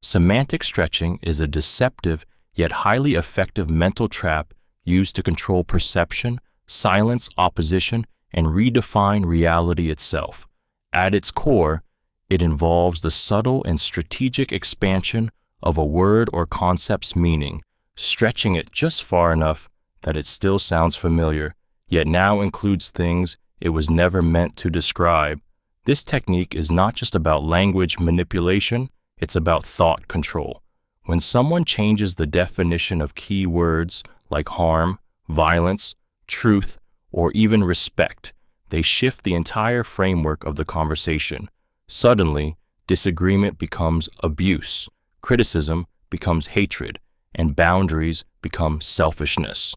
Semantic stretching is a deceptive yet highly effective mental trap used to control perception, silence opposition, and redefine reality itself. At its core, it involves the subtle and strategic expansion of a word or concept's meaning, stretching it just far enough that it still sounds familiar, yet now includes things it was never meant to describe. This technique is not just about language manipulation, it's about thought control. When someone changes the definition of key words like harm, violence, truth, or even respect, they shift the entire framework of the conversation. Suddenly, disagreement becomes abuse, criticism becomes hatred, and boundaries become selfishness.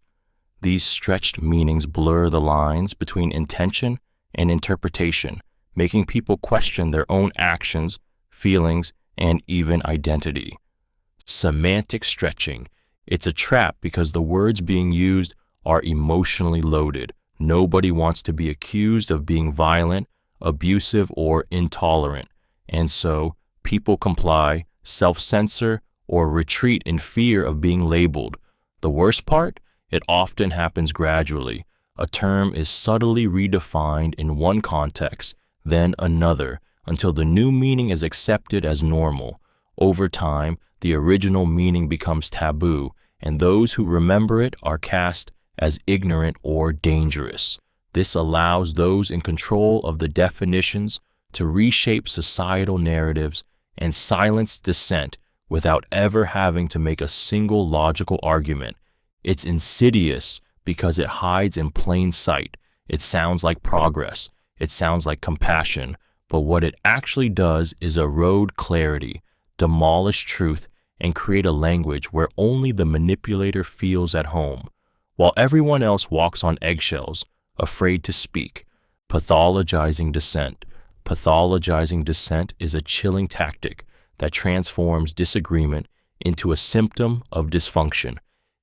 These stretched meanings blur the lines between intention and interpretation, making people question their own actions, feelings, and even identity. Semantic stretching. It's a trap because the words being used are emotionally loaded. Nobody wants to be accused of being violent, abusive, or intolerant, and so people comply, self-censor, or retreat in fear of being labeled. The worst part? It often happens gradually. A term is subtly redefined in one context, then another, until the new meaning is accepted as normal. Over time, the original meaning becomes taboo, and those who remember it are cast as ignorant or dangerous. This allows those in control of the definitions to reshape societal narratives and silence dissent without ever having to make a single logical argument. It's insidious because it hides in plain sight. It sounds like progress. It sounds like compassion. But what it actually does is erode clarity, demolish truth, and create a language where only the manipulator feels at home, while everyone else walks on eggshells, afraid to speak. Pathologizing dissent. Pathologizing dissent is a chilling tactic that transforms disagreement into a symptom of dysfunction.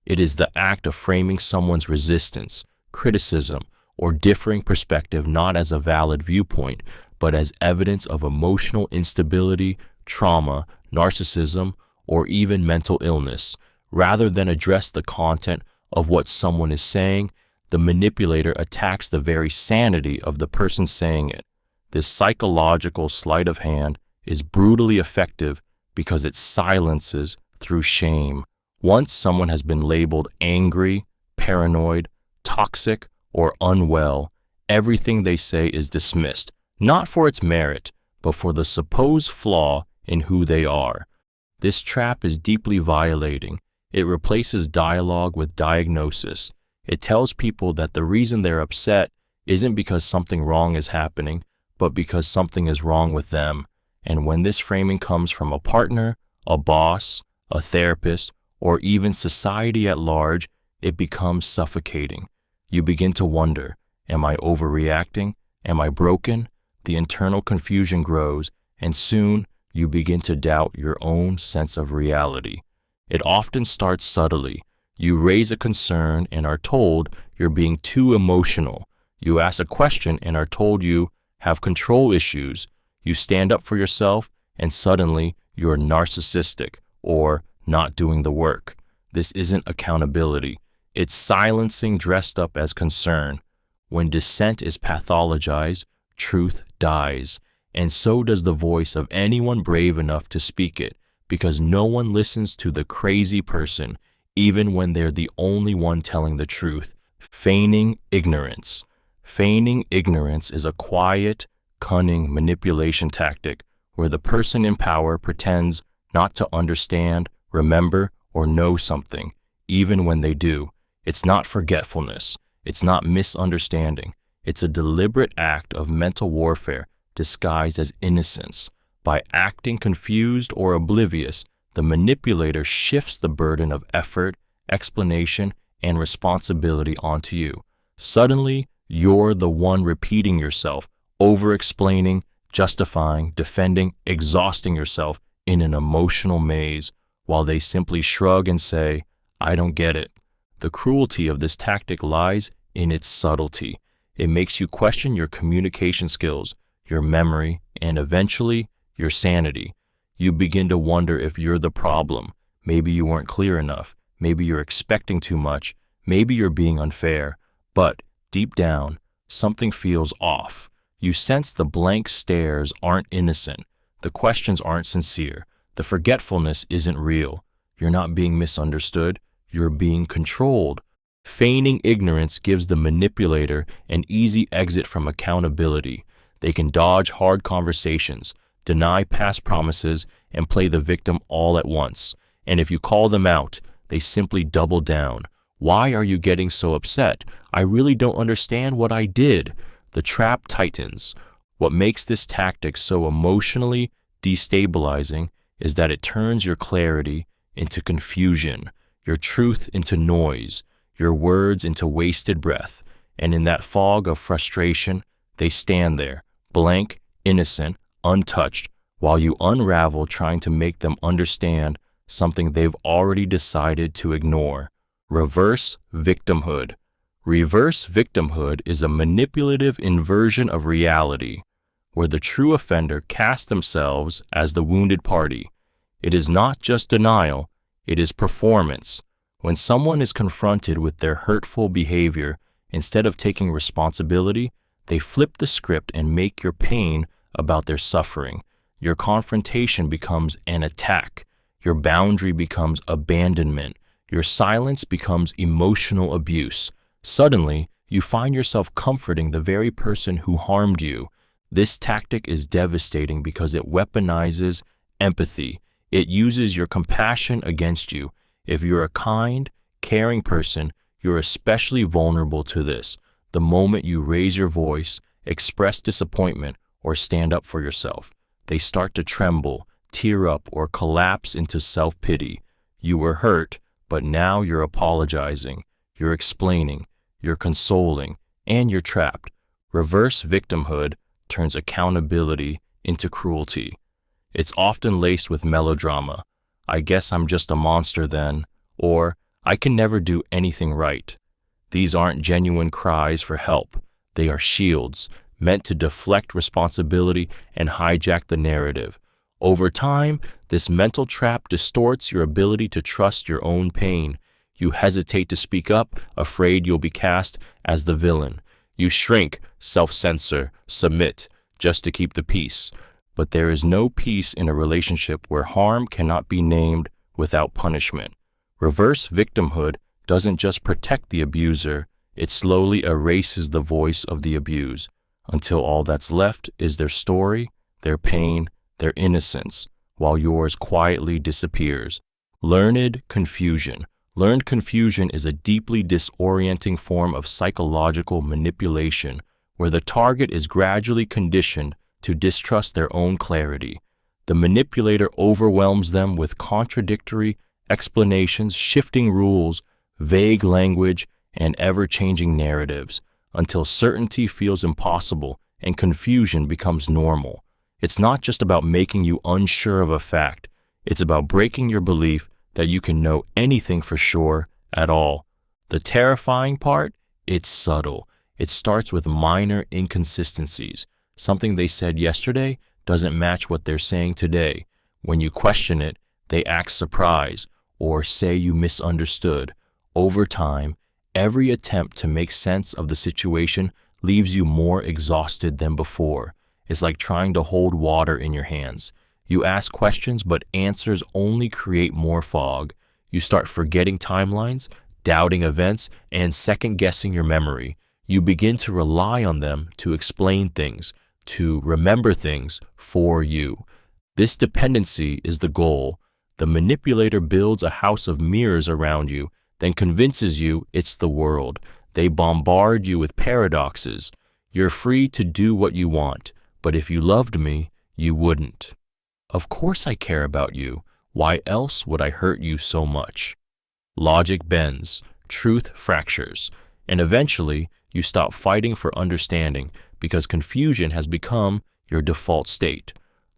It is the act of framing someone's resistance, criticism, or differing perspective not as a valid viewpoint, but as evidence of emotional instability, trauma, narcissism, or even mental illness. Rather than address the content of what someone is saying, the manipulator attacks the very sanity of the person saying it. This psychological sleight of hand is brutally effective because it silences through shame. Once someone has been labeled angry, paranoid, toxic, or unwell, everything they say is dismissed, not for its merit, but for the supposed flaw in who they are. This trap is deeply violating. It replaces dialogue with diagnosis. It tells people that the reason they're upset isn't because something wrong is happening, but because something is wrong with them. And when this framing comes from a partner, a boss, a therapist, or even society at large, it becomes suffocating. You begin to wonder, am I overreacting? Am I broken? The internal confusion grows, and soon you begin to doubt your own sense of reality. It often starts subtly. You raise a concern and are told you're being too emotional. You ask a question and are told you have control issues. You stand up for yourself and suddenly you're narcissistic or not doing the work. This isn't accountability. It's silencing dressed up as concern. When dissent is pathologized, truth dies, and so does the voice of anyone brave enough to speak it, because no one listens to the crazy person, even when they're the only one telling the truth. Feigning ignorance. Feigning ignorance is a quiet, cunning manipulation tactic where the person in power pretends not to understand, remember, or know something, even when they do. It's not forgetfulness. It's not misunderstanding. It's a deliberate act of mental warfare disguised as innocence. By acting confused or oblivious, the manipulator shifts the burden of effort, explanation, and responsibility onto you. Suddenly, you're the one repeating yourself, over-explaining, justifying, defending, exhausting yourself in an emotional maze, while they simply shrug and say, "I don't get it." The cruelty of this tactic lies in its subtlety. It makes you question your communication skills, your memory, and eventually, your sanity. You begin to wonder if you're the problem. Maybe you weren't clear enough. Maybe you're expecting too much. Maybe you're being unfair. But deep down, something feels off. You sense the blank stares aren't innocent. The questions aren't sincere. The forgetfulness isn't real. You're not being misunderstood. You're being controlled. Feigning ignorance gives the manipulator an easy exit from accountability. They can dodge hard conversations, deny past promises, and play the victim all at once. And if you call them out, they simply double down. Why are you getting so upset? I really don't understand what I did. The trap tightens. What makes this tactic so emotionally destabilizing is that it turns your clarity into confusion, your truth into noise, your words into wasted breath. And in that fog of frustration, they stand there, blank, innocent, untouched, while you unravel trying to make them understand something they've already decided to ignore. Reverse victimhood. Reverse victimhood is a manipulative inversion of reality, where the true offender casts themselves as the wounded party. It is not just denial, it is performance. When someone is confronted with their hurtful behavior, instead of taking responsibility, they flip the script and make your pain about their suffering. Your confrontation becomes an attack. Your boundary becomes abandonment. Your silence becomes emotional abuse. Suddenly, you find yourself comforting the very person who harmed you. This tactic is devastating because it weaponizes empathy. It uses your compassion against you. If you're a kind, caring person, you're especially vulnerable to this. The moment you raise your voice, express disappointment, or stand up for yourself, they start to tremble, tear up, or collapse into self-pity. You were hurt, but now you're apologizing, you're explaining, you're consoling, and you're trapped. Reverse victimhood turns accountability into cruelty. It's often laced with melodrama. I guess I'm just a monster then, or I can never do anything right. These aren't genuine cries for help. They are shields meant to deflect responsibility and hijack the narrative. Over time, this mental trap distorts your ability to trust your own pain. You hesitate to speak up, afraid you'll be cast as the villain. You shrink, self-censor, submit, just to keep the peace. But there is no peace in a relationship where harm cannot be named without punishment. Reverse victimhood doesn't just protect the abuser, it slowly erases the voice of the abused, until all that's left is their story, their pain, their innocence, while yours quietly disappears. Learned confusion. Learned confusion is a deeply disorienting form of psychological manipulation where the target is gradually conditioned to distrust their own clarity. The manipulator overwhelms them with contradictory explanations, shifting rules, vague language, and ever-changing narratives until certainty feels impossible and confusion becomes normal. It's not just about making you unsure of a fact. It's about breaking your belief that you can know anything for sure at all. The terrifying part? It's subtle. It starts with minor inconsistencies. Something they said yesterday doesn't match what they're saying today. When you question it, they act surprised or say you misunderstood. Over time, every attempt to make sense of the situation leaves you more exhausted than before. It's like trying to hold water in your hands. You ask questions, but answers only create more fog. You start forgetting timelines, doubting events, and second-guessing your memory. You begin to rely on them to explain things, to remember things for you. This dependency is the goal. The manipulator builds a house of mirrors around you, then convinces you it's the world. They bombard you with paradoxes. You're free to do what you want, but if you loved me, you wouldn't. Of course I care about you. Why else would I hurt you so much? Logic bends, truth fractures, and eventually you stop fighting for understanding because confusion has become your default state.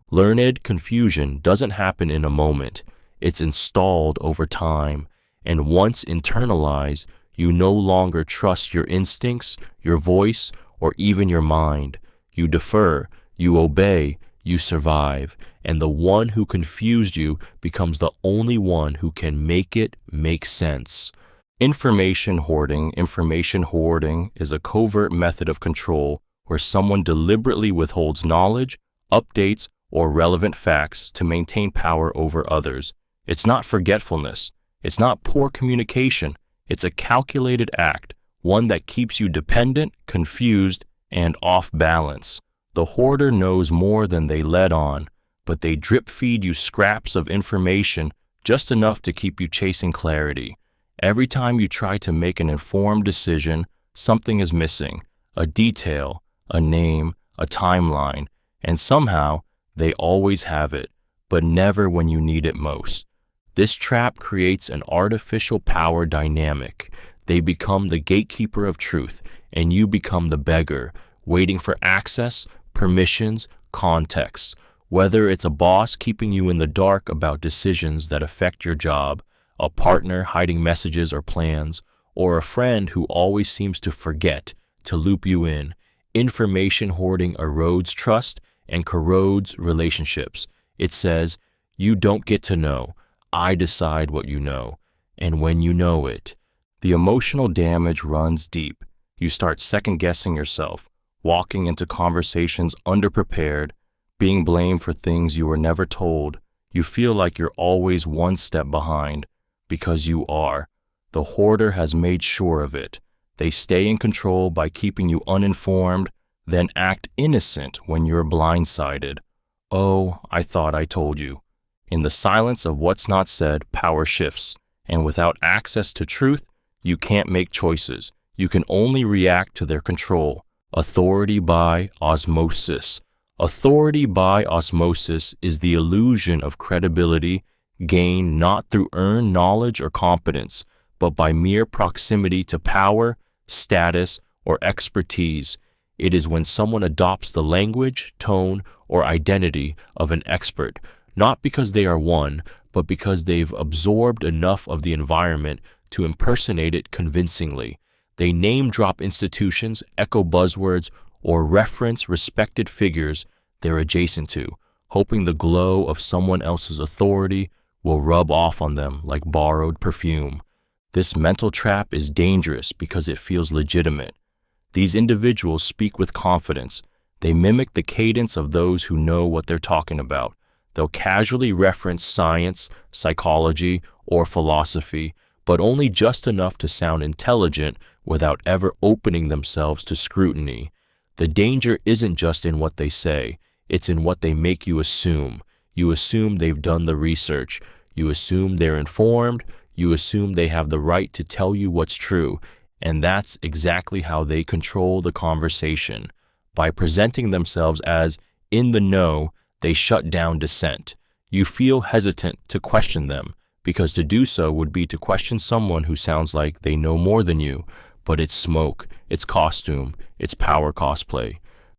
Learned confusion doesn't happen in a moment. It's installed over time, and once internalized, you no longer trust your instincts, your voice, or even your mind. You defer, you obey, you survive, and the one who confused you becomes the only one who can make it make sense. Information hoarding is a covert method of control where someone deliberately withholds knowledge, updates, or relevant facts to maintain power over others. It's not forgetfulness. It's not poor communication. It's a calculated act, one that keeps you dependent, confused, and off balance. The hoarder knows more than they let on, but they drip feed you scraps of information just enough to keep you chasing clarity. Every time you try to make an informed decision, something is missing, a detail, a name, a timeline, and somehow they always have it, but never when you need it most. This trap creates an artificial power dynamic. They become the gatekeeper of truth, and you become the beggar, waiting for access, permissions, context. Whether it's a boss keeping you in the dark about decisions that affect your job, a partner hiding messages or plans, or a friend who always seems to forget to loop you in, information hoarding erodes trust and corrodes relationships. It says, you don't get to know. I decide what you know. And when you know it, the emotional damage runs deep. You start second-guessing yourself, walking into conversations underprepared, being blamed for things you were never told. You feel like you're always one step behind, because you are. The hoarder has made sure of it. They stay in control by keeping you uninformed, then act innocent when you're blindsided. Oh, I thought I told you. In the silence of what's not said, power shifts, and without access to truth, you can't make choices. You can only react to their control. Authority by osmosis. Authority by osmosis is the illusion of credibility gained not through earned knowledge or competence, but by mere proximity to power, status, or expertise. It is when someone adopts the language, tone, or identity of an expert, not because they are one, but because they've absorbed enough of the environment to impersonate it convincingly. They name-drop institutions, echo buzzwords, or reference respected figures they're adjacent to, hoping the glow of someone else's authority will rub off on them like borrowed perfume. This mental trap is dangerous because it feels legitimate. These individuals speak with confidence. They mimic the cadence of those who know what they're talking about. They'll casually reference science, psychology, or philosophy, but only just enough to sound intelligent without ever opening themselves to scrutiny. The danger isn't just in what they say, it's in what they make you assume. You assume they've done the research. You assume they're informed. You assume they have the right to tell you what's true. And that's exactly how they control the conversation. By presenting themselves as in the know, they shut down dissent. You feel hesitant to question them, because to do so would be to question someone who sounds like they know more than you. But it's smoke, it's costume, it's power cosplay.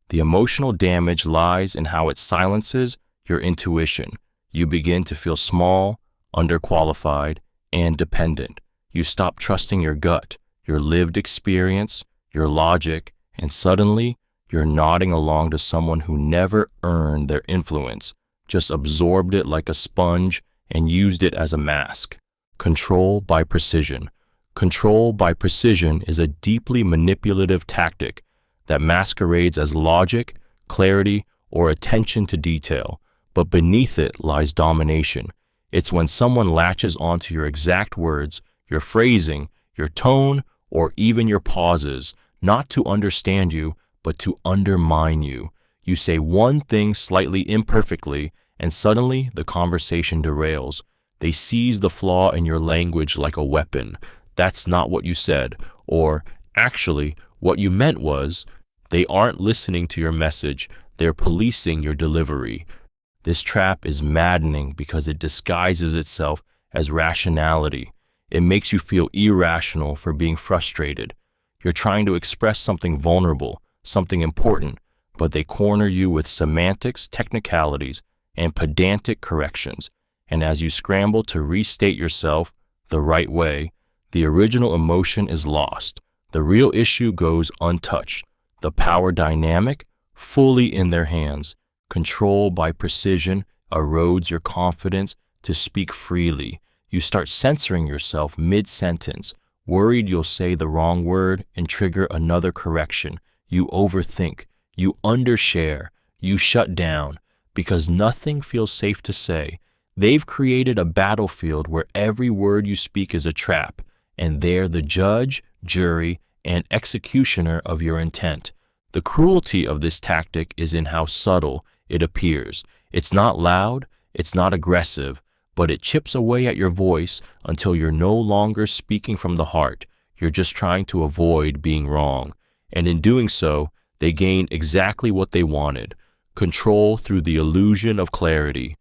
The emotional damage lies in how it silences your intuition. You begin to feel small, underqualified, and dependent. You stop trusting your gut, your lived experience, your logic, and suddenly you're nodding along to someone who never earned their influence, just absorbed it like a sponge and used it as a mask. Control by precision. Control by precision is a deeply manipulative tactic that masquerades as logic, clarity, or attention to detail, but beneath it lies domination. It's when someone latches onto your exact words, your phrasing, your tone, or even your pauses, not to understand you, but to undermine you. You say one thing slightly imperfectly, and suddenly the conversation derails. They seize the flaw in your language like a weapon. That's not what you said, or actually, what you meant was. They aren't listening to your message, they're policing your delivery. This trap is maddening because it disguises itself as rationality. It makes you feel irrational for being frustrated. You're trying to express something vulnerable, something important, but they corner you with semantics, technicalities, and pedantic corrections. And as you scramble to restate yourself the right way, the original emotion is lost. The real issue goes untouched. The power dynamic, fully in their hands. Control by precision erodes your confidence to speak freely. You start censoring yourself mid-sentence, worried you'll say the wrong word and trigger another correction. You overthink, you undershare, you shut down, because nothing feels safe to say. They've created a battlefield where every word you speak is a trap, and they're the judge, jury, and executioner of your intent. The cruelty of this tactic is in how subtle it appears. It's not loud, it's not aggressive, but it chips away at your voice until you're no longer speaking from the heart. You're just trying to avoid being wrong. And in doing so, they gain exactly what they wanted: control through the illusion of clarity.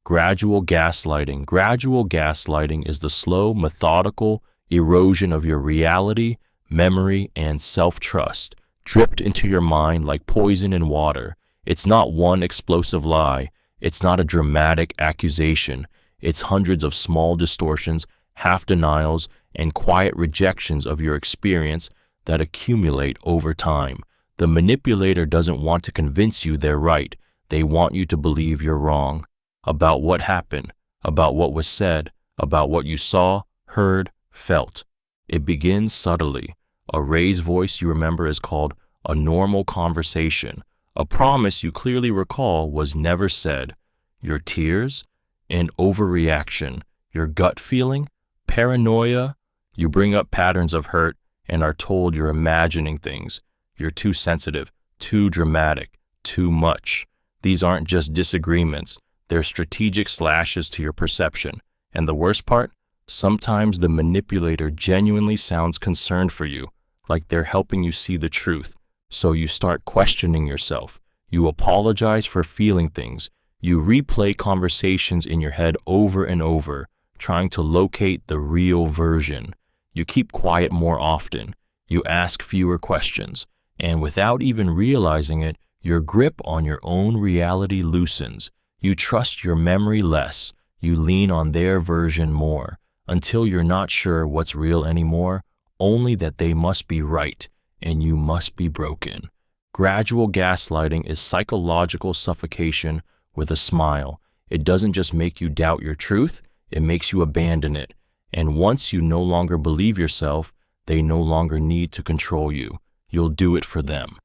Gradual gaslighting. Gradual gaslighting is the slow, methodical erosion of your reality, memory, and self-trust, dripped into your mind like poison in water. It's not one explosive lie. It's not a dramatic accusation. It's hundreds of small distortions, half denials, and quiet rejections of your experience that accumulate over time. The manipulator doesn't want to convince you they're right. They want you to believe you're wrong about what happened, about what was said, about what you saw, heard, felt. It begins subtly. A raised voice you remember is called a normal conversation. A promise you clearly recall was never said. Your tears, an overreaction. Your gut feeling, paranoia. You bring up patterns of hurt and are told you're imagining things. You're too sensitive, too dramatic, too much. These aren't just disagreements. They're strategic slashes to your perception. And the worst part? Sometimes the manipulator genuinely sounds concerned for you, like they're helping you see the truth. So you start questioning yourself. You apologize for feeling things. You replay conversations in your head over and over, trying to locate the real version. You keep quiet more often. You ask fewer questions. And without even realizing it, your grip on your own reality loosens. You trust your memory less. You lean on their version more, until you're not sure what's real anymore, only that they must be right and you must be broken. Gradual gaslighting is psychological suffocation with a smile. It doesn't just make you doubt your truth, it makes you abandon it. And once you no longer believe yourself, they no longer need to control you. You'll do it for them.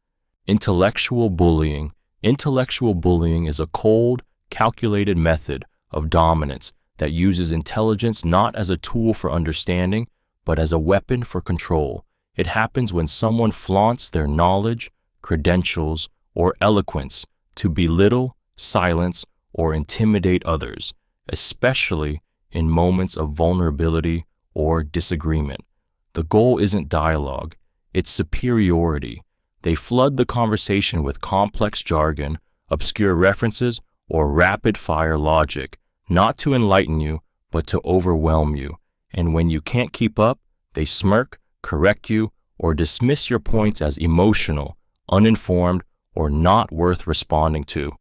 Intellectual bullying. Intellectual bullying is a cold, calculated method of dominance that uses intelligence not as a tool for understanding, but as a weapon for control. It happens when someone flaunts their knowledge, credentials, or eloquence to belittle, silence, or intimidate others, especially in moments of vulnerability or disagreement. The goal isn't dialogue, it's superiority. They flood the conversation with complex jargon, obscure references, or rapid-fire logic, not to enlighten you, but to overwhelm you. And when you can't keep up, they smirk, correct you, or dismiss your points as emotional, uninformed, or not worth responding to.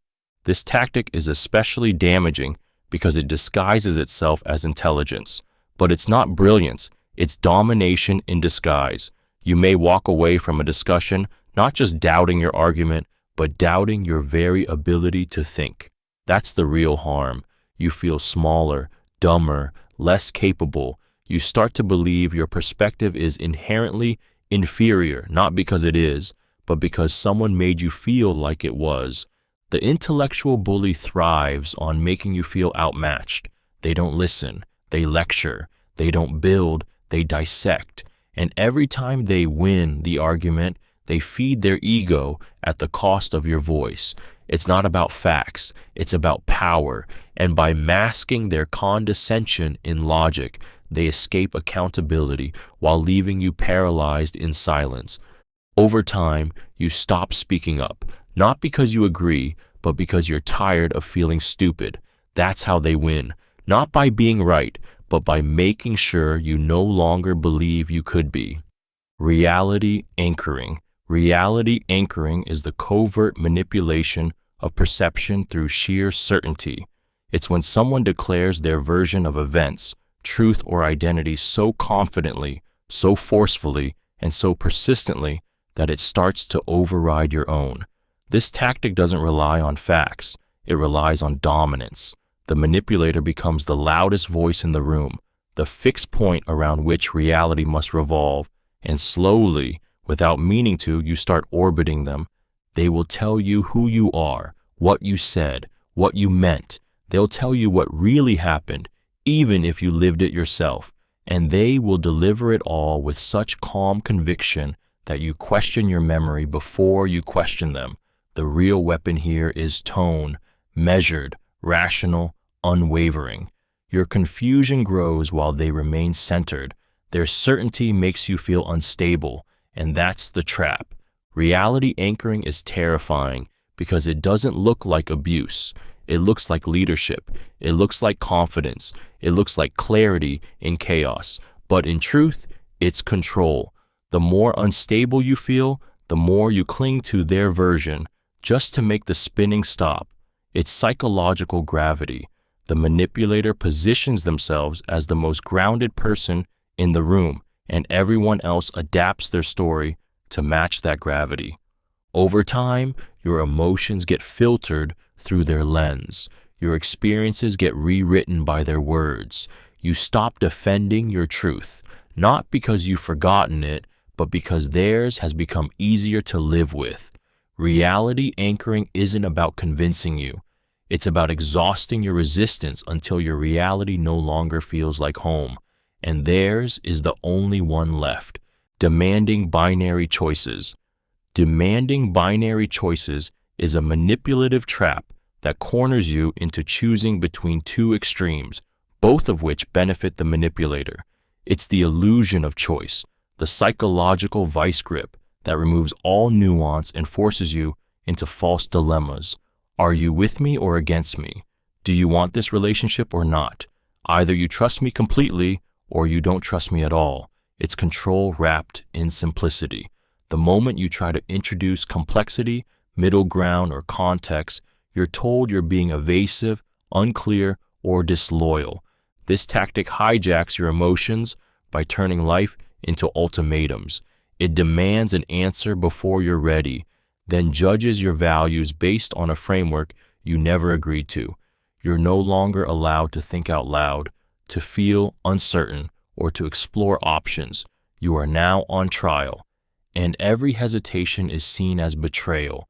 This tactic is especially damaging because it disguises itself as intelligence. But it's not brilliance, it's domination in disguise. You may walk away from a discussion not just doubting your argument, but doubting your very ability to think. That's the real harm. You feel smaller, dumber, less capable. You start to believe your perspective is inherently inferior, not because it is, but because someone made you feel like it was. The intellectual bully thrives on making you feel outmatched. They don't listen, they lecture, they don't build, they dissect. And every time they win the argument, they feed their ego at the cost of your voice. It's not about facts, it's about power. And by masking their condescension in logic, they escape accountability while leaving you paralyzed in silence. Over time, you stop speaking up, not because you agree, but because you're tired of feeling stupid. That's how they win, not by being right, but by making sure you no longer believe you could be. Reality anchoring. Reality anchoring is the covert manipulation of perception through sheer certainty. It's when someone declares their version of events, truth, or identity so confidently, so forcefully, and so persistently that it starts to override your own. This tactic doesn't rely on facts, it relies on dominance. The manipulator becomes the loudest voice in the room, the fixed point around which reality must revolve, and slowly, without meaning to, you start orbiting them. They will tell you who you are, what you said, what you meant. They'll tell you what really happened, even if you lived it yourself, and they will deliver it all with such calm conviction that you question your memory before you question them. The real weapon here is tone, measured, rational, unwavering. Your confusion grows while they remain centered. Their certainty makes you feel unstable, and that's the trap. Reality anchoring is terrifying because it doesn't look like abuse. It looks like leadership. It looks like confidence. It looks like clarity in chaos. But in truth, it's control. The more unstable you feel, the more you cling to their version just to make the spinning stop. It's psychological gravity. The manipulator positions themselves as the most grounded person in the room, and everyone else adapts their story to match that gravity. Over time, your emotions get filtered through their lens. Your experiences get rewritten by their words. You stop defending your truth, not because you've forgotten it, but because theirs has become easier to live with. Reality anchoring isn't about convincing you. It's about exhausting your resistance until your reality no longer feels like home, and theirs is the only one left. Demanding binary choices. Demanding binary choices is a manipulative trap that corners you into choosing between two extremes, both of which benefit the manipulator. It's the illusion of choice, the psychological vice grip that removes all nuance and forces you into false dilemmas. Are you with me or against me? Do you want this relationship or not? Either you trust me completely or you don't trust me at all. It's control wrapped in simplicity. The moment you try to introduce complexity, middle ground, or context, you're told you're being evasive, unclear, or disloyal. This tactic hijacks your emotions by turning life into ultimatums. It demands an answer before you're ready, then judges your values based on a framework you never agreed to. You're no longer allowed to think out loud, to feel uncertain, or to explore options. You are now on trial, and every hesitation is seen as betrayal.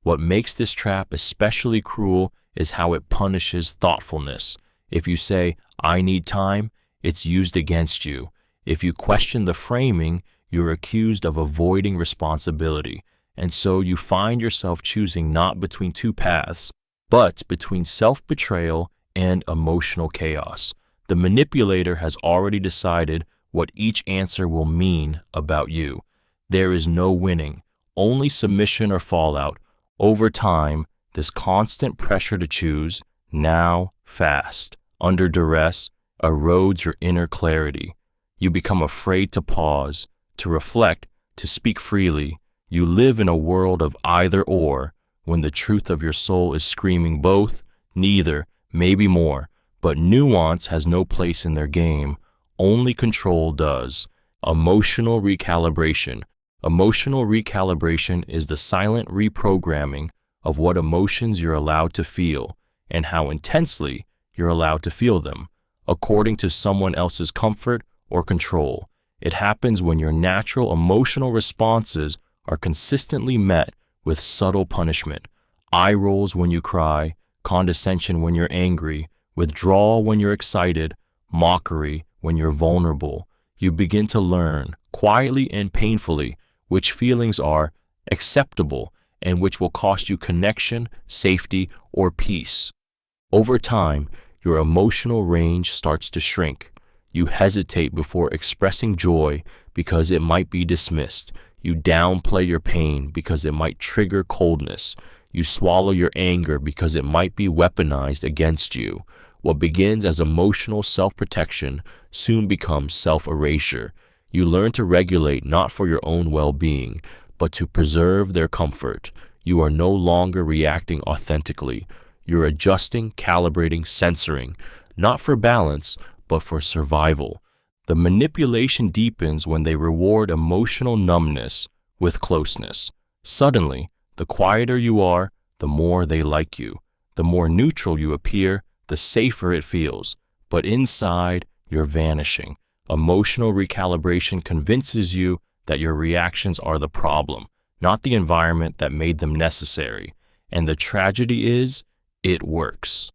What makes this trap especially cruel is how it punishes thoughtfulness. If you say, "I need time," it's used against you. If you question the framing, you're accused of avoiding responsibility. And so you find yourself choosing not between two paths, but between self-betrayal and emotional chaos. The manipulator has already decided what each answer will mean about you. There is no winning, only submission or fallout. Over time, this constant pressure to choose, now, fast, under duress, erodes your inner clarity. You become afraid to pause, to reflect, to speak freely. You live in a world of either or, when the truth of your soul is screaming both, neither, maybe more. But nuance has no place in their game. Only control does. Emotional recalibration. Emotional recalibration is the silent reprogramming of what emotions you're allowed to feel and how intensely you're allowed to feel them, according to someone else's comfort or control. It happens when your natural emotional responses are consistently met with subtle punishment. Eye rolls when you cry, condescension when you're angry, withdrawal when you're excited, mockery when you're vulnerable. You begin to learn, quietly and painfully, which feelings are acceptable and which will cost you connection, safety, or peace. Over time, your emotional range starts to shrink. You hesitate before expressing joy because it might be dismissed. You downplay your pain because it might trigger coldness. You swallow your anger because it might be weaponized against you. What begins as emotional self-protection soon becomes self-erasure. You learn to regulate not for your own well-being, but to preserve their comfort. You are no longer reacting authentically. You're adjusting, calibrating, censoring, not for balance, but for survival. The manipulation deepens when they reward emotional numbness with closeness. Suddenly, The quieter you are, the more they like you. The more neutral you appear, the safer it feels. But inside, you're vanishing. Emotional recalibration convinces you that your reactions are the problem, not the environment that made them necessary. And the tragedy is, it works.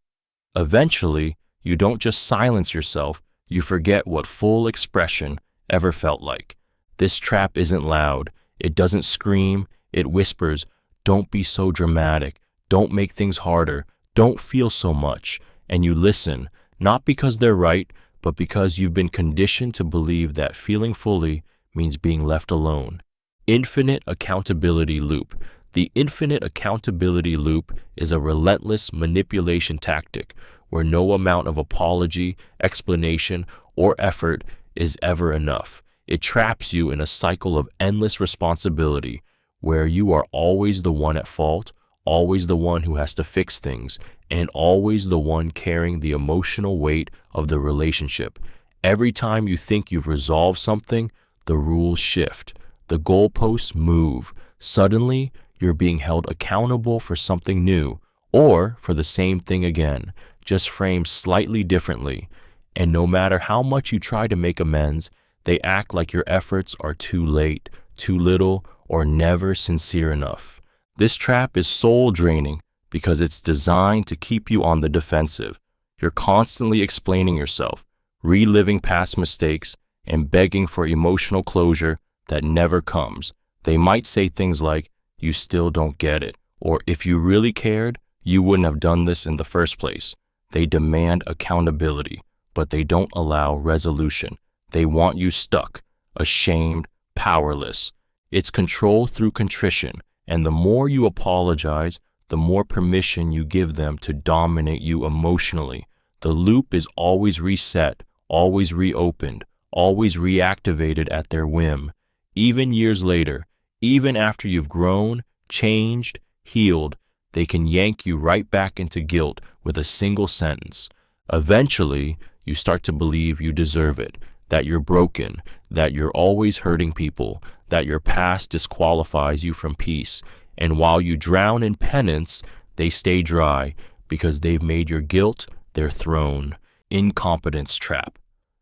Eventually, you don't just silence yourself, you forget what full expression ever felt like. This trap isn't loud. It doesn't scream. It whispers, "Don't be so dramatic. Don't make things harder. Don't feel so much." And you listen, not because they're right, but because you've been conditioned to believe that feeling fully means being left alone. Infinite accountability loop. The infinite accountability loop is a relentless manipulation tactic where no amount of apology, explanation, or effort is ever enough. It traps you in a cycle of endless responsibility where you are always the one at fault, always the one who has to fix things, and always the one carrying the emotional weight of the relationship. Every time you think you've resolved something, the rules shift. The goalposts move. Suddenly, you're being held accountable for something new, or for the same thing again, just framed slightly differently. And no matter how much you try to make amends, they act like your efforts are too late, too little, or never sincere enough. This trap is soul-draining because it's designed to keep you on the defensive. You're constantly explaining yourself, reliving past mistakes, and begging for emotional closure that never comes. They might say things like, "You still don't get it," or "If you really cared, you wouldn't have done this in the first place." They demand accountability, but they don't allow resolution. They want you stuck, ashamed, powerless. It's control through contrition, and the more you apologize, the more permission you give them to dominate you emotionally. The loop is always reset, always reopened, always reactivated at their whim. Even years later, even after you've grown, changed, healed, they can yank you right back into guilt with a single sentence. Eventually, you start to believe you deserve it, that you're broken, that you're always hurting people, that your past disqualifies you from peace. And while you drown in penance, they stay dry because they've made your guilt their throne. Incompetence trap.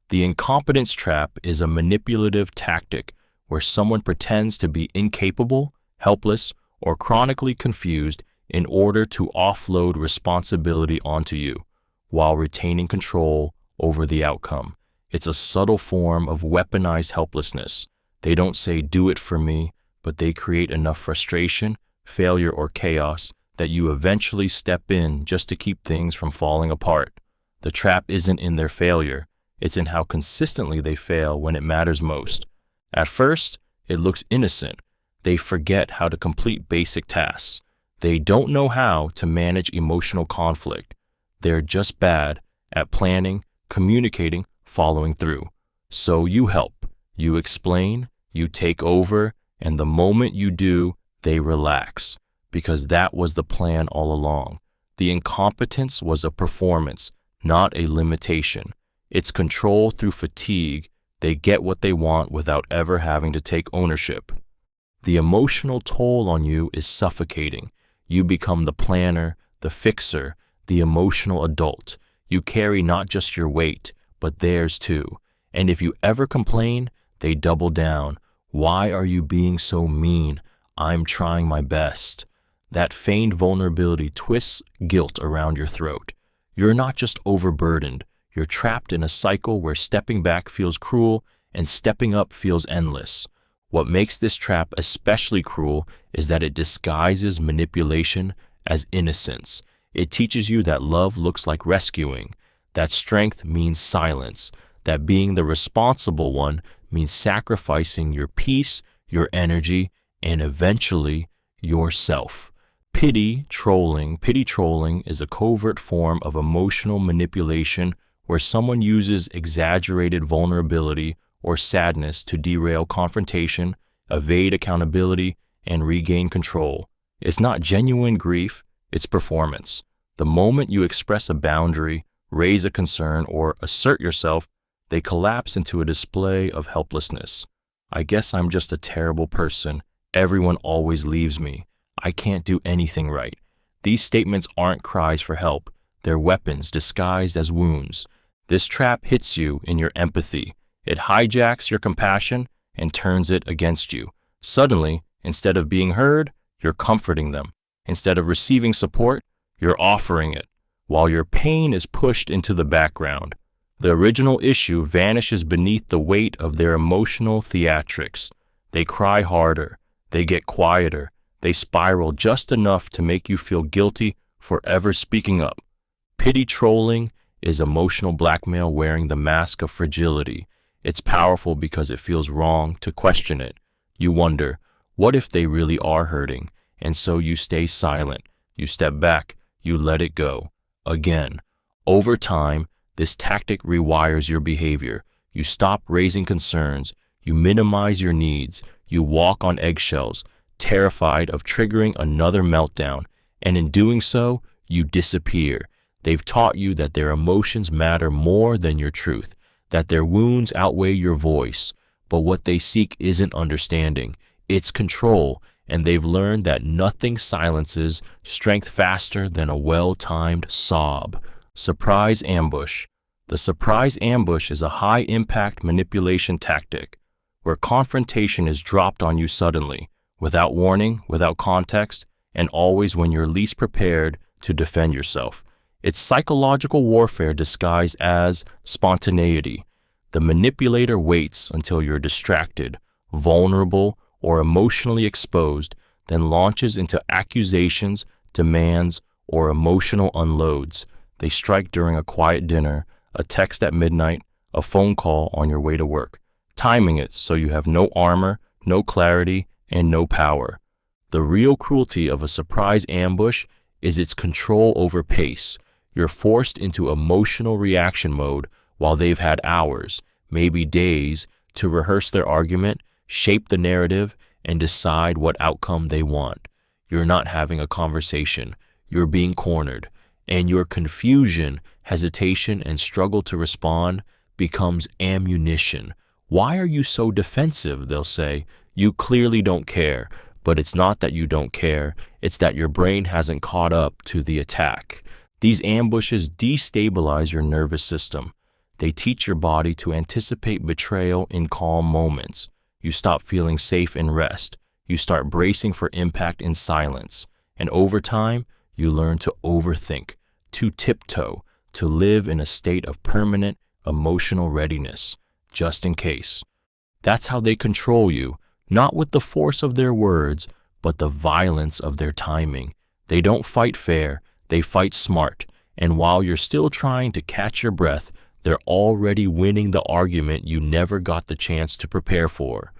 The incompetence trap is a manipulative tactic where someone pretends to be incapable, helpless, or chronically confused in order to offload responsibility onto you while retaining control over the outcome. It's a subtle form of weaponized helplessness. They don't say, "Do it for me," but they create enough frustration, failure, or chaos that you eventually step in just to keep things from falling apart. The trap isn't in their failure. It's in how consistently they fail when it matters most. At first, it looks innocent. They forget how to complete basic tasks. They don't know how to manage emotional conflict. They're just bad at planning, communicating, following through. So you help, you explain, you take over, and the moment you do, they relax, because that was the plan all along. The incompetence was a performance, not a limitation. It's control through fatigue. They get what they want without ever having to take ownership. The emotional toll on you is suffocating. You become the planner, the fixer, the emotional adult. You carry not just your weight, but theirs too. And if you ever complain, they double down. "Why are you being so mean? I'm trying my best." That feigned vulnerability twists guilt around your throat. You're not just overburdened. You're trapped in a cycle where stepping back feels cruel and stepping up feels endless. What makes this trap especially cruel is that it disguises manipulation as innocence. It teaches you that love looks like rescuing, that strength means silence, that being the responsible one means sacrificing your peace, your energy, and eventually yourself. Pity trolling is a covert form of emotional manipulation where someone uses exaggerated vulnerability or sadness to derail confrontation, evade accountability, and regain control. It's not genuine grief, it's performance. The moment you express a boundary, raise a concern, or assert yourself, they collapse into a display of helplessness. "I guess I'm just a terrible person. Everyone always leaves me. I can't do anything right. These statements aren't cries for help. They're weapons disguised as wounds. This trap hits you in your empathy. It hijacks your compassion and turns it against you. Suddenly, instead of being heard, you're comforting them. Instead of receiving support, you're offering it, while your pain is pushed into the background. The original issue vanishes beneath the weight of their emotional theatrics. They cry harder, they get quieter, they spiral just enough to make you feel guilty for ever speaking up. Pity trolling is emotional blackmail wearing the mask of fragility. It's powerful because it feels wrong to question it. You wonder, what if they really are hurting? And so you stay silent, you step back, you let it go. Again, over time, this tactic rewires your behavior. You stop raising concerns, you minimize your needs, you walk on eggshells, terrified of triggering another meltdown, and in doing so, you disappear. They've taught you that their emotions matter more than your truth, that their wounds outweigh your voice, but what they seek isn't understanding, it's control, and they've learned that nothing silences strength faster than a well-timed sob. Surprise ambush. The surprise ambush is a high-impact manipulation tactic, where confrontation is dropped on you suddenly, without warning, without context, and always when you're least prepared to defend yourself. It's psychological warfare disguised as spontaneity. The manipulator waits until you're distracted, vulnerable, or emotionally exposed, then launches into accusations, demands, or emotional unloads. They strike during a quiet dinner, a text at midnight, a phone call on your way to work, timing it so you have no armor, no clarity, and no power. The real cruelty of a surprise ambush is its control over pace. You're forced into emotional reaction mode while they've had hours, maybe days, to rehearse their argument, shape the narrative, and decide what outcome they want. You're not having a conversation, you're being cornered, and your confusion, hesitation, and struggle to respond becomes ammunition. Why are you so defensive? They'll say. You clearly don't care, but it's not that you don't care, it's that your brain hasn't caught up to the attack. These ambushes destabilize your nervous system. They teach your body to anticipate betrayal in calm moments. You stop feeling safe in rest. You start bracing for impact in silence. And over time, you learn to overthink, to tiptoe, to live in a state of permanent emotional readiness, just in case. That's how they control you, not with the force of their words, but the violence of their timing. They don't fight fair, they fight smart, and while you're still trying to catch your breath, they're already winning the argument you never got the chance to prepare for.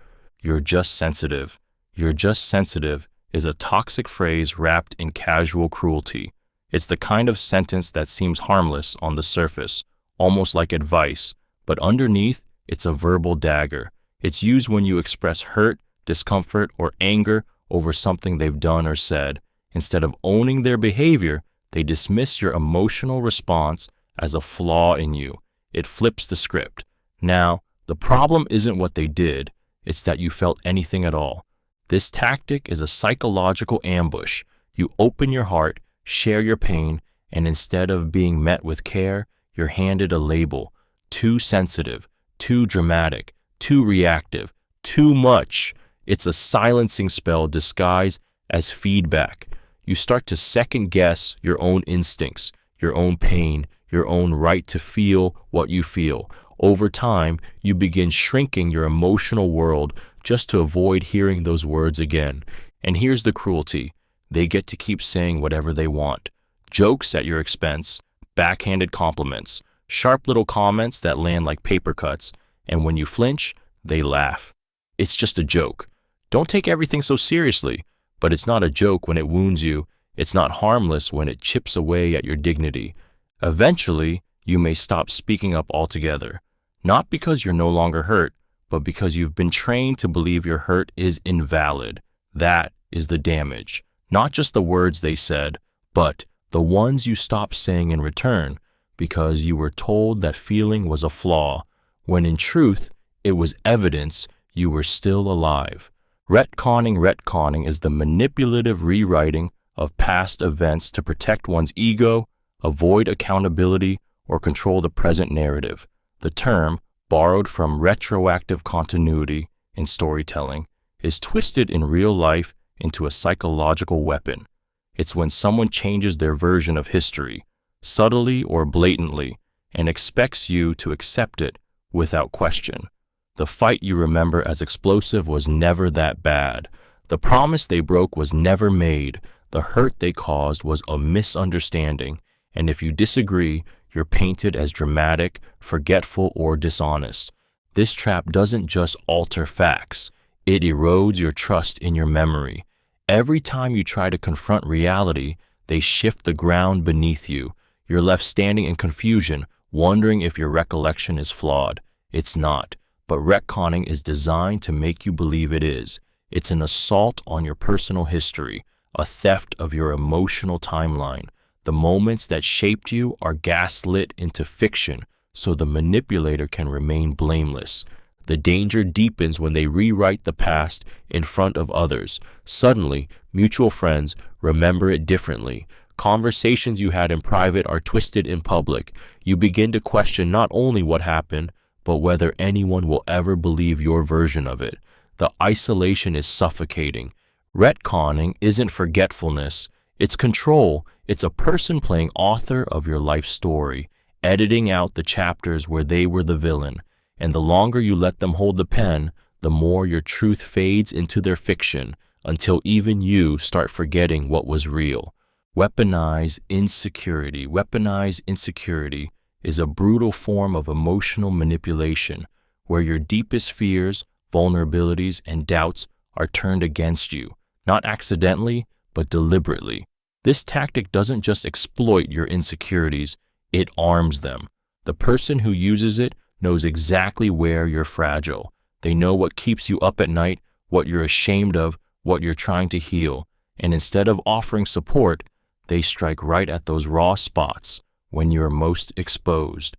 You're just sensitive. You're just sensitive is a toxic phrase wrapped in casual cruelty. It's the kind of sentence that seems harmless on the surface, almost like advice, but underneath, it's a verbal dagger. It's used when you express hurt, discomfort, or anger over something they've done or said. Instead of owning their behavior, they dismiss your emotional response as a flaw in you. It flips the script. Now, the problem isn't what they did, it's that you felt anything at all. This tactic is a psychological ambush. You open your heart, share your pain, and instead of being met with care, you're handed a label. Too sensitive, too dramatic, too reactive, too much. It's a silencing spell disguised as feedback. You start to second-guess your own instincts, your own pain, your own right to feel what you feel. Over time, you begin shrinking your emotional world just to avoid hearing those words again. And here's the cruelty. They get to keep saying whatever they want. Jokes at your expense, backhanded compliments, sharp little comments that land like paper cuts, and when you flinch, they laugh. It's just a joke. Don't take everything so seriously, but it's not a joke when it wounds you. It's not harmless when it chips away at your dignity. Eventually, you may stop speaking up altogether, not because you're no longer hurt, but because you've been trained to believe your hurt is invalid. That is the damage. Not just the words they said, but the ones you stopped saying in return, because you were told that feeling was a flaw, when in truth, it was evidence you were still alive. Retconning is the manipulative rewriting of past events to protect one's ego, avoid accountability, or control the present narrative. The term, borrowed from retroactive continuity in storytelling, is twisted in real life into a psychological weapon. It's when someone changes their version of history, subtly or blatantly, and expects you to accept it without question. The fight you remember as explosive was never that bad. The promise they broke was never made. The hurt they caused was a misunderstanding. And if you disagree, you're painted as dramatic, forgetful, or dishonest. This trap doesn't just alter facts. It erodes your trust in your memory. Every time you try to confront reality, they shift the ground beneath you. You're left standing in confusion, wondering if your recollection is flawed. It's not, but retconning is designed to make you believe it is. It's an assault on your personal history, a theft of your emotional timeline. The moments that shaped you are gaslit into fiction so the manipulator can remain blameless. The danger deepens when they rewrite the past in front of others. Suddenly, mutual friends remember it differently. Conversations you had in private are twisted in public. You begin to question not only what happened, but whether anyone will ever believe your version of it. The isolation is suffocating. Retconning isn't forgetfulness. It's control. It's a person playing author of your life story, editing out the chapters where they were the villain. And the longer you let them hold the pen, the more your truth fades into their fiction, until even you start forgetting what was real. Weaponized insecurity. Weaponized insecurity is a brutal form of emotional manipulation where your deepest fears, vulnerabilities, and doubts are turned against you, not accidentally, but deliberately. This tactic doesn't just exploit your insecurities, it arms them. The person who uses it knows exactly where you're fragile. They know what keeps you up at night, what you're ashamed of, what you're trying to heal. And instead of offering support, they strike right at those raw spots when you're most exposed.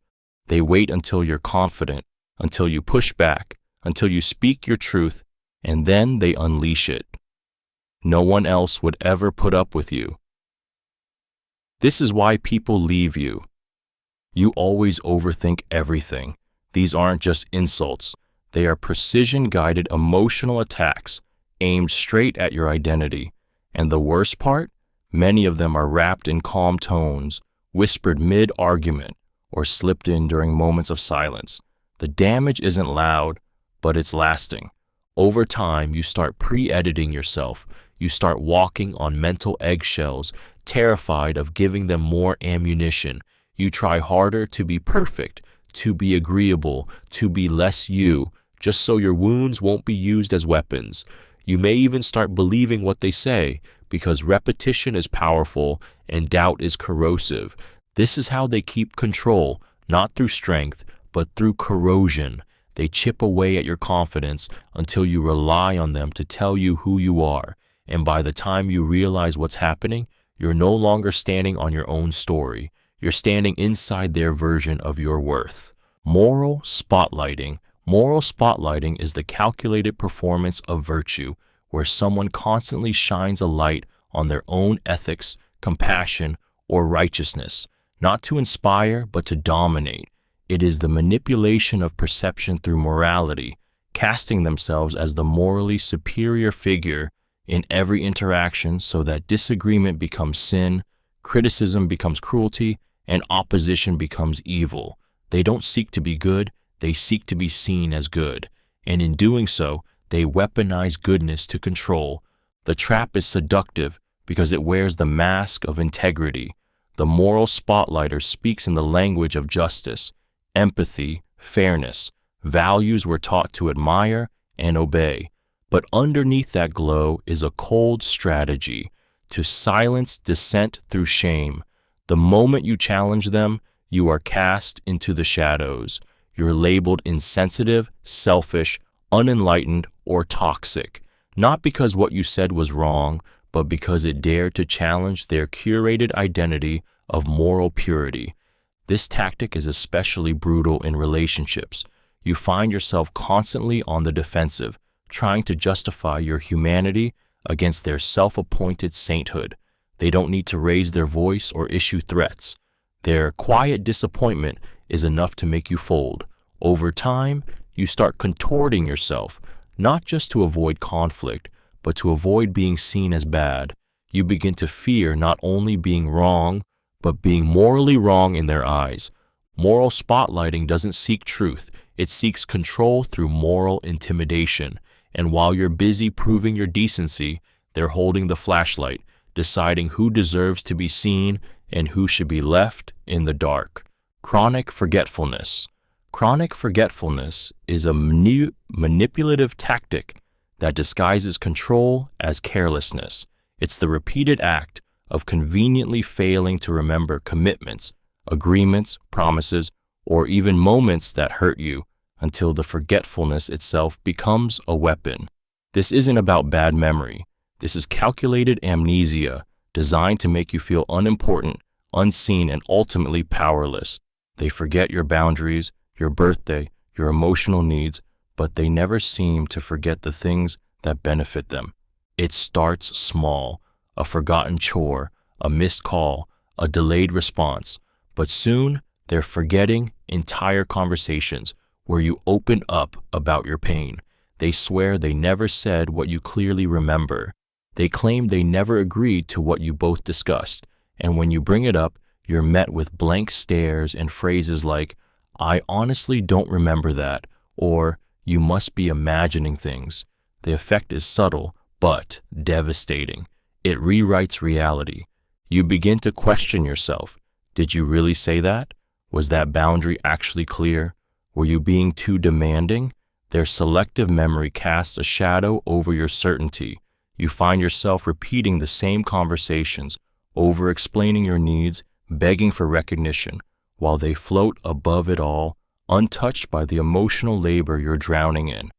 They wait until you're confident, until you push back, until you speak your truth, and then they unleash it. No one else would ever put up with you. This is why people leave you. You always overthink everything. These aren't just insults. They are precision-guided emotional attacks aimed straight at your identity. And the worst part? Many of them are wrapped in calm tones, whispered mid-argument, or slipped in during moments of silence. The damage isn't loud, but it's lasting. Over time, you start pre-editing yourself. You start walking on mental eggshells, terrified of giving them more ammunition. You try harder to be perfect, to be agreeable, to be less you, just so your wounds won't be used as weapons. You may even start believing what they say, because repetition is powerful and doubt is corrosive. This is how they keep control, not through strength, but through corrosion. They chip away at your confidence until you rely on them to tell you who you are. And by the time you realize what's happening, you're no longer standing on your own story. You're standing inside their version of your worth. Moral spotlighting. Moral spotlighting is the calculated performance of virtue, where someone constantly shines a light on their own ethics, compassion, or righteousness, not to inspire, but to dominate. It is the manipulation of perception through morality, casting themselves as the morally superior figure in every interaction so that disagreement becomes sin, criticism becomes cruelty, and opposition becomes evil. They don't seek to be good, they seek to be seen as good. And in doing so, they weaponize goodness to control. The trap is seductive because it wears the mask of integrity. The moral spotlighter speaks in the language of justice, empathy, fairness, values we're taught to admire and obey. But underneath that glow is a cold strategy to silence dissent through shame. The moment you challenge them, you are cast into the shadows. You're labeled insensitive, selfish, unenlightened, or toxic, not because what you said was wrong, but because it dared to challenge their curated identity of moral purity. This tactic is especially brutal in relationships. You find yourself constantly on the defensive, trying to justify your humanity against their self-appointed sainthood. They don't need to raise their voice or issue threats. Their quiet disappointment is enough to make you fold. Over time, you start contorting yourself, not just to avoid conflict, but to avoid being seen as bad. You begin to fear not only being wrong, but being morally wrong in their eyes. Moral spotlighting doesn't seek truth, it seeks control through moral intimidation. And while you're busy proving your decency, they're holding the flashlight, deciding who deserves to be seen and who should be left in the dark. Chronic forgetfulness. Chronic forgetfulness is a manipulative tactic that disguises control as carelessness. It's the repeated act of conveniently failing to remember commitments, agreements, promises, or even moments that hurt you until the forgetfulness itself becomes a weapon. This isn't about bad memory. This is calculated amnesia designed to make you feel unimportant, unseen, and ultimately powerless. They forget your boundaries, your birthday, your emotional needs, but they never seem to forget the things that benefit them. It starts small, a forgotten chore, a missed call, a delayed response, but soon they're forgetting entire conversations where you open up about your pain. They swear they never said what you clearly remember. They claim they never agreed to what you both discussed, and when you bring it up, you're met with blank stares and phrases like, "I honestly don't remember that," or "You must be imagining things." The effect is subtle, but devastating. It rewrites reality. You begin to question yourself. Did you really say that? Was that boundary actually clear? Were you being too demanding? Their selective memory casts a shadow over your certainty. You find yourself repeating the same conversations, over-explaining your needs, begging for recognition, while they float above it all, untouched by the emotional labor you're drowning in.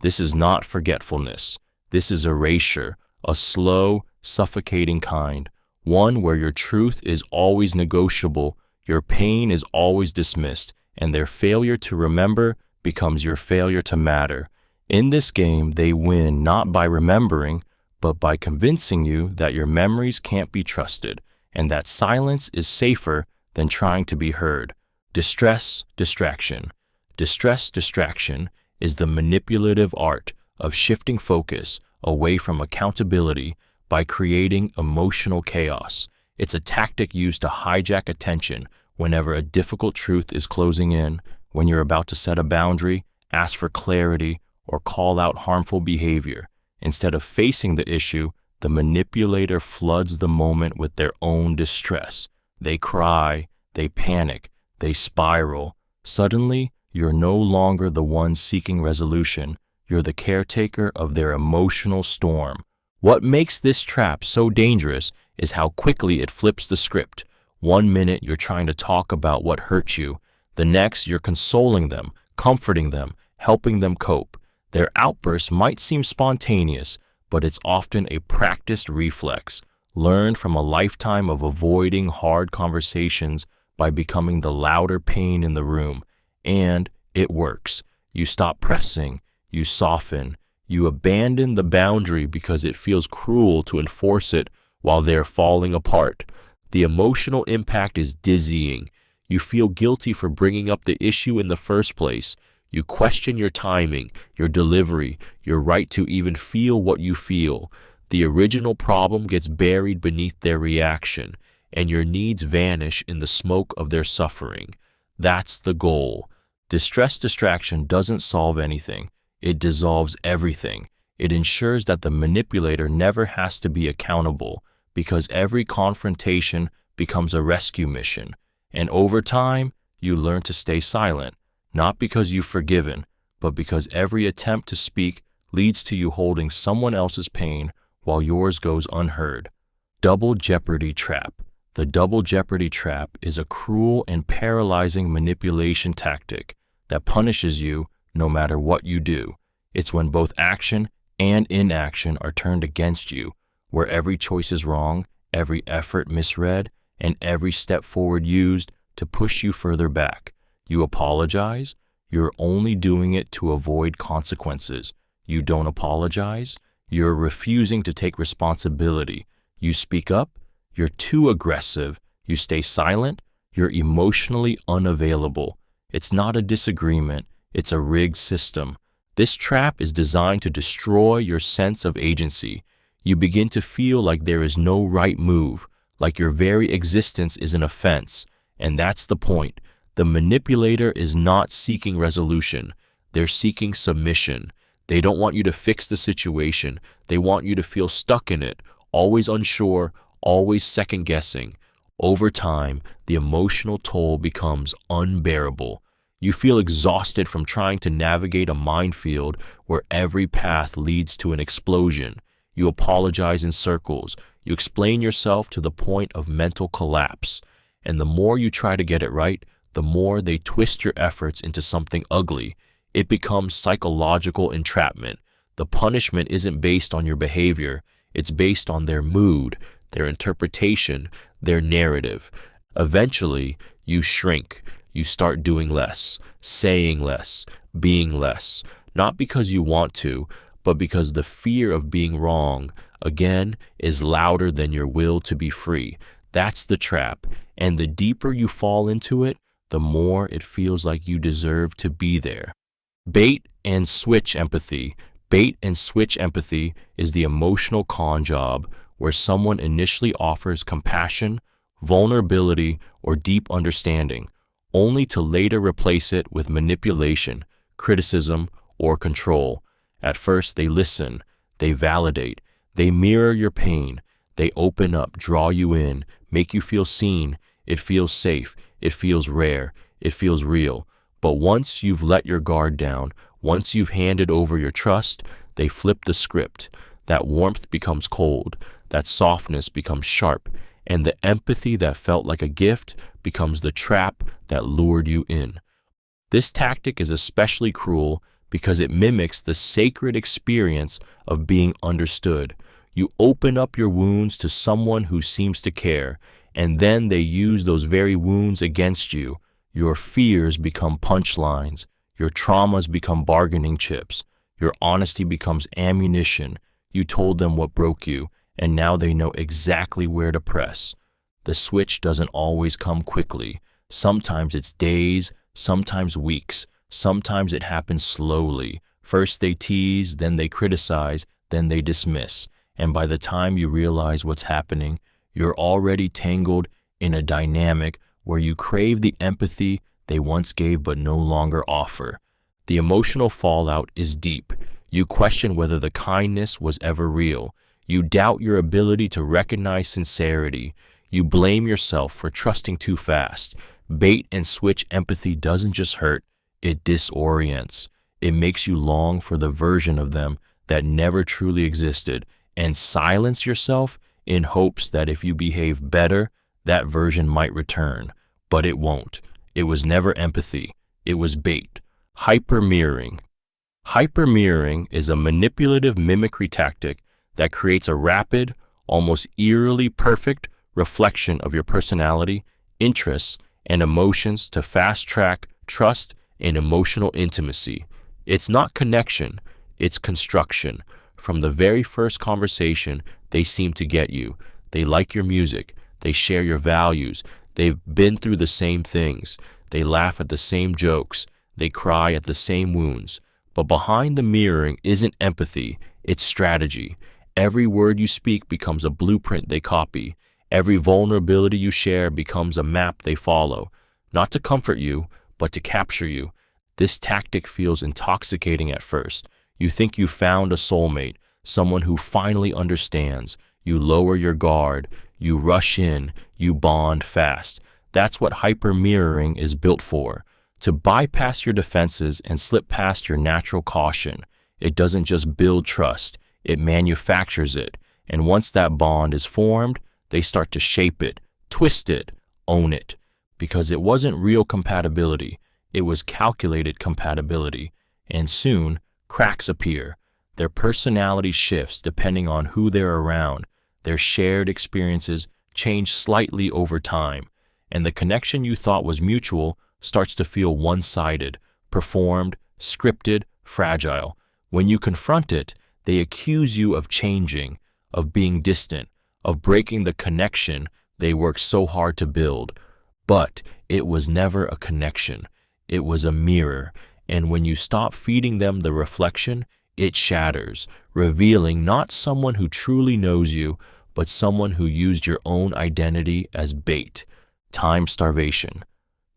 This is not forgetfulness. This is erasure, a slow, suffocating kind, one where your truth is always negotiable, your pain is always dismissed, and their failure to remember becomes your failure to matter. In this game, they win not by remembering, but by convincing you that your memories can't be trusted, and that silence is safer than trying to be heard. Distress distraction. Distress distraction is the manipulative art of shifting focus away from accountability by creating emotional chaos. It's a tactic used to hijack attention whenever a difficult truth is closing in, when you're about to set a boundary, ask for clarity, or call out harmful behavior. Instead of facing the issue, the manipulator floods the moment with their own distress. They cry, they panic, they spiral. Suddenly, you're no longer the one seeking resolution. You're the caretaker of their emotional storm. What makes this trap so dangerous is how quickly it flips the script. One minute you're trying to talk about what hurt you. The next you're consoling them, comforting them, helping them cope. Their outbursts might seem spontaneous, but it's often a practiced reflex, learned from a lifetime of avoiding hard conversations by becoming the louder pain in the room. And it works. You stop pressing, you soften, you abandon the boundary because it feels cruel to enforce it while they're falling apart. The emotional impact is dizzying. You feel guilty for bringing up the issue in the first place. You question your timing, your delivery, your right to even feel what you feel. The original problem gets buried beneath their reaction, and your needs vanish in the smoke of their suffering. That's the goal. Distress distraction doesn't solve anything. It dissolves everything. It ensures that the manipulator never has to be accountable, because every confrontation becomes a rescue mission. And over time, you learn to stay silent, not because you've forgiven, but because every attempt to speak leads to you holding someone else's pain while yours goes unheard. Double jeopardy trap. The double jeopardy trap is a cruel and paralyzing manipulation tactic that punishes you no matter what you do. It's when both action and inaction are turned against you, where every choice is wrong, every effort misread, and every step forward used to push you further back. You apologize, you're only doing it to avoid consequences. You don't apologize. You're refusing to take responsibility. You speak up. You're too aggressive. You stay silent. You're emotionally unavailable. It's not a disagreement. It's a rigged system. This trap is designed to destroy your sense of agency. You begin to feel like there is no right move, like your very existence is an offense. And that's the point. The manipulator is not seeking resolution. They're seeking submission. They don't want you to fix the situation. They want you to feel stuck in it, always unsure, always second-guessing. Over time, the emotional toll becomes unbearable. You feel exhausted from trying to navigate a minefield where every path leads to an explosion. You apologize in circles. You explain yourself to the point of mental collapse. And the more you try to get it right, the more they twist your efforts into something ugly. It becomes psychological entrapment. The punishment isn't based on your behavior. It's based on their mood, their interpretation, their narrative. Eventually, you shrink. You start doing less, saying less, being less, not because you want to, but because the fear of being wrong, again, is louder than your will to be free. That's the trap, and the deeper you fall into it, the more it feels like you deserve to be there. Bait and switch empathy. Bait and switch empathy is the emotional con job where someone initially offers compassion, vulnerability, or deep understanding, only to later replace it with manipulation, criticism, or control. At first, they listen, they validate, they mirror your pain, they open up, draw you in, make you feel seen. It feels safe, it feels rare, it feels real. But once you've let your guard down, once you've handed over your trust, they flip the script. That warmth becomes cold, that softness becomes sharp, and the empathy that felt like a gift becomes the trap that lured you in. This tactic is especially cruel because it mimics the sacred experience of being understood. You open up your wounds to someone who seems to care, and then they use those very wounds against you. Your fears become punchlines. Your traumas become bargaining chips. Your honesty becomes ammunition. You told them what broke you, and now they know exactly where to press. The switch doesn't always come quickly. Sometimes it's days, sometimes weeks, sometimes it happens slowly. First they tease, then they criticize, then they dismiss. And by the time you realize what's happening, you're already tangled in a dynamic where you crave the empathy they once gave but no longer offer. The emotional fallout is deep. You question whether the kindness was ever real. You doubt your ability to recognize sincerity. You blame yourself for trusting too fast. Bait and switch empathy doesn't just hurt, it disorients. It makes you long for the version of them that never truly existed and silence yourself in hopes that if you behave better, that version might return. But it won't. It was never empathy. It was bait. Hyper-mirroring. Hyper-mirroring is a manipulative mimicry tactic that creates a rapid, almost eerily perfect reflection of your personality, interests, and emotions to fast-track trust and emotional intimacy. It's not connection, it's construction. From the very first conversation, they seem to get you. They like your music. They share your values. They've been through the same things. They laugh at the same jokes. They cry at the same wounds. But behind the mirroring isn't empathy, it's strategy. Every word you speak becomes a blueprint they copy. Every vulnerability you share becomes a map they follow. Not to comfort you, but to capture you. This tactic feels intoxicating at first. You think you found a soulmate, someone who finally understands. You lower your guard. You rush in. You bond fast. That's what hyper-mirroring is built for. To bypass your defenses and slip past your natural caution. It doesn't just build trust, it manufactures it. And once that bond is formed, they start to shape it, twist it, own it. Because it wasn't real compatibility, it was calculated compatibility. And soon, cracks appear. Their personality shifts depending on who they're around. Their shared experiences change slightly over time. And the connection you thought was mutual starts to feel one-sided, performed, scripted, fragile. When you confront it, they accuse you of changing, of being distant, of breaking the connection they worked so hard to build. But it was never a connection. It was a mirror, and when you stop feeding them the reflection, it shatters, revealing not someone who truly knows you, but someone who used your own identity as bait. Time starvation.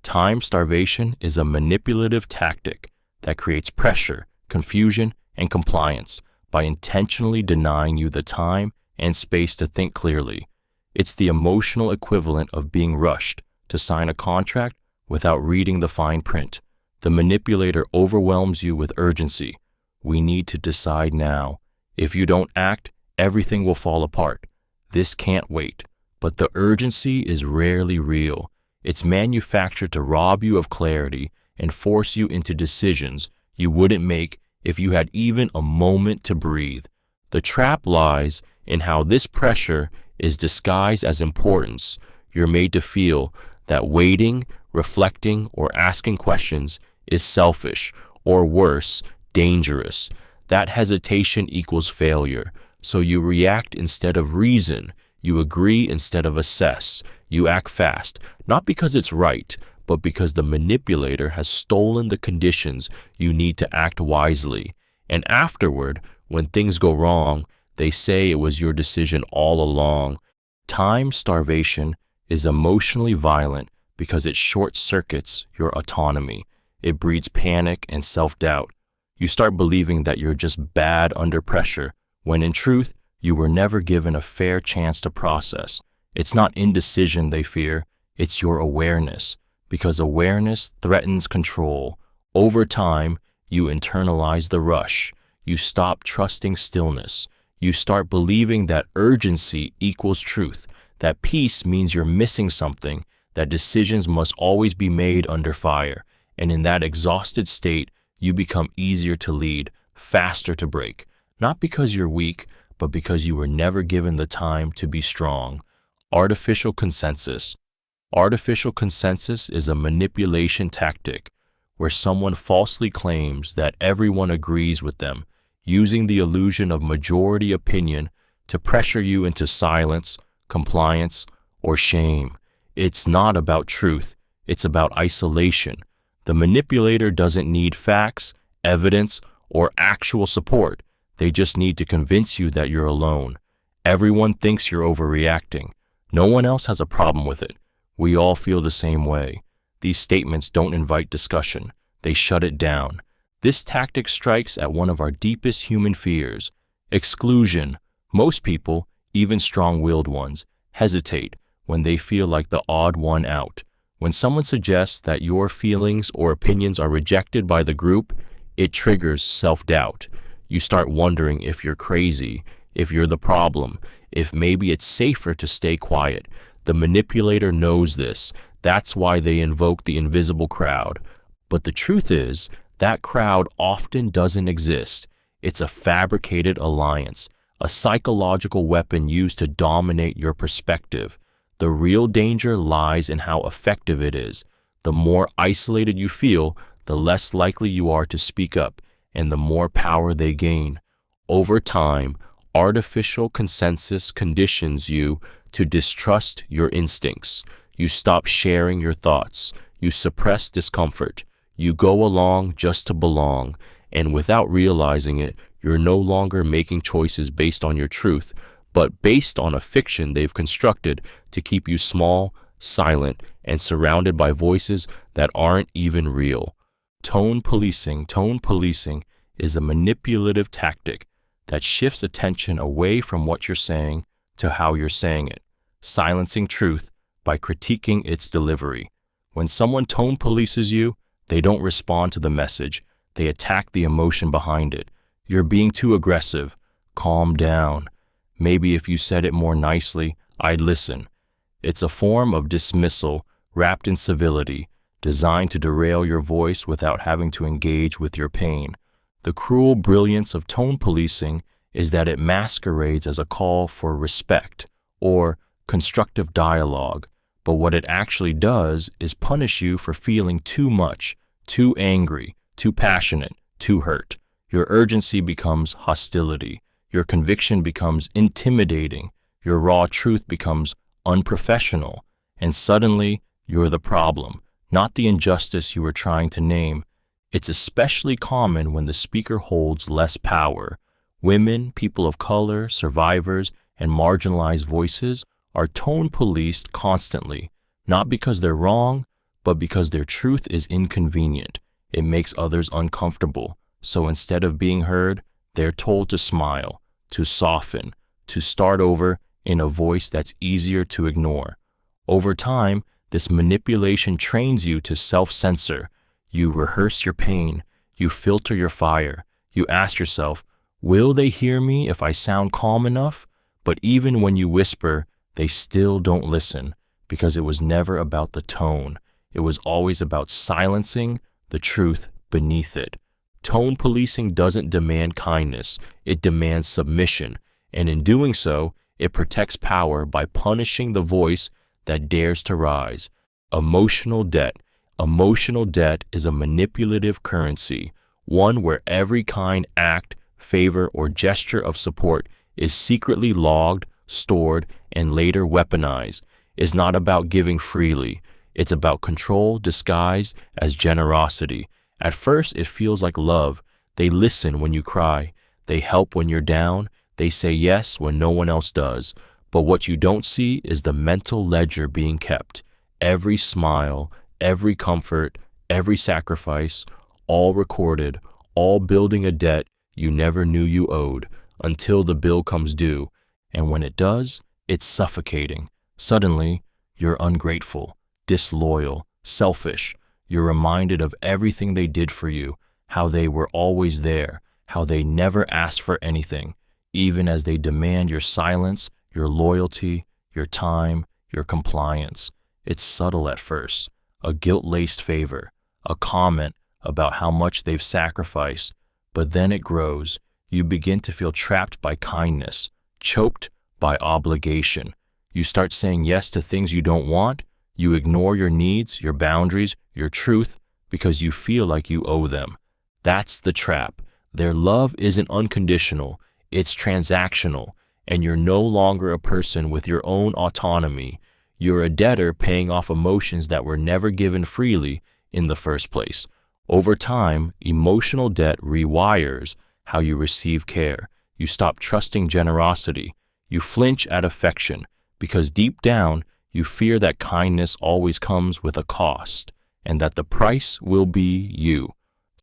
Time starvation is a manipulative tactic that creates pressure, confusion, and compliance by intentionally denying you the time and space to think clearly. It's the emotional equivalent of being rushed to sign a contract without reading the fine print. The manipulator overwhelms you with urgency. We need to decide now. If you don't act, everything will fall apart. This can't wait. But the urgency is rarely real. It's manufactured to rob you of clarity and force you into decisions you wouldn't make if you had even a moment to breathe. The trap lies in how this pressure is disguised as importance. You're made to feel that waiting, reflecting, or asking questions is selfish, or worse, dangerous. That hesitation equals failure. So you react instead of reason. You agree instead of assess. You act fast, not because it's right, but because the manipulator has stolen the conditions you need to act wisely. And afterward, when things go wrong, they say it was your decision all along. Time starvation is emotionally violent because it short-circuits your autonomy. It breeds panic and self-doubt. You start believing that you're just bad under pressure, when in truth, you were never given a fair chance to process. It's not indecision they fear, it's your awareness, because awareness threatens control. Over time, you internalize the rush. You stop trusting stillness. You start believing that urgency equals truth, that peace means you're missing something, that decisions must always be made under fire. And in that exhausted state, you become easier to lead, faster to break, not because you're weak, but because you were never given the time to be strong. Artificial consensus. Artificial consensus is a manipulation tactic where someone falsely claims that everyone agrees with them, using the illusion of majority opinion to pressure you into silence, compliance, or shame. It's not about truth, it's about isolation. The manipulator doesn't need facts, evidence, or actual support. They just need to convince you that you're alone. Everyone thinks you're overreacting. No one else has a problem with it. We all feel the same way. These statements don't invite discussion. They shut it down. This tactic strikes at one of our deepest human fears: exclusion. Most people, even strong-willed ones, hesitate when they feel like the odd one out. When someone suggests that your feelings or opinions are rejected by the group, it triggers self-doubt. You start wondering if you're crazy, if you're the problem, if maybe it's safer to stay quiet. The manipulator knows this. That's why they invoke the invisible crowd. But the truth is, that crowd often doesn't exist. It's a fabricated alliance, a psychological weapon used to dominate your perspective. The real danger lies in how effective it is. The more isolated you feel, the less likely you are to speak up, and the more power they gain. Over time, artificial consensus conditions you to distrust your instincts. You stop sharing your thoughts. You suppress discomfort. You go along just to belong, and without realizing it, you're no longer making choices based on your truth, but based on a fiction they've constructed to keep you small, silent, and surrounded by voices that aren't even real. Tone policing. Tone policing is a manipulative tactic that shifts attention away from what you're saying to how you're saying it, silencing truth by critiquing its delivery. When someone tone polices you, they don't respond to the message. They attack the emotion behind it. You're being too aggressive. Calm down. Maybe if you said it more nicely, I'd listen. It's a form of dismissal wrapped in civility, designed to derail your voice without having to engage with your pain. The cruel brilliance of tone policing is that it masquerades as a call for respect or constructive dialogue, but what it actually does is punish you for feeling too much, too angry, too passionate, too hurt. Your urgency becomes hostility. Your conviction becomes intimidating. Your raw truth becomes unprofessional. And suddenly, you're the problem, not the injustice you were trying to name. It's especially common when the speaker holds less power. Women, people of color, survivors, and marginalized voices are tone policed constantly, not because they're wrong, but because their truth is inconvenient. It makes others uncomfortable. So instead of being heard, they're told to smile, to soften, to start over in a voice that's easier to ignore. Over time, this manipulation trains you to self-censor. You rehearse your pain, you filter your fire, you ask yourself, will they hear me if I sound calm enough? But even when you whisper, they still don't listen, because it was never about the tone. It was always about silencing the truth beneath it. Tone policing doesn't demand kindness, it demands submission, and in doing so, it protects power by punishing the voice that dares to rise. Emotional debt. Emotional debt is a manipulative currency, one where every kind act, favor, or gesture of support is secretly logged, stored, and later weaponized. It's not about giving freely. It's about control disguised as generosity. At first, it feels like love. They listen when you cry. They help when you're down. They say yes when no one else does. But what you don't see is the mental ledger being kept. Every smile, every comfort, every sacrifice, all recorded, all building a debt you never knew you owed until the bill comes due. And when it does, it's suffocating. Suddenly, you're ungrateful, disloyal, selfish. You're reminded of everything they did for you, how they were always there, how they never asked for anything, even as they demand your silence, your loyalty, your time, your compliance. It's subtle at first, a guilt-laced favor, a comment about how much they've sacrificed, but then it grows. You begin to feel trapped by kindness, choked by obligation. You start saying yes to things you don't want. You ignore your needs, your boundaries, your truth, because you feel like you owe them. That's the trap. Their love isn't unconditional, it's transactional, and you're no longer a person with your own autonomy. You're a debtor paying off emotions that were never given freely in the first place. Over time, emotional debt rewires how you receive care. You stop trusting generosity. You flinch at affection because deep down, you fear that kindness always comes with a cost and that the price will be you.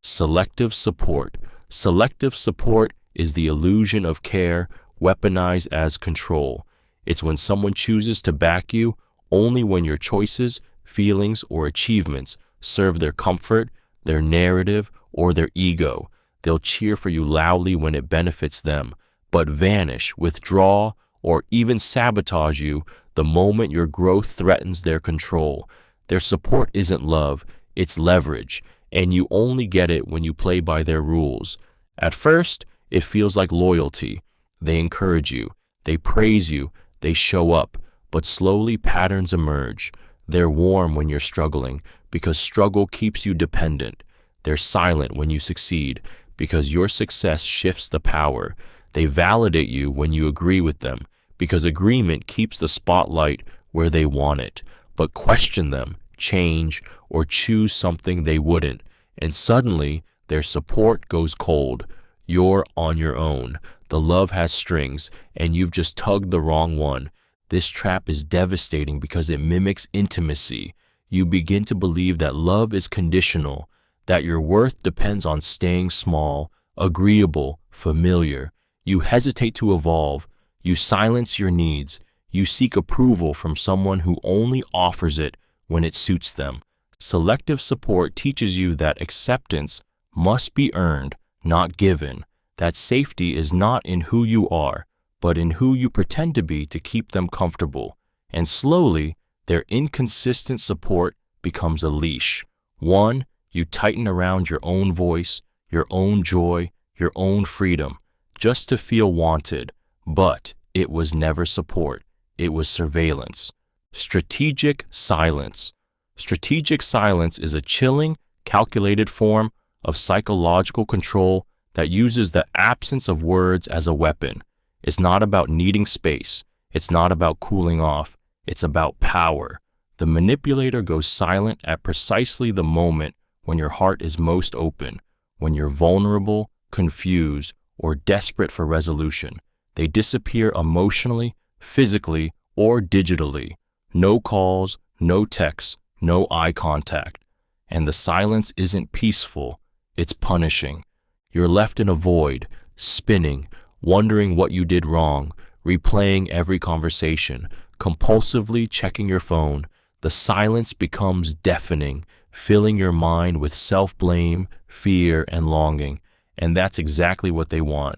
Selective support. Selective support is the illusion of care weaponized as control. It's when someone chooses to back you only when your choices, feelings, or achievements serve their comfort, their narrative, or their ego. They'll cheer for you loudly when it benefits them, but vanish, withdraw, or even sabotage you the moment your growth threatens their control. Their support isn't love, it's leverage, and you only get it when you play by their rules. At first, it feels like loyalty. They encourage you, they praise you, they show up, but slowly patterns emerge. They're warm when you're struggling because struggle keeps you dependent. They're silent when you succeed because your success shifts the power. They validate you when you agree with them because agreement keeps the spotlight where they want it. But question them, change, or choose something they wouldn't, and suddenly their support goes cold. You're on your own. The love has strings, and you've just tugged the wrong one. This trap is devastating because it mimics intimacy. You begin to believe that love is conditional, that your worth depends on staying small, agreeable, familiar. You hesitate to evolve. You silence your needs. You seek approval from someone who only offers it when it suits them. Selective support teaches you that acceptance must be earned, not given. That safety is not in who you are, but in who you pretend to be to keep them comfortable. And slowly, their inconsistent support becomes a leash. One you tighten around your own voice, your own joy, your own freedom, just to feel wanted. But it was never support. It was surveillance. Strategic silence. Strategic silence is a chilling, calculated form of psychological control that uses the absence of words as a weapon. It's not about needing space. It's not about cooling off. It's about power. The manipulator goes silent at precisely the moment when your heart is most open, when you're vulnerable, confused, or desperate for resolution. They disappear emotionally, physically, or digitally. No calls, no texts, no eye contact. And the silence isn't peaceful, it's punishing. You're left in a void, spinning, wondering what you did wrong, replaying every conversation, compulsively checking your phone. The silence becomes deafening, filling your mind with self-blame, fear, and longing. And that's exactly what they want,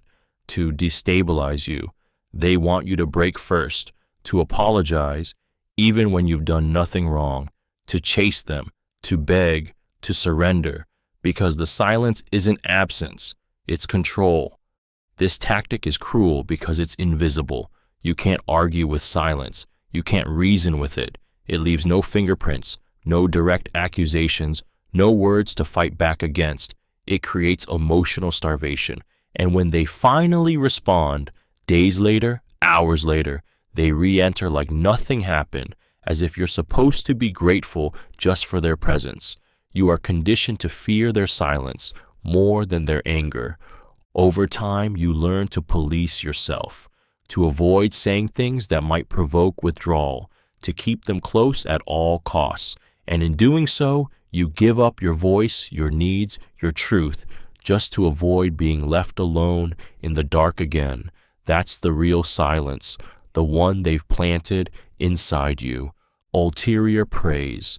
to destabilize you. They want you to break first, to apologize, even when you've done nothing wrong, to chase them, to beg, to surrender, because the silence isn't absence, it's control. This tactic is cruel because it's invisible. You can't argue with silence. You can't reason with it. It leaves no fingerprints, no direct accusations, no words to fight back against. It creates emotional starvation. And when they finally respond, days later, hours later, they re-enter like nothing happened, as if you're supposed to be grateful just for their presence. You are conditioned to fear their silence more than their anger. Over time, you learn to police yourself, to avoid saying things that might provoke withdrawal, to keep them close at all costs. And in doing so, you give up your voice, your needs, your truth, just to avoid being left alone in the dark again. That's the real silence, the one they've planted inside you. Ulterior praise.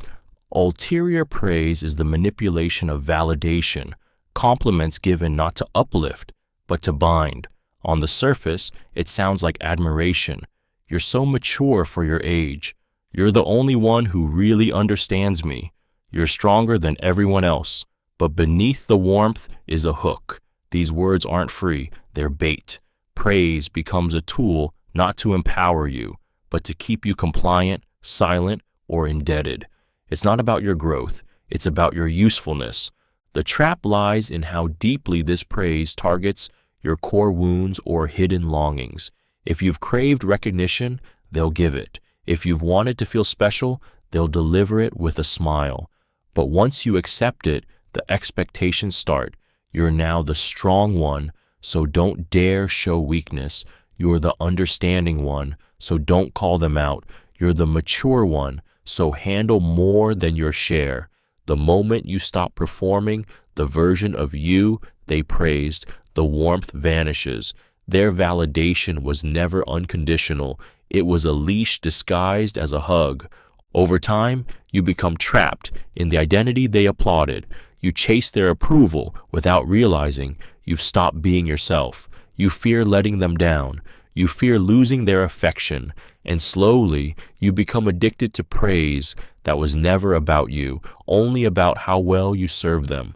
Ulterior praise is the manipulation of validation, compliments given not to uplift, but to bind. On the surface, it sounds like admiration. You're so mature for your age. You're the only one who really understands me. You're stronger than everyone else. But beneath the warmth is a hook. These words aren't free, they're bait. Praise becomes a tool not to empower you, but to keep you compliant, silent, or indebted. It's not about your growth, it's about your usefulness. The trap lies in how deeply this praise targets your core wounds or hidden longings. If you've craved recognition, they'll give it. If you've wanted to feel special, they'll deliver it with a smile. But once you accept it, the expectations start. You're now the strong one, so don't dare show weakness. You're the understanding one, so don't call them out. You're the mature one, so handle more than your share. The moment you stop performing the version of you they praised, the warmth vanishes. Their validation was never unconditional. It was a leash disguised as a hug. Over time, you become trapped in the identity they applauded. You chase their approval without realizing you've stopped being yourself. You fear letting them down. You fear losing their affection. And slowly, you become addicted to praise that was never about you, only about how well you serve them.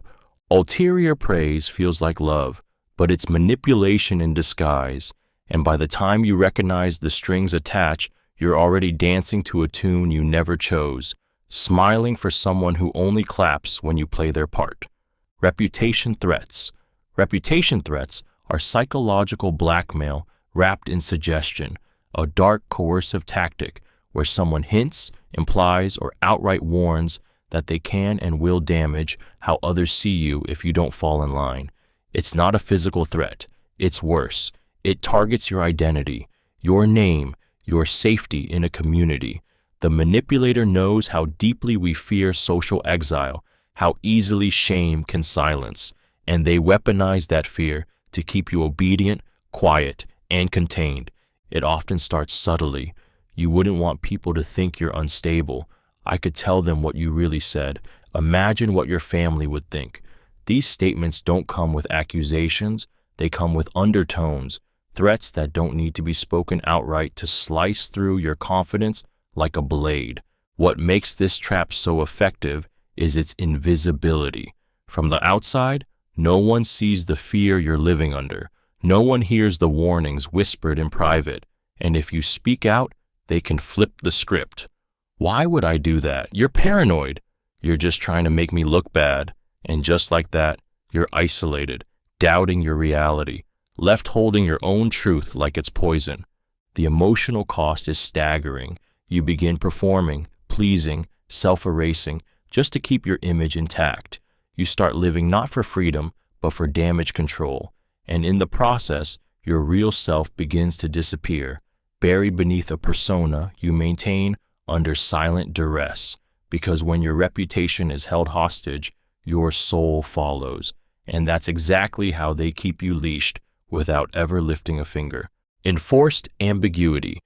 Ulterior praise feels like love, but it's manipulation in disguise. And by the time you recognize the strings attached, you're already dancing to a tune you never chose, smiling for someone who only claps when you play their part. Reputation threats. Reputation threats are psychological blackmail wrapped in suggestion, a dark coercive tactic where someone hints, implies, or outright warns that they can and will damage how others see you if you don't fall in line. It's not a physical threat. It's worse. It targets your identity, your name, your safety in a community. The manipulator knows how deeply we fear social exile, how easily shame can silence, and they weaponize that fear to keep you obedient, quiet, and contained. It often starts subtly. You wouldn't want people to think you're unstable. I could tell them what you really said. Imagine what your family would think. These statements don't come with accusations. They come with undertones, threats that don't need to be spoken outright to slice through your confidence like a blade. What makes this trap so effective is its invisibility. From the outside, no one sees the fear you're living under. No one hears the warnings whispered in private. And if you speak out, they can flip the script. Why would I do that? You're paranoid. You're just trying to make me look bad. And just like that, you're isolated, doubting your reality, left holding your own truth like it's poison. The emotional cost is staggering. You begin performing, pleasing, self-erasing, just to keep your image intact. You start living not for freedom, but for damage control. And in the process, your real self begins to disappear, buried beneath a persona you maintain under silent duress. Because when your reputation is held hostage, your soul follows. And that's exactly how they keep you leashed without ever lifting a finger. Enforced ambiguity.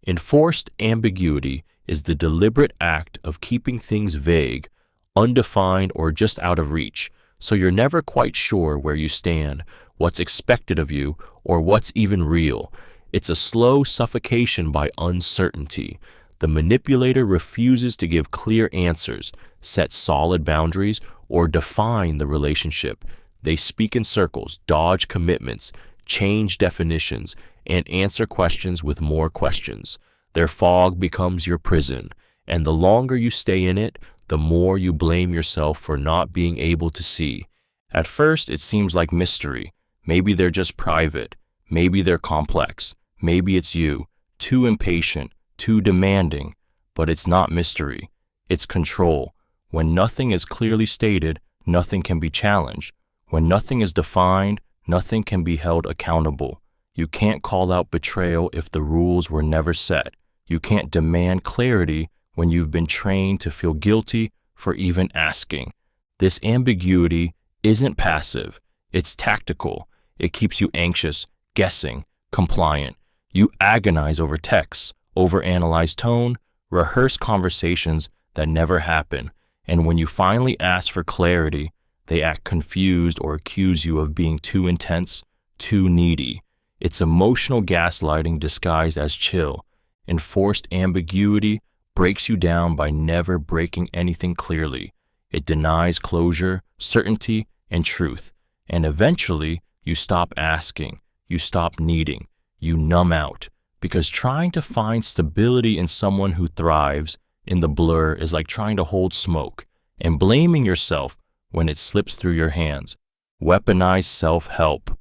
Enforced ambiguity is the deliberate act of keeping things vague, undefined, or just out of reach, so you're never quite sure where you stand, what's expected of you, or what's even real. It's a slow suffocation by uncertainty. The manipulator refuses to give clear answers, set solid boundaries, or define the relationship. They speak in circles, dodge commitments, change definitions, and answer questions with more questions. Their fog becomes your prison, and the longer you stay in it, the more you blame yourself for not being able to see. At first, it seems like mystery. Maybe they're just private. Maybe they're complex. Maybe it's you, too impatient, too demanding. But it's not mystery. It's control. When nothing is clearly stated, nothing can be challenged. When nothing is defined, nothing can be held accountable. You can't call out betrayal if the rules were never set. You can't demand clarity when you've been trained to feel guilty for even asking. This ambiguity isn't passive. It's tactical. It keeps you anxious, guessing, compliant. You agonize over texts, overanalyze tone, rehearse conversations that never happen. And when you finally ask for clarity, they act confused or accuse you of being too intense, too needy. It's emotional gaslighting disguised as chill. Enforced ambiguity breaks you down by never breaking anything clearly. It denies closure, certainty, and truth. And eventually, you stop asking, you stop needing, you numb out. Because trying to find stability in someone who thrives in the blur is like trying to hold smoke and blaming yourself when it slips through your hands. Weaponized self-help.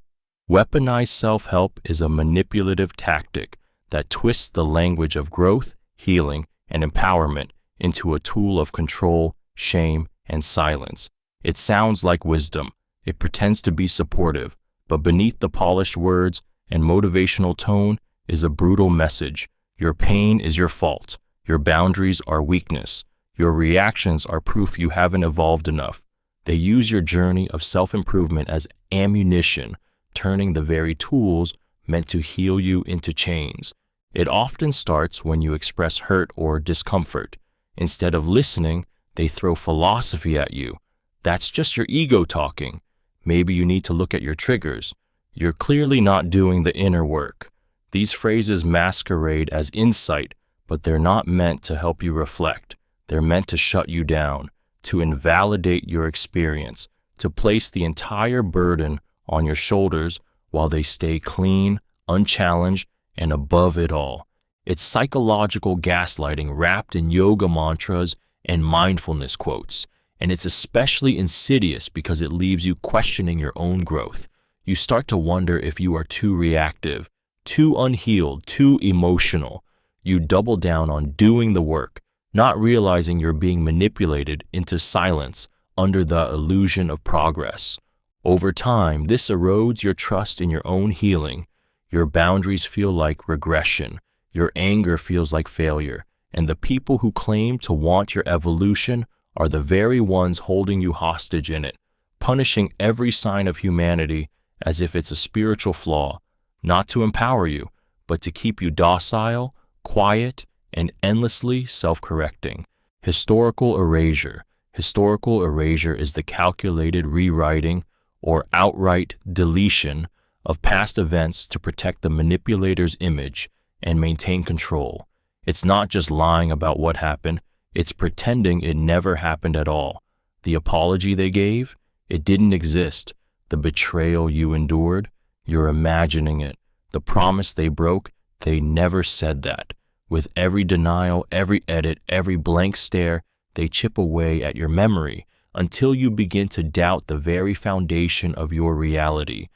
Weaponized self-help is a manipulative tactic that twists the language of growth, healing, and empowerment into a tool of control, shame, and silence. It sounds like wisdom. It pretends to be supportive, but beneath the polished words and motivational tone is a brutal message. Your pain is your fault. Your boundaries are weakness. Your reactions are proof you haven't evolved enough. They use your journey of self-improvement as ammunition, turning the very tools meant to heal you into chains. It often starts when you express hurt or discomfort. Instead of listening, they throw philosophy at you. That's just your ego talking. Maybe you need to look at your triggers. You're clearly not doing the inner work. These phrases masquerade as insight, but they're not meant to help you reflect. They're meant to shut you down, to invalidate your experience, to place the entire burden on your shoulders while they stay clean, unchallenged, and above it all. It's psychological gaslighting wrapped in yoga mantras and mindfulness quotes. And it's especially insidious because it leaves you questioning your own growth. You start to wonder if you are too reactive, too unhealed, too emotional. You double down on doing the work, not realizing you're being manipulated into silence under the illusion of progress. Over time, this erodes your trust in your own healing. Your boundaries feel like regression. Your anger feels like failure. And the people who claim to want your evolution are the very ones holding you hostage in it, punishing every sign of humanity as if it's a spiritual flaw, not to empower you, but to keep you docile, quiet, and endlessly self-correcting. Historical erasure. Historical erasure is the calculated rewriting or outright deletion of past events to protect the manipulator's image and maintain control. It's not just lying about what happened, it's pretending it never happened at all. The apology they gave, it didn't exist. The betrayal you endured, you're imagining it. The promise they broke, they never said that. With every denial, every edit, every blank stare, they chip away at your memory until you begin to doubt the very foundation of your reality.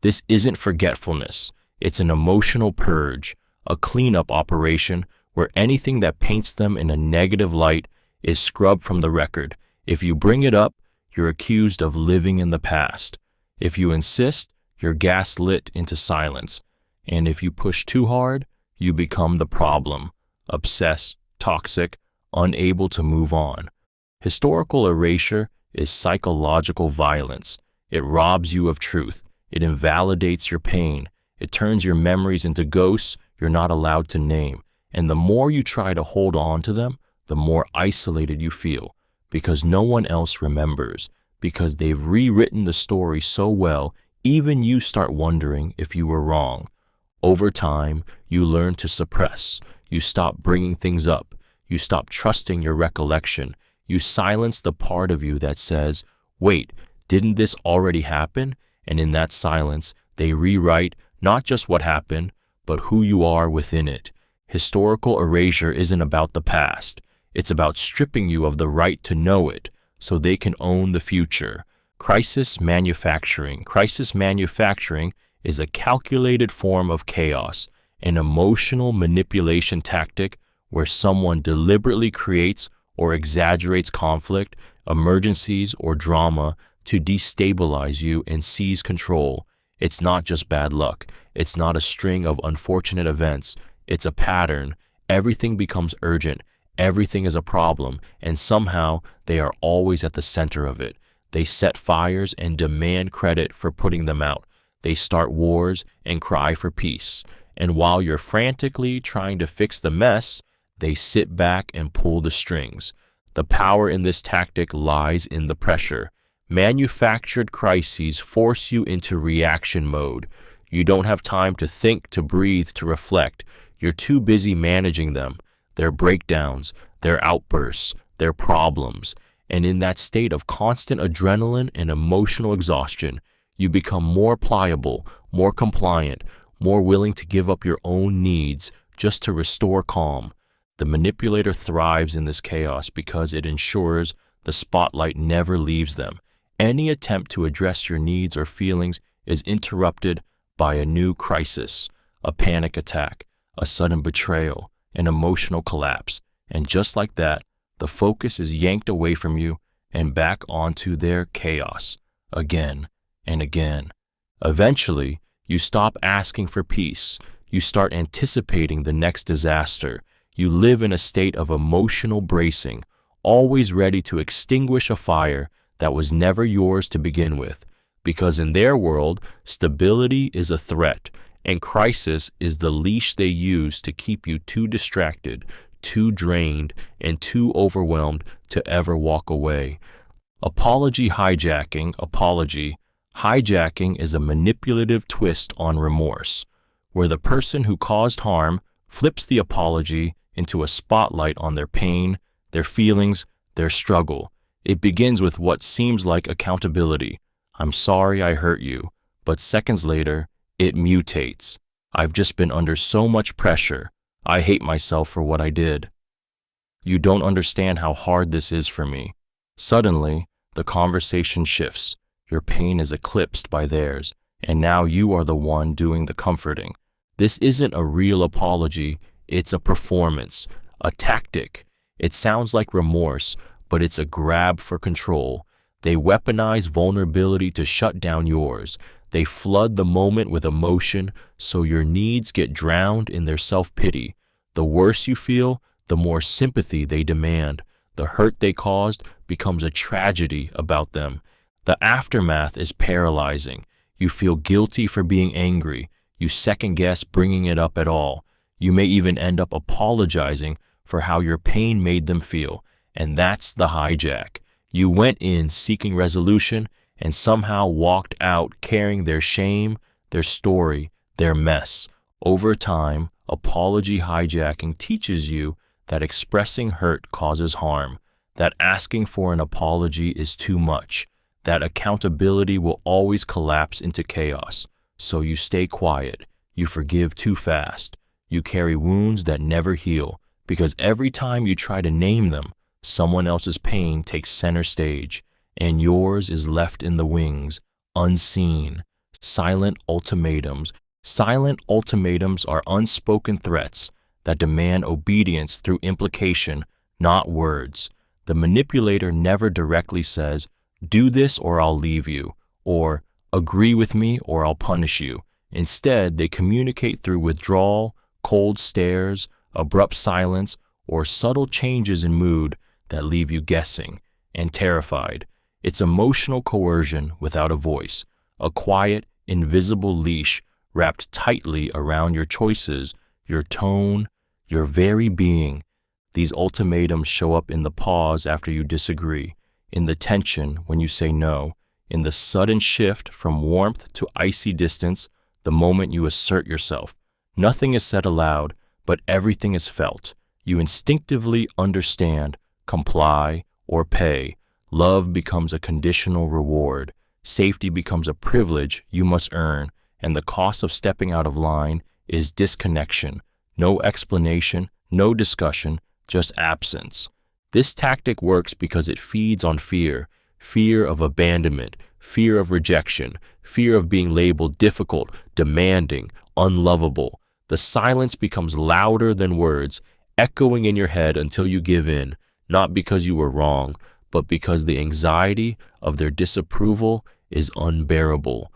This isn't forgetfulness. It's an emotional purge, a cleanup operation where anything that paints them in a negative light is scrubbed from the record. If you bring it up, you're accused of living in the past. If you insist, you're gaslit into silence. And if you push too hard, you become the problem, obsessed, toxic, unable to move on. Historical erasure is psychological violence. It robs you of truth. It invalidates your pain. It turns your memories into ghosts you're not allowed to name. And the more you try to hold on to them, the more isolated you feel, because no one else remembers, because they've rewritten the story so well, even you start wondering if you were wrong. Over time, you learn to suppress. You stop bringing things up. You stop trusting your recollection. You silence the part of you that says, wait, didn't this already happen? And in that silence, they rewrite not just what happened, but who you are within it. Historical erasure isn't about the past. It's about stripping you of the right to know it so they can own the future. Crisis manufacturing. Crisis manufacturing is a calculated form of chaos, an emotional manipulation tactic where someone deliberately creates or exaggerates conflict, emergencies, or drama to destabilize you and seize control. It's not just bad luck. It's not a string of unfortunate events. It's a pattern. Everything becomes urgent. Everything is a problem, and somehow they are always at the center of it. They set fires and demand credit for putting them out. They start wars and cry for peace. And while you're frantically trying to fix the mess, they sit back and pull the strings. The power in this tactic lies in the pressure. Manufactured crises force you into reaction mode. You don't have time to think, to breathe, to reflect. You're too busy managing them, their breakdowns, their outbursts, their problems. And in that state of constant adrenaline and emotional exhaustion, you become more pliable, more compliant, more willing to give up your own needs just to restore calm. The manipulator thrives in this chaos because it ensures the spotlight never leaves them. Any attempt to address your needs or feelings is interrupted by a new crisis, a panic attack, a sudden betrayal, an emotional collapse. And just like that, the focus is yanked away from you and back onto their chaos, again and again. Eventually, you stop asking for peace. You start anticipating the next disaster. You live in a state of emotional bracing, always ready to extinguish a fire that was never yours to begin with, because in their world, stability is a threat, and crisis is the leash they use to keep you too distracted, too drained, and too overwhelmed to ever walk away. Apology hijacking is a manipulative twist on remorse, where the person who caused harm flips the apology into a spotlight on their pain, their feelings, their struggle. It begins with what seems like accountability. I'm sorry I hurt you. But seconds later, it mutates. I've just been under so much pressure. I hate myself for what I did. You don't understand how hard this is for me. Suddenly, the conversation shifts. Your pain is eclipsed by theirs, and now you are the one doing the comforting. This isn't a real apology. It's a performance, a tactic. It sounds like remorse, but it's a grab for control. They weaponize vulnerability to shut down yours. They flood the moment with emotion so your needs get drowned in their self-pity. The worse you feel, the more sympathy they demand. The hurt they caused becomes a tragedy about them. The aftermath is paralyzing. You feel guilty for being angry. You second-guess bringing it up at all. You may even end up apologizing for how your pain made them feel. And that's the hijack. You went in seeking resolution and somehow walked out carrying their shame, their story, their mess. Over time, apology hijacking teaches you that expressing hurt causes harm, that asking for an apology is too much, that accountability will always collapse into chaos. So you stay quiet, you forgive too fast, you carry wounds that never heal, because every time you try to name them, someone else's pain takes center stage. and yours is left in the wings, unseen. Silent ultimatums. Silent ultimatums are unspoken threats that demand obedience through implication, not words. The manipulator never directly says, "Do this or I'll leave you," or "Agree with me or I'll punish you." Instead, they communicate through withdrawal, cold stares, abrupt silence, or subtle changes in mood that leave you guessing and terrified. It's emotional coercion without a voice, a quiet, invisible leash wrapped tightly around your choices, your tone, your very being. These ultimatums show up in the pause after you disagree, in the tension when you say no, in the sudden shift from warmth to icy distance the moment you assert yourself. Nothing is said aloud, but everything is felt. You instinctively understand, comply, or pay. Love becomes a conditional reward. Safety becomes a privilege you must earn, and the cost of stepping out of line is disconnection. No explanation, no discussion, just absence. This tactic works because it feeds on fear, fear of abandonment, fear of rejection, fear of being labeled difficult, demanding, unlovable. The silence becomes louder than words, echoing in your head until you give in, not because you were wrong, but because the anxiety of their disapproval is unbearable.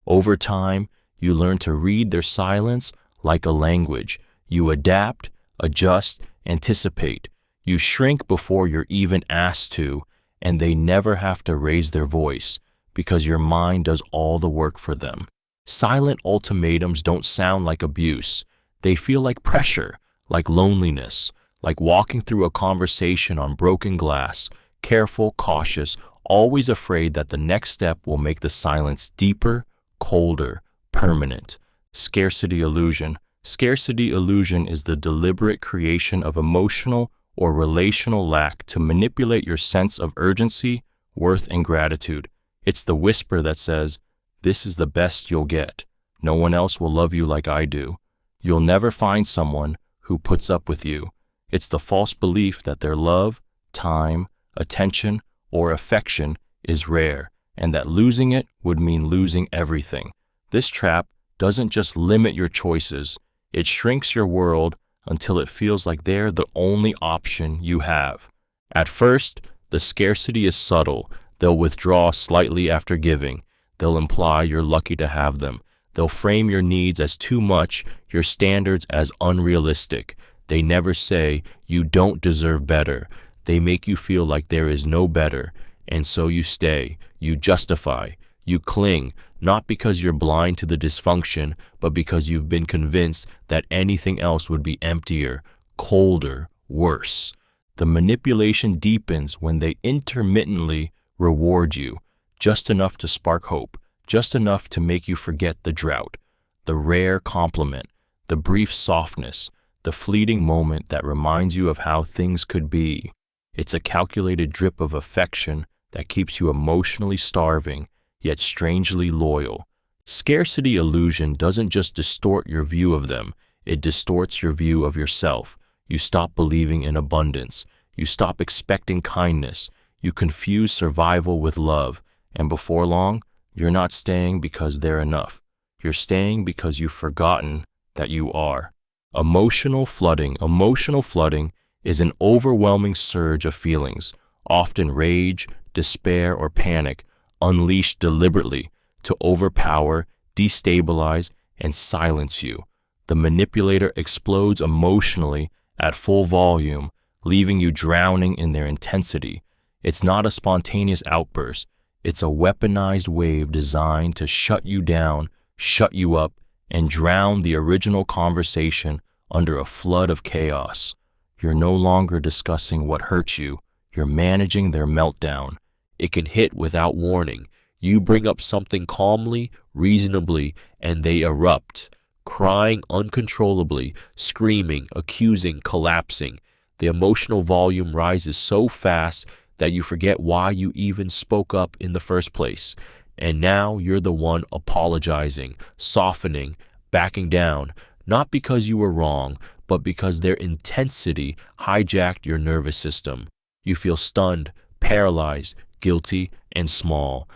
Over time, you learn to read their silence like a language. You adapt, adjust, anticipate. You shrink before you're even asked to, and they never have to raise their voice because your mind does all the work for them. Silent ultimatums don't sound like abuse. They feel like pressure, like loneliness, like walking through a conversation on broken glass, careful, cautious, always afraid that the next step will make the silence deeper, colder, permanent. Scarcity illusion. Scarcity illusion is the deliberate creation of emotional or relational lack to manipulate your sense of urgency, worth, and gratitude. It's the whisper that says, "This is the best you'll get. No one else will love you like I do. You'll never find someone who puts up with you." It's the false belief that their love, time, attention, or affection is rare, and that losing it would mean losing everything. This trap doesn't just limit your choices, it shrinks your world until it feels like they're the only option you have. At first, the scarcity is subtle. They'll withdraw slightly after giving. They'll imply you're lucky to have them. They'll frame your needs as too much, your standards as unrealistic. They never say, "You don't deserve better." They make you feel like there is no better, and so you stay, you justify, you cling, not because you're blind to the dysfunction, but because you've been convinced that anything else would be emptier, colder, worse. The manipulation deepens when they intermittently reward you, just enough to spark hope, just enough to make you forget the drought, the rare compliment, the brief softness, the fleeting moment that reminds you of how things could be. It's a calculated drip of affection that keeps you emotionally starving, yet strangely loyal. Scarcity illusion doesn't just distort your view of them, it distorts your view of yourself. You stop believing in abundance. You stop expecting kindness. You confuse survival with love. And before long, you're not staying because they're enough. You're staying because you've forgotten that you are. Emotional flooding. Emotional flooding is an overwhelming surge of feelings, often rage, despair, or panic, unleashed deliberately to overpower, destabilize, and silence you. The manipulator explodes emotionally at full volume, leaving you drowning in their intensity. It's not a spontaneous outburst. It's a weaponized wave designed to shut you down, shut you up, and drown the original conversation under a flood of chaos. You're no longer discussing what hurt you. You're managing their meltdown. It can hit without warning. You bring up something calmly, reasonably, and they erupt, crying uncontrollably, screaming, accusing, collapsing. The emotional volume rises so fast that you forget why you even spoke up in the first place. And now you're the one apologizing, softening, backing down, not because you were wrong, but because their intensity hijacked your nervous system. You feel stunned, paralyzed, guilty, and small.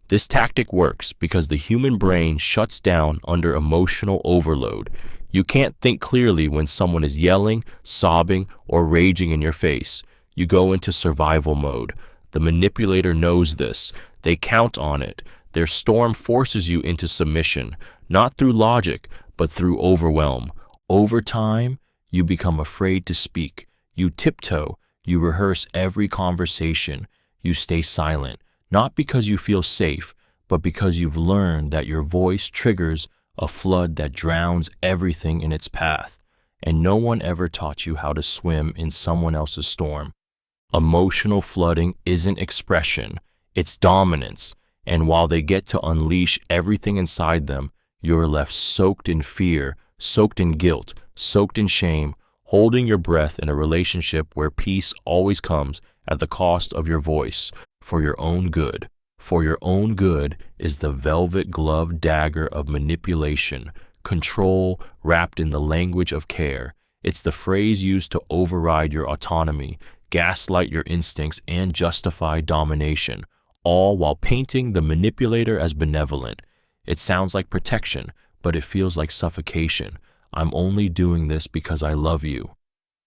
This tactic works because the human brain shuts down under emotional overload. You can't think clearly when someone is yelling, sobbing, or raging in your face. You go into survival mode. The manipulator knows this. They count on it. Their storm forces you into submission, not through logic, but through overwhelm. Over time, you become afraid to speak. You tiptoe. You rehearse every conversation. You stay silent, not because you feel safe, but because you've learned that your voice triggers a flood that drowns everything in its path. And no one ever taught you how to swim in someone else's storm. Emotional flooding isn't expression, it's dominance. And while they get to unleash everything inside them, you're left soaked in fear, soaked in guilt, soaked in shame, holding your breath in a relationship where peace always comes at the cost of your voice. For your own good. For your own good is the velvet-gloved dagger of manipulation, control wrapped in the language of care. It's the phrase used to override your autonomy, gaslight your instincts, and justify domination, all while painting the manipulator as benevolent. It sounds like protection, but it feels like suffocation. I'm only doing this because I love you.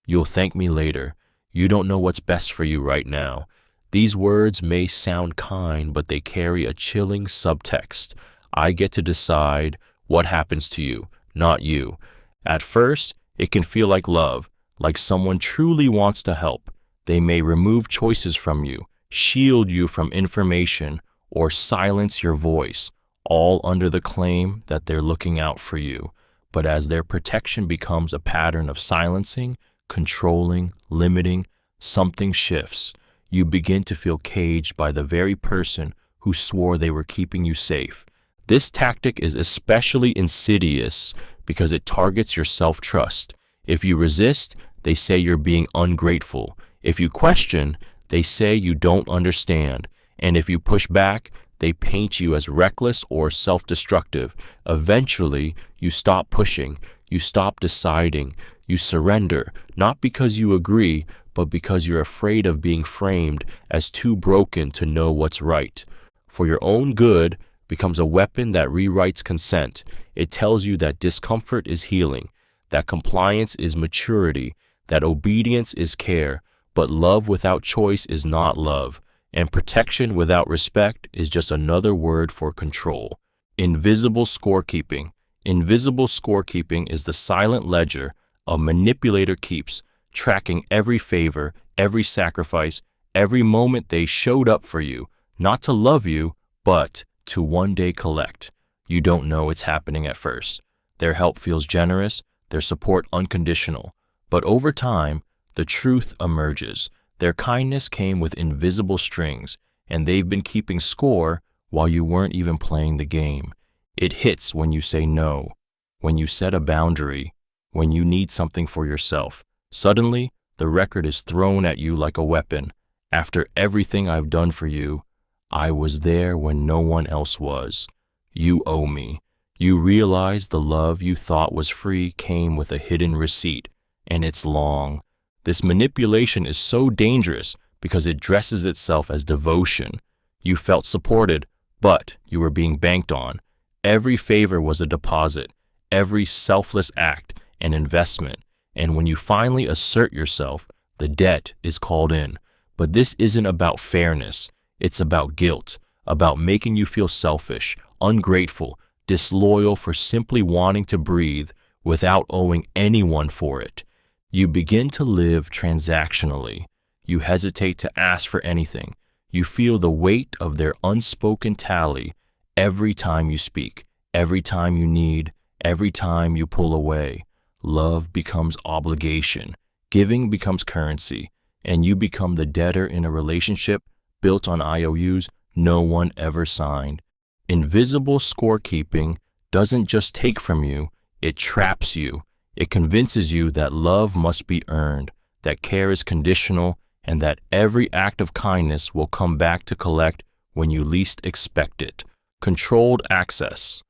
You'll thank me later. You don't know what's best for you right now. These words may sound kind, but they carry a chilling subtext. I get to decide what happens to you, not you. At first, it can feel like love, like someone truly wants to help. They may remove choices from you, shield you from information, or silence your voice, all under the claim that they're looking out for you. But as their protection becomes a pattern of silencing, controlling, limiting, something shifts. You begin to feel caged by the very person who swore they were keeping you safe. This tactic is especially insidious because it targets your self-trust. If you resist, they say you're being ungrateful. If you question, they say you don't understand. And if you push back, they paint you as reckless or self-destructive. Eventually, you stop pushing, you stop deciding, you surrender, not because you agree, but because you're afraid of being framed as too broken to know what's right. For your own good becomes a weapon that rewrites consent. It tells you that discomfort is healing, that compliance is maturity, that obedience is care, but love without choice is not love, and protection without respect is just another word for control. Invisible scorekeeping. Invisible scorekeeping is the silent ledger a manipulator keeps, tracking every favor, every sacrifice, every moment they showed up for you, not to love you, but to one day collect. You don't know it's happening at first. Their help feels generous, their support unconditional. But over time, the truth emerges. Their kindness came with invisible strings, and they've been keeping score while you weren't even playing the game. It hits when you say no, when you set a boundary, when you need something for yourself. Suddenly, the record is thrown at you like a weapon. After everything I've done for you, I was there when no one else was. You owe me. You realize the love you thought was free came with a hidden receipt, and it's long. This manipulation is so dangerous because it dresses itself as devotion. You felt supported, but you were being banked on. Every favor was a deposit, every selfless act an investment. And when you finally assert yourself, the debt is called in. But this isn't about fairness. It's about guilt, about making you feel selfish, ungrateful, disloyal for simply wanting to breathe without owing anyone for it. You begin to live transactionally. You hesitate to ask for anything. You feel the weight of their unspoken tally every time you speak, every time you need, every time you pull away. Love becomes obligation, giving becomes currency, and you become the debtor in a relationship built on IOUs no one ever signed. Invisible scorekeeping doesn't just take from you, it traps you. It convinces you that love must be earned, that care is conditional, and that every act of kindness will come back to collect when you least expect it. Controlled access.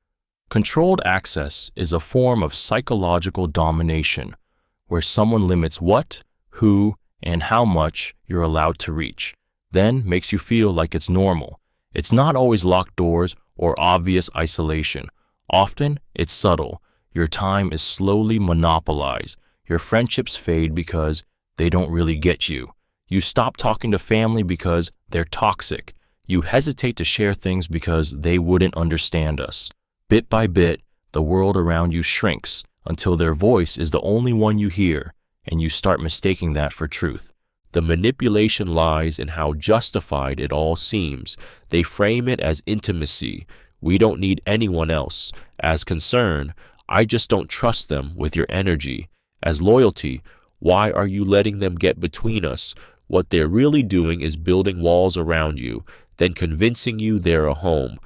Controlled access is a form of psychological domination where someone limits what, who, and how much you're allowed to reach. then makes you feel like it's normal. It's not always locked doors or obvious isolation. Often, it's subtle. Your time is slowly monopolized. Your friendships fade because they don't really get you. You stop talking to family because they're toxic. You hesitate to share things because they wouldn't understand us. Bit by bit, the world around you shrinks until their voice is the only one you hear, and you start mistaking that for truth. The manipulation lies in how justified it all seems. They frame it as intimacy. We don't need anyone else. As concern, I just don't trust them with your energy. As loyalty, why are you letting them get between us? What they're really doing is building walls around you, then convincing you they're a home.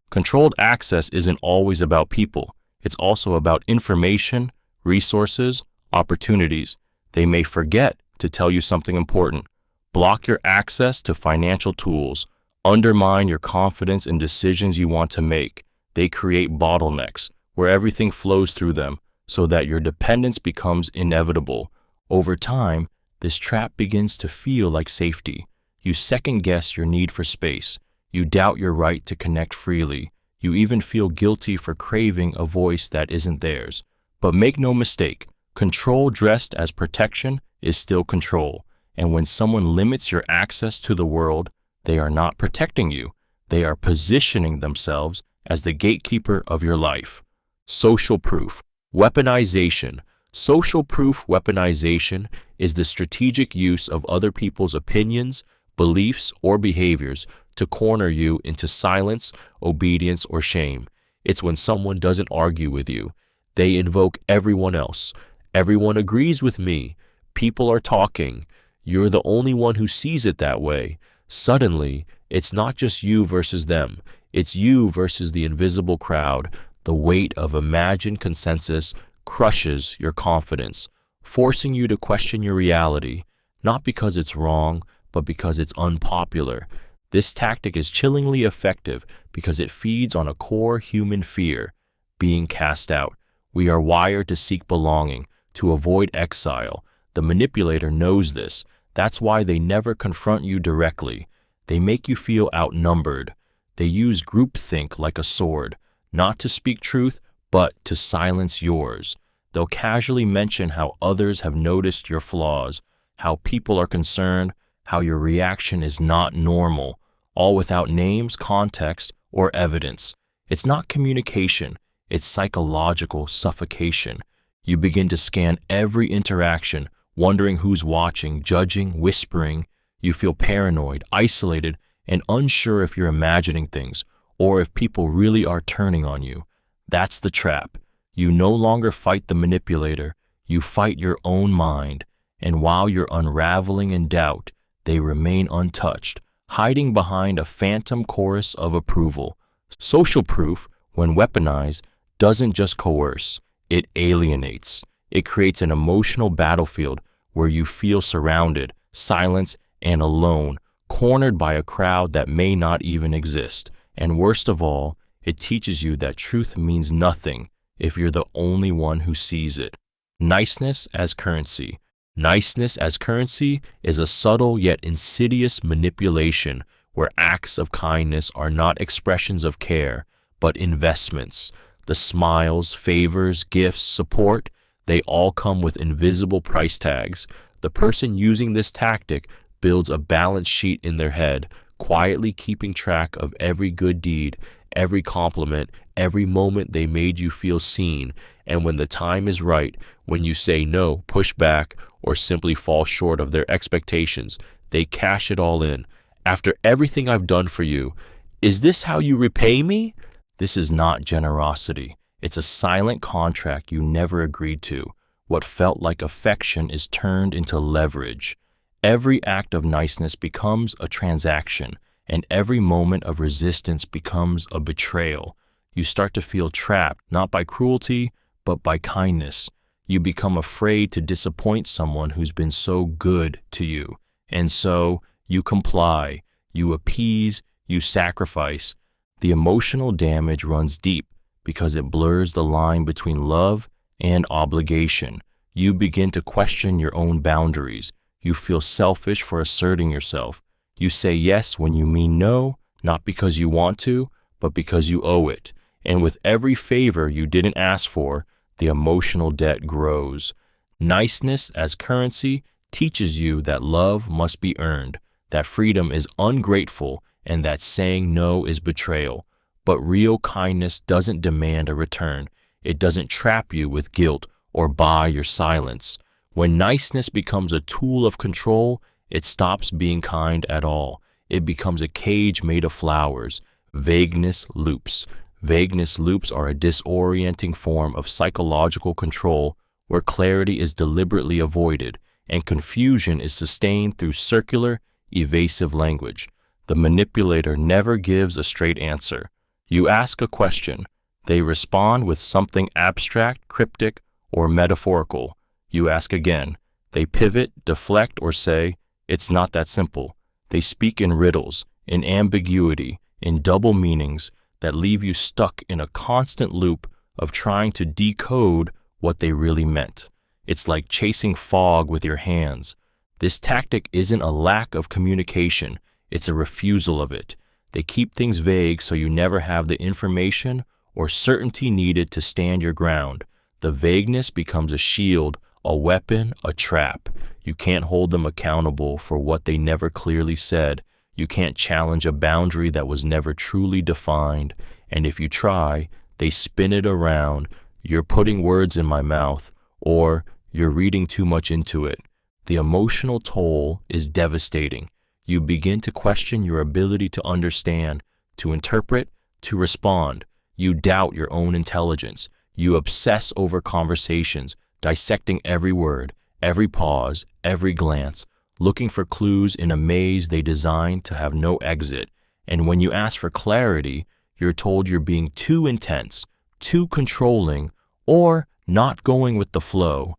Controlled access isn't always about people. It's also about information, resources, opportunities. They may forget to tell you something important. Block your access to financial tools. Undermine your confidence in decisions you want to make. They create bottlenecks where everything flows through them so that your dependence becomes inevitable. Over time, this trap begins to feel like safety. You second-guess your need for space. You doubt your right to connect freely. You even feel guilty for craving a voice that isn't theirs. But make no mistake, control dressed as protection is still control. And when someone limits your access to the world, they are not protecting you. They are positioning themselves as the gatekeeper of your life. Social proof. Weaponization. Social proof weaponization is the strategic use of other people's opinions, beliefs, or behaviors to corner you into silence, obedience, or shame. It's when someone doesn't argue with you. They invoke everyone else. Everyone agrees with me. People are talking. You're the only one who sees it that way. Suddenly, it's not just you versus them. It's you versus the invisible crowd. The weight of imagined consensus crushes your confidence, forcing you to question your reality, not because it's wrong, but because it's unpopular. This tactic is chillingly effective because it feeds on a core human fear, being cast out. We are wired to seek belonging, to avoid exile. The manipulator knows this. That's why they never confront you directly. They make you feel outnumbered. They use groupthink like a sword, not to speak truth, but to silence yours. They'll casually mention how others have noticed your flaws, how people are concerned, how your reaction is not normal, all without names, context, or evidence. It's not communication, it's psychological suffocation. You begin to scan every interaction, wondering who's watching, judging, whispering. You feel paranoid, isolated, and unsure if you're imagining things or if people really are turning on you. That's the trap. You no longer fight the manipulator, you fight your own mind. And while you're unraveling in doubt, they remain untouched, hiding behind a phantom chorus of approval. Social proof, when weaponized, doesn't just coerce, it alienates. It creates an emotional battlefield where you feel surrounded, silenced, and alone, cornered by a crowd that may not even exist. And worst of all, it teaches you that truth means nothing if you're the only one who sees it. Niceness as currency. Niceness as currency is a subtle yet insidious manipulation where acts of kindness are not expressions of care, but investments. The smiles, favors, gifts, support, they all come with invisible price tags. The person using this tactic builds a balance sheet in their head, quietly keeping track of every good deed, every compliment, every moment they made you feel seen. And when the time is right, when you say no, push back, or simply fall short of their expectations, they cash it all in. After everything I've done for you, is this how you repay me? This is not generosity. It's a silent contract you never agreed to. What felt like affection is turned into leverage. Every act of niceness becomes a transaction, and every moment of resistance becomes a betrayal. You start to feel trapped, not by cruelty, but by kindness. You become afraid to disappoint someone who's been so good to you. And so, you comply, you appease, you sacrifice. The emotional damage runs deep because it blurs the line between love and obligation. You begin to question your own boundaries. You feel selfish for asserting yourself. You say yes when you mean no, not because you want to, but because you owe it. And with every favor you didn't ask for, the emotional debt grows. Niceness as currency teaches you that love must be earned, that freedom is ungrateful, and that saying no is betrayal. But real kindness doesn't demand a return. It doesn't trap you with guilt or buy your silence. When niceness becomes a tool of control, it stops being kind at all. It becomes a cage made of flowers. Vagueness loops. Vagueness loops are a disorienting form of psychological control where clarity is deliberately avoided and confusion is sustained through circular, evasive language. The manipulator never gives a straight answer. You ask a question. They respond with something abstract, cryptic, or metaphorical. You ask again. They pivot, deflect, or say, "It's not that simple." They speak in riddles, in ambiguity, in double meanings that leave you stuck in a constant loop of trying to decode what they really meant. It's like chasing fog with your hands. This tactic isn't a lack of communication, it's a refusal of it. They keep things vague so you never have the information or certainty needed to stand your ground. The vagueness becomes a shield, a weapon, a trap. You can't hold them accountable for what they never clearly said. You can't challenge a boundary that was never truly defined. And if you try, they spin it around. "You're putting words in my mouth," or "You're reading too much into it." The emotional toll is devastating. You begin to question your ability to understand, to interpret, to respond. You doubt your own intelligence. You obsess over conversations, dissecting every word, every pause, every glance, looking for clues in a maze they designed to have no exit. And when you ask for clarity, you're told you're being too intense, too controlling, or not going with the flow.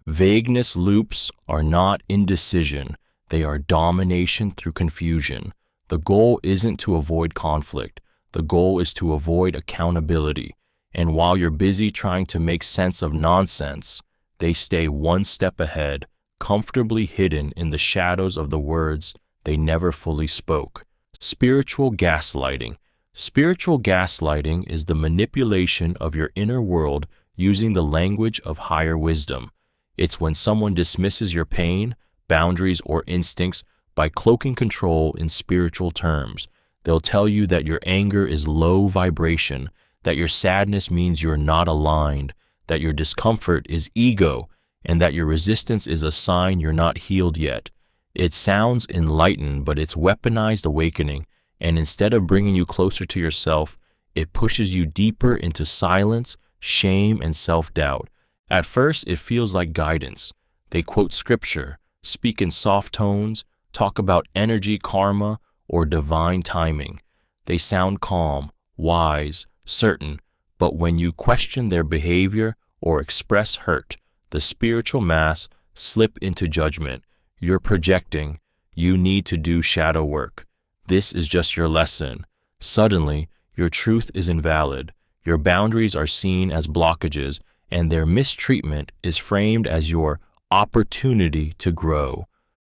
Vagueness loops are not indecision. They are domination through confusion. The goal isn't to avoid conflict. The goal is to avoid accountability. And while you're busy trying to make sense of nonsense, they stay one step ahead, comfortably hidden in the shadows of the words they never fully spoke. Spiritual gaslighting. Spiritual gaslighting is the manipulation of your inner world using the language of higher wisdom. It's when someone dismisses your pain, boundaries, or instincts by cloaking control in spiritual terms. They'll tell you that your anger is low vibration, that your sadness means you're not aligned, that your discomfort is ego, and that your resistance is a sign you're not healed yet. It sounds enlightened, but it's weaponized awakening, and instead of bringing you closer to yourself, it pushes you deeper into silence, shame, and self-doubt. At first, it feels like guidance. They quote scripture, speak in soft tones, talk about energy, karma, or divine timing. They sound calm, wise, certain, but when you question their behavior or express hurt, the spiritual mass slip into judgment. You're projecting. You need to do shadow work. This is just your lesson. Suddenly, your truth is invalid. Your boundaries are seen as blockages, and their mistreatment is framed as your opportunity to grow.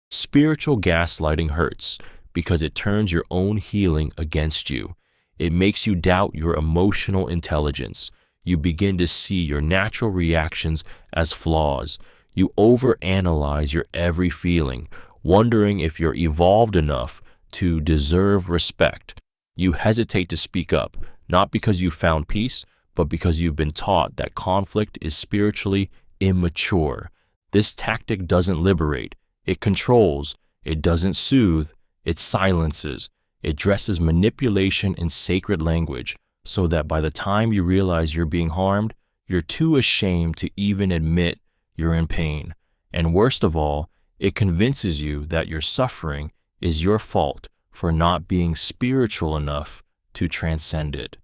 Spiritual gaslighting hurts because it turns your own healing against you. It makes you doubt your emotional intelligence. You begin to see your natural reactions as flaws. You overanalyze your every feeling, wondering if you're evolved enough to deserve respect. You hesitate to speak up, not because you found peace, but because you've been taught that conflict is spiritually immature. This tactic doesn't liberate. It controls. It doesn't soothe. It silences. It dresses manipulation in sacred language, so that by the time you realize you're being harmed, you're too ashamed to even admit you're in pain. And worst of all, it convinces you that your suffering is your fault for not being spiritual enough to transcend it.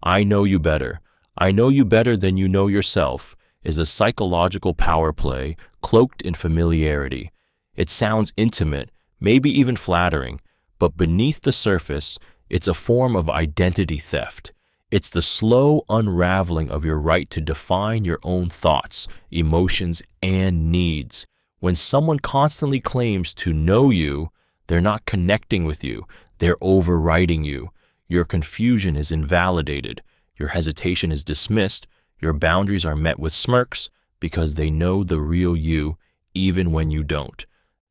"I know you better. I know you better than you know yourself" is a psychological power play cloaked in familiarity. It sounds intimate, maybe even flattering, but beneath the surface, it's a form of identity theft. It's the slow unraveling of your right to define your own thoughts, emotions, and needs. When someone constantly claims to know you, They're not connecting with you, they're overriding you. Your confusion is invalidated, your hesitation is dismissed, your boundaries are met with smirks because they know the real you, even when you don't.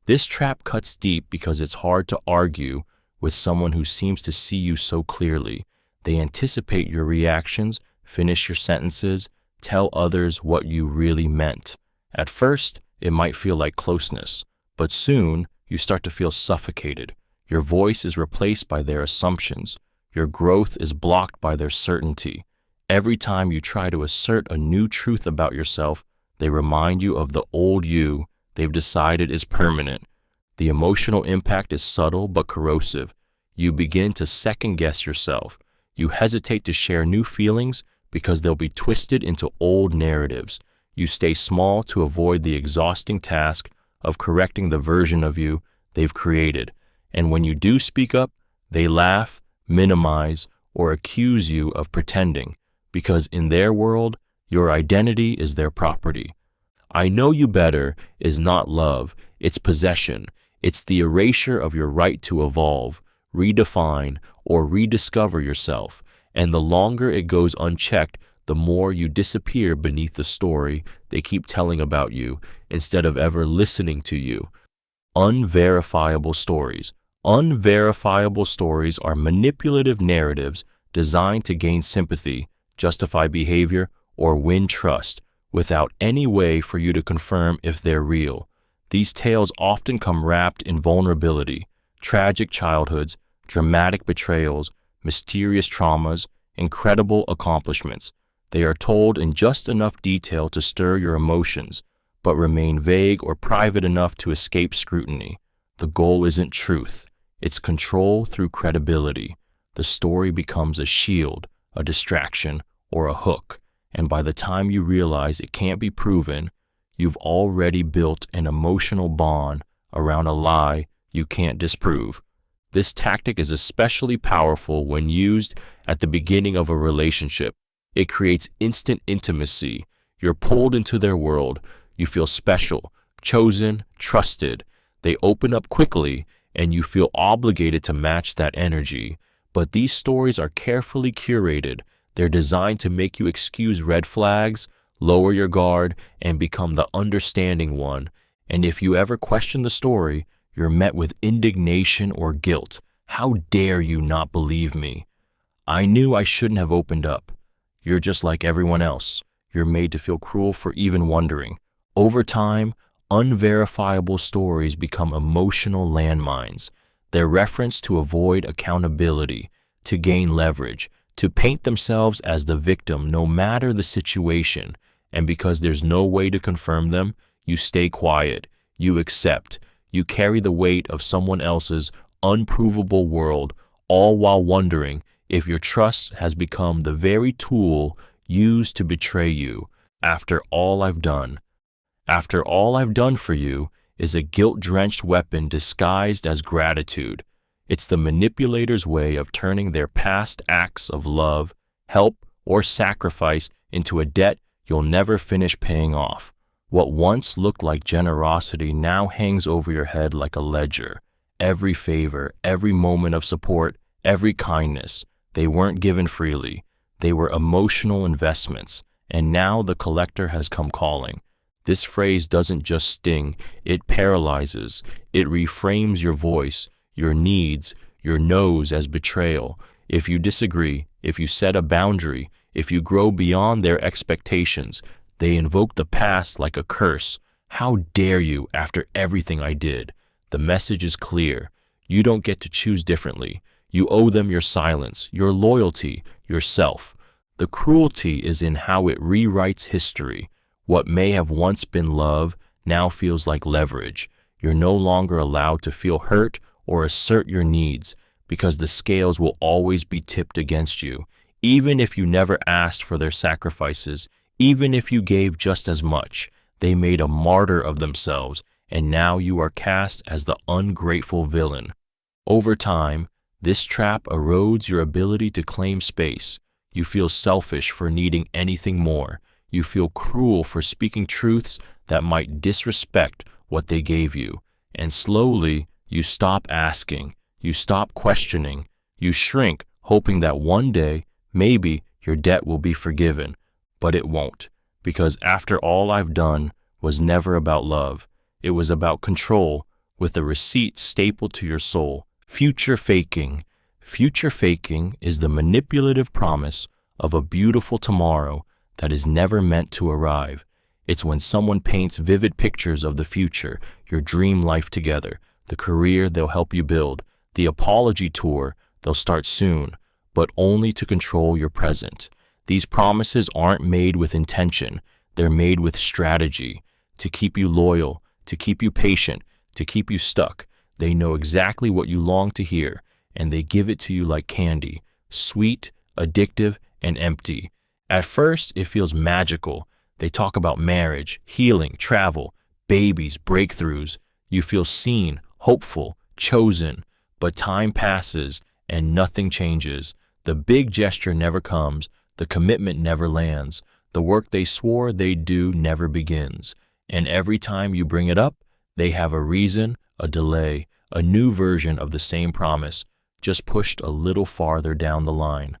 This trap cuts deep because it's hard to argue with someone who seems to see you so clearly. They anticipate your reactions, finish your sentences, tell others what you really meant. At first, it might feel like closeness, but soon you start to feel suffocated. Your voice is replaced by their assumptions. Your growth is blocked by their certainty. Every time you try to assert a new truth about yourself, they remind you of the old you they've decided is permanent. The emotional impact is subtle but corrosive. You begin to second-guess yourself. You hesitate to share new feelings because they'll be twisted into old narratives. You stay small to avoid the exhausting task of correcting the version of you they've created. And when you do speak up, they laugh, minimize, or accuse you of pretending, because in their world, your identity is their property. I know you better is not love, it's possession. It's the erasure of your right to evolve, redefine, or rediscover yourself. And the longer it goes unchecked, the more you disappear beneath the story they keep telling about you instead of ever listening to you. Unverifiable stories. Unverifiable stories are manipulative narratives designed to gain sympathy, justify behavior, or win trust, without any way for you to confirm if they're real. These tales often come wrapped in vulnerability, tragic childhoods, dramatic betrayals, mysterious traumas, incredible accomplishments. They are told in just enough detail to stir your emotions, but remain vague or private enough to escape scrutiny. The goal isn't truth, it's control through credibility. The story becomes a shield, a distraction, or a hook, and by the time you realize it can't be proven, you've already built an emotional bond around a lie you can't disprove. This tactic is especially powerful when used at the beginning of a relationship. It creates instant intimacy. You're pulled into their world. You feel special, chosen, trusted. They open up quickly, and you feel obligated to match that energy. But these stories are carefully curated. They're designed to make you excuse red flags, lower your guard, and become the understanding one. And if you ever question the story, you're met with indignation or guilt. How dare you not believe me? I knew I shouldn't have opened up. You're just like everyone else. You're made to feel cruel for even wondering. Over time, unverifiable stories become emotional landmines. They're referenced to avoid accountability, to gain leverage, to paint themselves as the victim no matter the situation. And because there's no way to confirm them, you stay quiet, you accept, you carry the weight of someone else's unprovable world, all while wondering if your trust has become the very tool used to betray you. After all I've done for you is a guilt-drenched weapon disguised as gratitude. It's the manipulator's way of turning their past acts of love, help, or sacrifice into a debt you'll never finish paying off. What once looked like generosity now hangs over your head like a ledger. Every favor, every moment of support, every kindness, they weren't given freely. They were emotional investments, and now the collector has come calling. This phrase doesn't just sting, it paralyzes. It reframes your voice, your needs, your no's as betrayal. If you disagree, if you set a boundary, if you grow beyond their expectations, they invoke the past like a curse. How dare you after everything I did? The message is clear. You don't get to choose differently. You owe them your silence, your loyalty, yourself. The cruelty is in how it rewrites history. What may have once been love now feels like leverage. You're no longer allowed to feel hurt or assert your needs because the scales will always be tipped against you. Even if you never asked for their sacrifices, even if you gave just as much, they made a martyr of themselves, and now you are cast as the ungrateful villain. Over time, this trap erodes your ability to claim space. You feel selfish for needing anything more. You feel cruel for speaking truths that might disrespect what they gave you. And slowly, You stop asking. You stop questioning. You shrink, hoping that one day, maybe, your debt will be forgiven. But it won't, because after all I've done was never about love. It was about control, with a receipt stapled to your soul. Future faking. Future faking is the manipulative promise of a beautiful tomorrow that is never meant to arrive. It's when someone paints vivid pictures of the future, your dream life together, the career they'll help you build, the apology tour they'll start soon, but only to control your present. These promises aren't made with intention, they're made with strategy, to keep you loyal, to keep you patient, to keep you stuck. They know exactly what you long to hear, and they give it to you like candy, sweet, addictive, and empty. At first, it feels magical. They talk about marriage, healing, travel, babies, breakthroughs. You feel seen, hopeful, chosen, but time passes and nothing changes. The big gesture never comes, the commitment never lands, the work they swore they'd do never begins. And every time you bring it up, they have a reason, a delay, a new version of the same promise, just pushed a little farther down the line.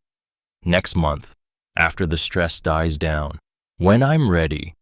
Next month, after the stress dies down, when I'm ready,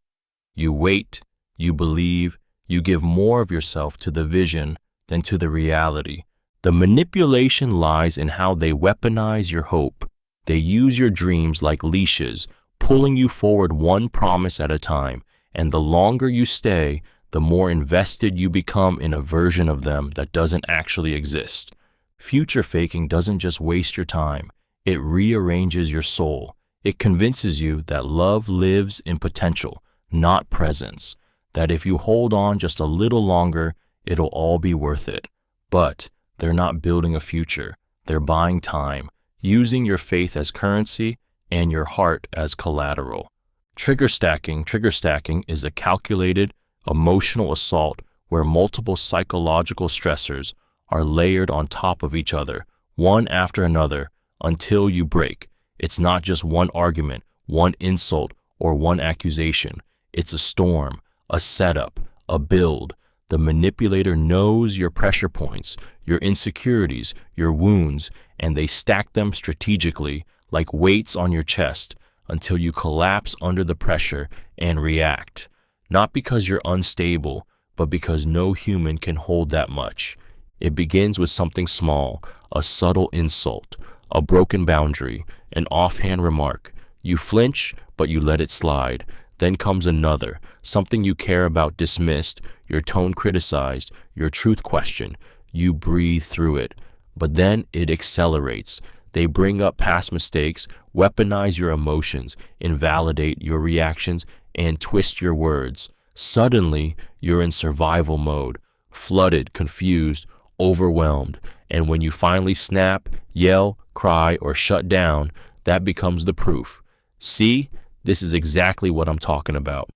you wait, you believe, you give more of yourself to the vision than to the reality. The manipulation lies in how they weaponize your hope. They use your dreams like leashes, pulling you forward one promise at a time, and the longer you stay, the more invested you become in a version of them that doesn't actually exist. Future faking doesn't just waste your time, it rearranges your soul. It convinces you that love lives in potential, not presence, that if you hold on just a little longer, it'll all be worth it. But they're not building a future, they're buying time, using your faith as currency and your heart as collateral. Trigger stacking is a calculated, emotional assault where multiple psychological stressors are layered on top of each other, one after another, until you break. It's not just one argument, one insult, or one accusation. It's a storm, a setup, a build. The manipulator knows your pressure points, your insecurities, your wounds, and they stack them strategically like weights on your chest until you collapse under the pressure and react. Not because you're unstable, but because no human can hold that much. It begins with something small, a subtle insult, a broken boundary, an offhand remark. You flinch, but you let it slide. Then comes another, something you care about dismissed, your tone criticized, your truth questioned. You breathe through it. But then it accelerates. They bring up past mistakes, weaponize your emotions, invalidate your reactions, and twist your words. Suddenly, you're in survival mode, flooded, confused, overwhelmed. And when you finally snap, yell, cry, or shut down, that becomes the proof. See, this is exactly what I'm talking about.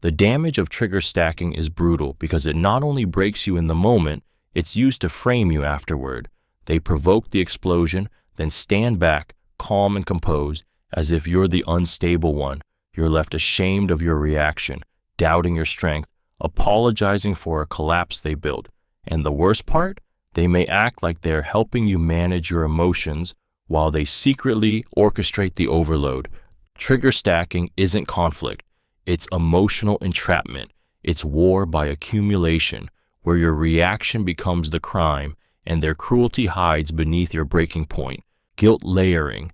The damage of trigger stacking is brutal because it not only breaks you in the moment, it's used to frame you afterward. They provoke the explosion, then stand back, calm and composed, as if you're the unstable one. You're left ashamed of your reaction, doubting your strength, apologizing for a collapse they built. And the worst part? They may act like they're helping you manage your emotions while they secretly orchestrate the overload. Trigger stacking isn't conflict. It's emotional entrapment. It's war by accumulation, where your reaction becomes the crime and their cruelty hides beneath your breaking point. Guilt layering.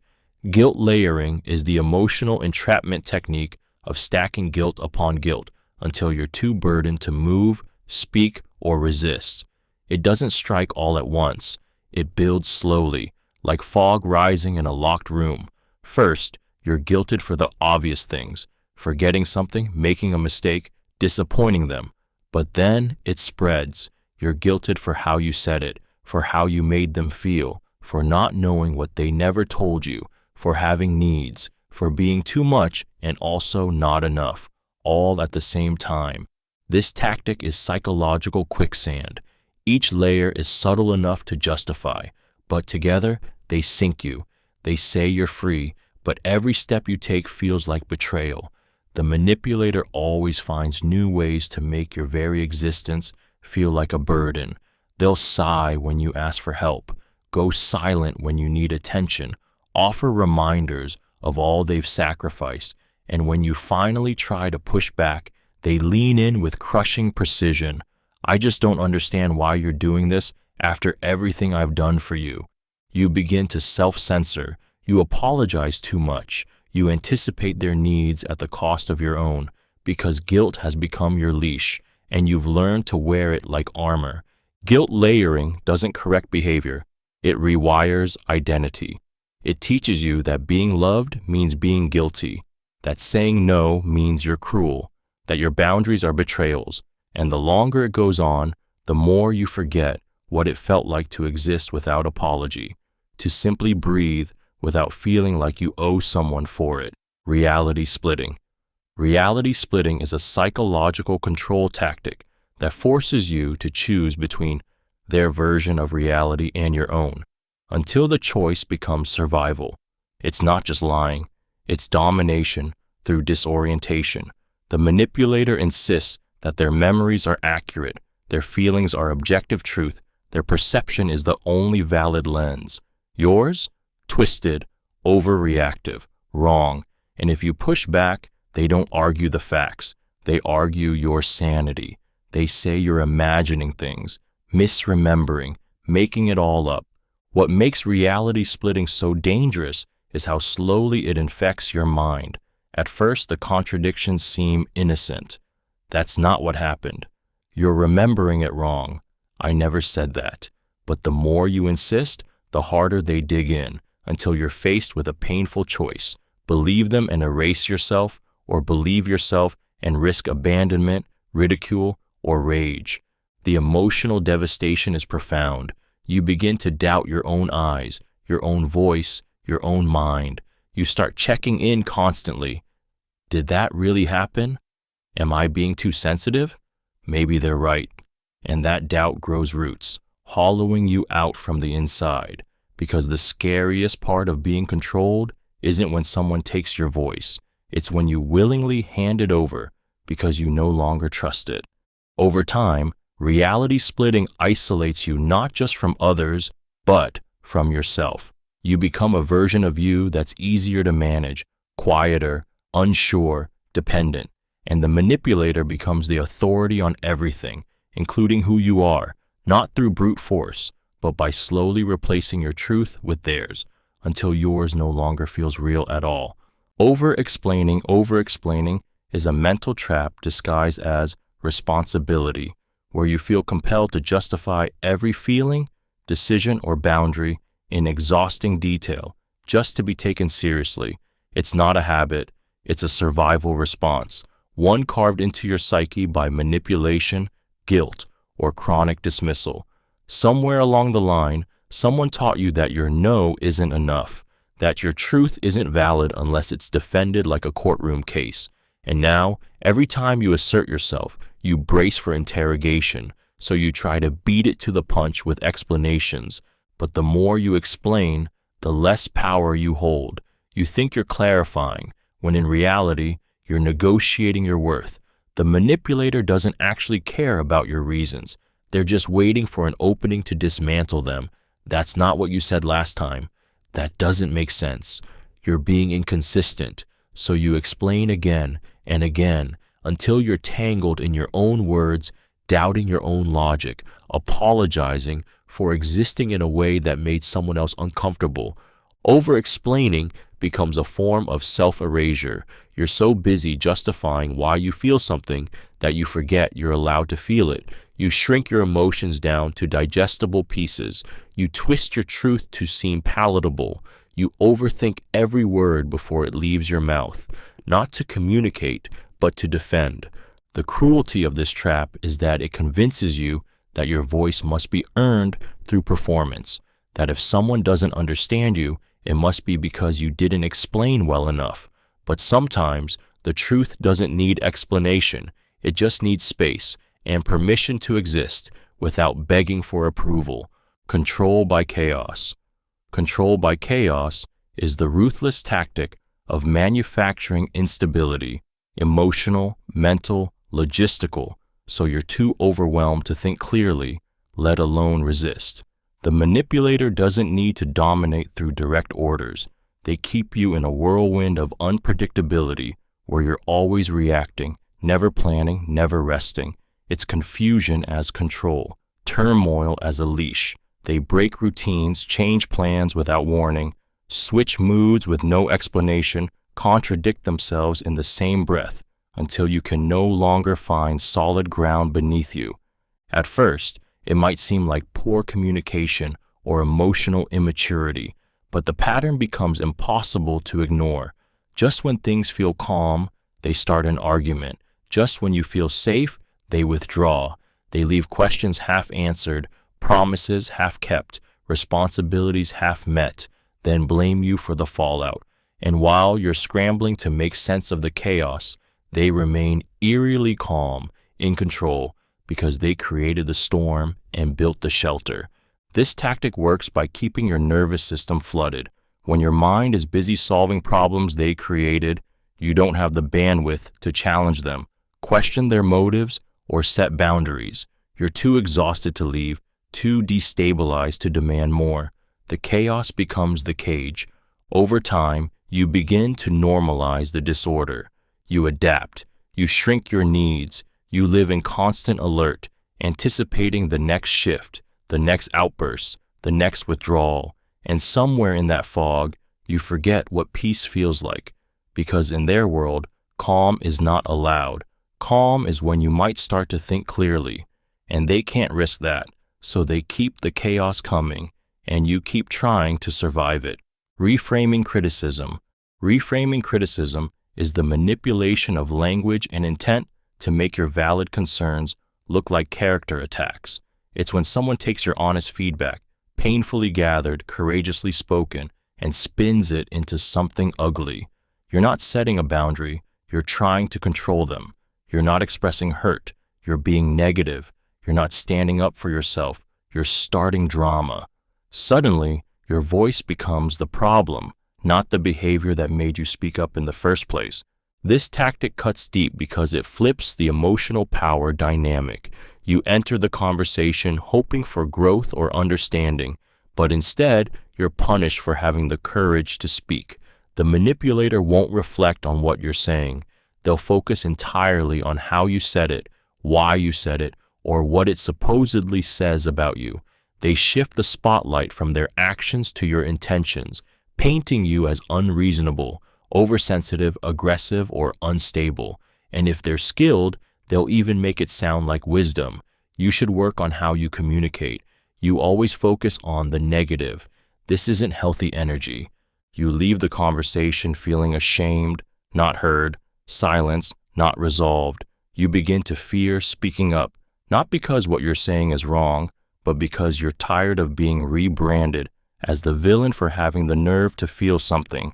Guilt layering is the emotional entrapment technique of stacking guilt upon guilt until you're too burdened to move, speak, or resist. It doesn't strike all at once. It builds slowly, like fog rising in a locked room. First, you're guilted for the obvious things, forgetting something, making a mistake, disappointing them. But then it spreads. You're guilted for how you said it, for how you made them feel, for not knowing what they never told you, for having needs, for being too much and also not enough, all at the same time. This tactic is psychological quicksand. Each layer is subtle enough to justify, but together they sink you. They say you're free, but every step you take feels like betrayal. The manipulator always finds new ways to make your very existence feel like a burden. They'll sigh when you ask for help, go silent when you need attention, offer reminders of all they've sacrificed, and when you finally try to push back, they lean in with crushing precision. I just don't understand why you're doing this after everything I've done for you. You begin to self-censor. You apologize too much. You anticipate their needs at the cost of your own, because guilt has become your leash, and you've learned to wear it like armor. Guilt layering doesn't correct behavior. It rewires identity. It teaches you that being loved means being guilty, that saying no means you're cruel, that your boundaries are betrayals, and the longer it goes on, the more you forget what it felt like to exist without apology, to simply breathe without feeling like you owe someone for it. Reality splitting. Reality splitting is a psychological control tactic that forces you to choose between their version of reality and your own, until the choice becomes survival. It's not just lying, it's domination through disorientation. The manipulator insists that their memories are accurate, their feelings are objective truth, their perception is the only valid lens. Yours? Twisted, overreactive, wrong. And if you push back, they don't argue the facts. They argue your sanity. They say you're imagining things, misremembering, making it all up. What makes reality splitting so dangerous is how slowly it infects your mind. At first, the contradictions seem innocent. That's not what happened. You're remembering it wrong. I never said that. But the more you insist, the harder they dig in, until you're faced with a painful choice. Believe them and erase yourself, or believe yourself and risk abandonment, ridicule, or rage. The emotional devastation is profound. You begin to doubt your own eyes, your own voice, your own mind. You start checking in constantly. Did that really happen? Am I being too sensitive? Maybe they're right. And that doubt grows roots, hollowing you out from the inside. Because the scariest part of being controlled isn't when someone takes your voice. It's when you willingly hand it over because you no longer trust it. Over time, reality splitting isolates you not just from others, but from yourself. You become a version of you that's easier to manage, quieter, unsure, dependent, and the manipulator becomes the authority on everything, including who you are, not through brute force, but by slowly replacing your truth with theirs, until yours no longer feels real at all. Overexplaining is a mental trap disguised as responsibility, where you feel compelled to justify every feeling, decision, or boundary in exhausting detail just to be taken seriously. It's not a habit, it's a survival response, one carved into your psyche by manipulation, guilt, or chronic dismissal. Somewhere along the line, someone taught you that your no isn't enough, that your truth isn't valid unless it's defended like a courtroom case. And now, every time you assert yourself, you brace for interrogation, so you try to beat it to the punch with explanations. But the more you explain, the less power you hold. You think you're clarifying, when in reality, you're negotiating your worth. The manipulator doesn't actually care about your reasons. They're just waiting for an opening to dismantle them. That's not what you said last time. That doesn't make sense. You're being inconsistent, so you explain again and again until you're tangled in your own words, doubting your own logic, apologizing for existing in a way that made someone else uncomfortable. Over-explaining becomes a form of self-erasure. You're so busy justifying why you feel something that you forget you're allowed to feel it. You shrink your emotions down to digestible pieces. You twist your truth to seem palatable. You overthink every word before it leaves your mouth, not to communicate, but to defend. The cruelty of this trap is that it convinces you that your voice must be earned through performance, that if someone doesn't understand you, it must be because you didn't explain well enough. But sometimes the truth doesn't need explanation. It just needs space and permission to exist without begging for approval. Control by chaos. Control by chaos is the ruthless tactic of manufacturing instability, emotional, mental, logistical, so you're too overwhelmed to think clearly, let alone resist. The manipulator doesn't need to dominate through direct orders. They keep you in a whirlwind of unpredictability where you're always reacting, never planning, never resting. It's confusion as control, turmoil as a leash. They break routines, change plans without warning, switch moods with no explanation, contradict themselves in the same breath until you can no longer find solid ground beneath you. At first, it might seem like poor communication or emotional immaturity, but the pattern becomes impossible to ignore. Just when things feel calm, they start an argument. Just when you feel safe, they withdraw. They leave questions half answered, promises half kept, responsibilities half met, then blame you for the fallout. And while you're scrambling to make sense of the chaos, they remain eerily calm, in control, because they created the storm and built the shelter. This tactic works by keeping your nervous system flooded. When your mind is busy solving problems they created, you don't have the bandwidth to challenge them, question their motives, or set boundaries. You're too exhausted to leave, too destabilized to demand more. The chaos becomes the cage. Over time, you begin to normalize the disorder. You adapt. You shrink your needs. You live in constant alert, anticipating the next shift, the next outburst, the next withdrawal. And somewhere in that fog, you forget what peace feels like. Because in their world, calm is not allowed. Calm is when you might start to think clearly. And they can't risk that, so they keep the chaos coming, and you keep trying to survive it. Reframing criticism. Reframing criticism is the manipulation of language and intent to make your valid concerns look like character attacks. It's when someone takes your honest feedback, painfully gathered, courageously spoken, and spins it into something ugly. You're not setting a boundary, you're trying to control them. You're not expressing hurt, you're being negative. You're not standing up for yourself, you're starting drama. Suddenly, your voice becomes the problem, not the behavior that made you speak up in the first place. This tactic cuts deep because it flips the emotional power dynamic. You enter the conversation hoping for growth or understanding, but instead, you're punished for having the courage to speak. The manipulator won't reflect on what you're saying. They'll focus entirely on how you said it, why you said it, or what it supposedly says about you. They shift the spotlight from their actions to your intentions, painting you as unreasonable, oversensitive, aggressive, or unstable. And if they're skilled, they'll even make it sound like wisdom. You should work on how you communicate. You always focus on the negative. This isn't healthy energy. You leave the conversation feeling ashamed, not heard, silenced, not resolved. You begin to fear speaking up, not because what you're saying is wrong, but because you're tired of being rebranded as the villain for having the nerve to feel something.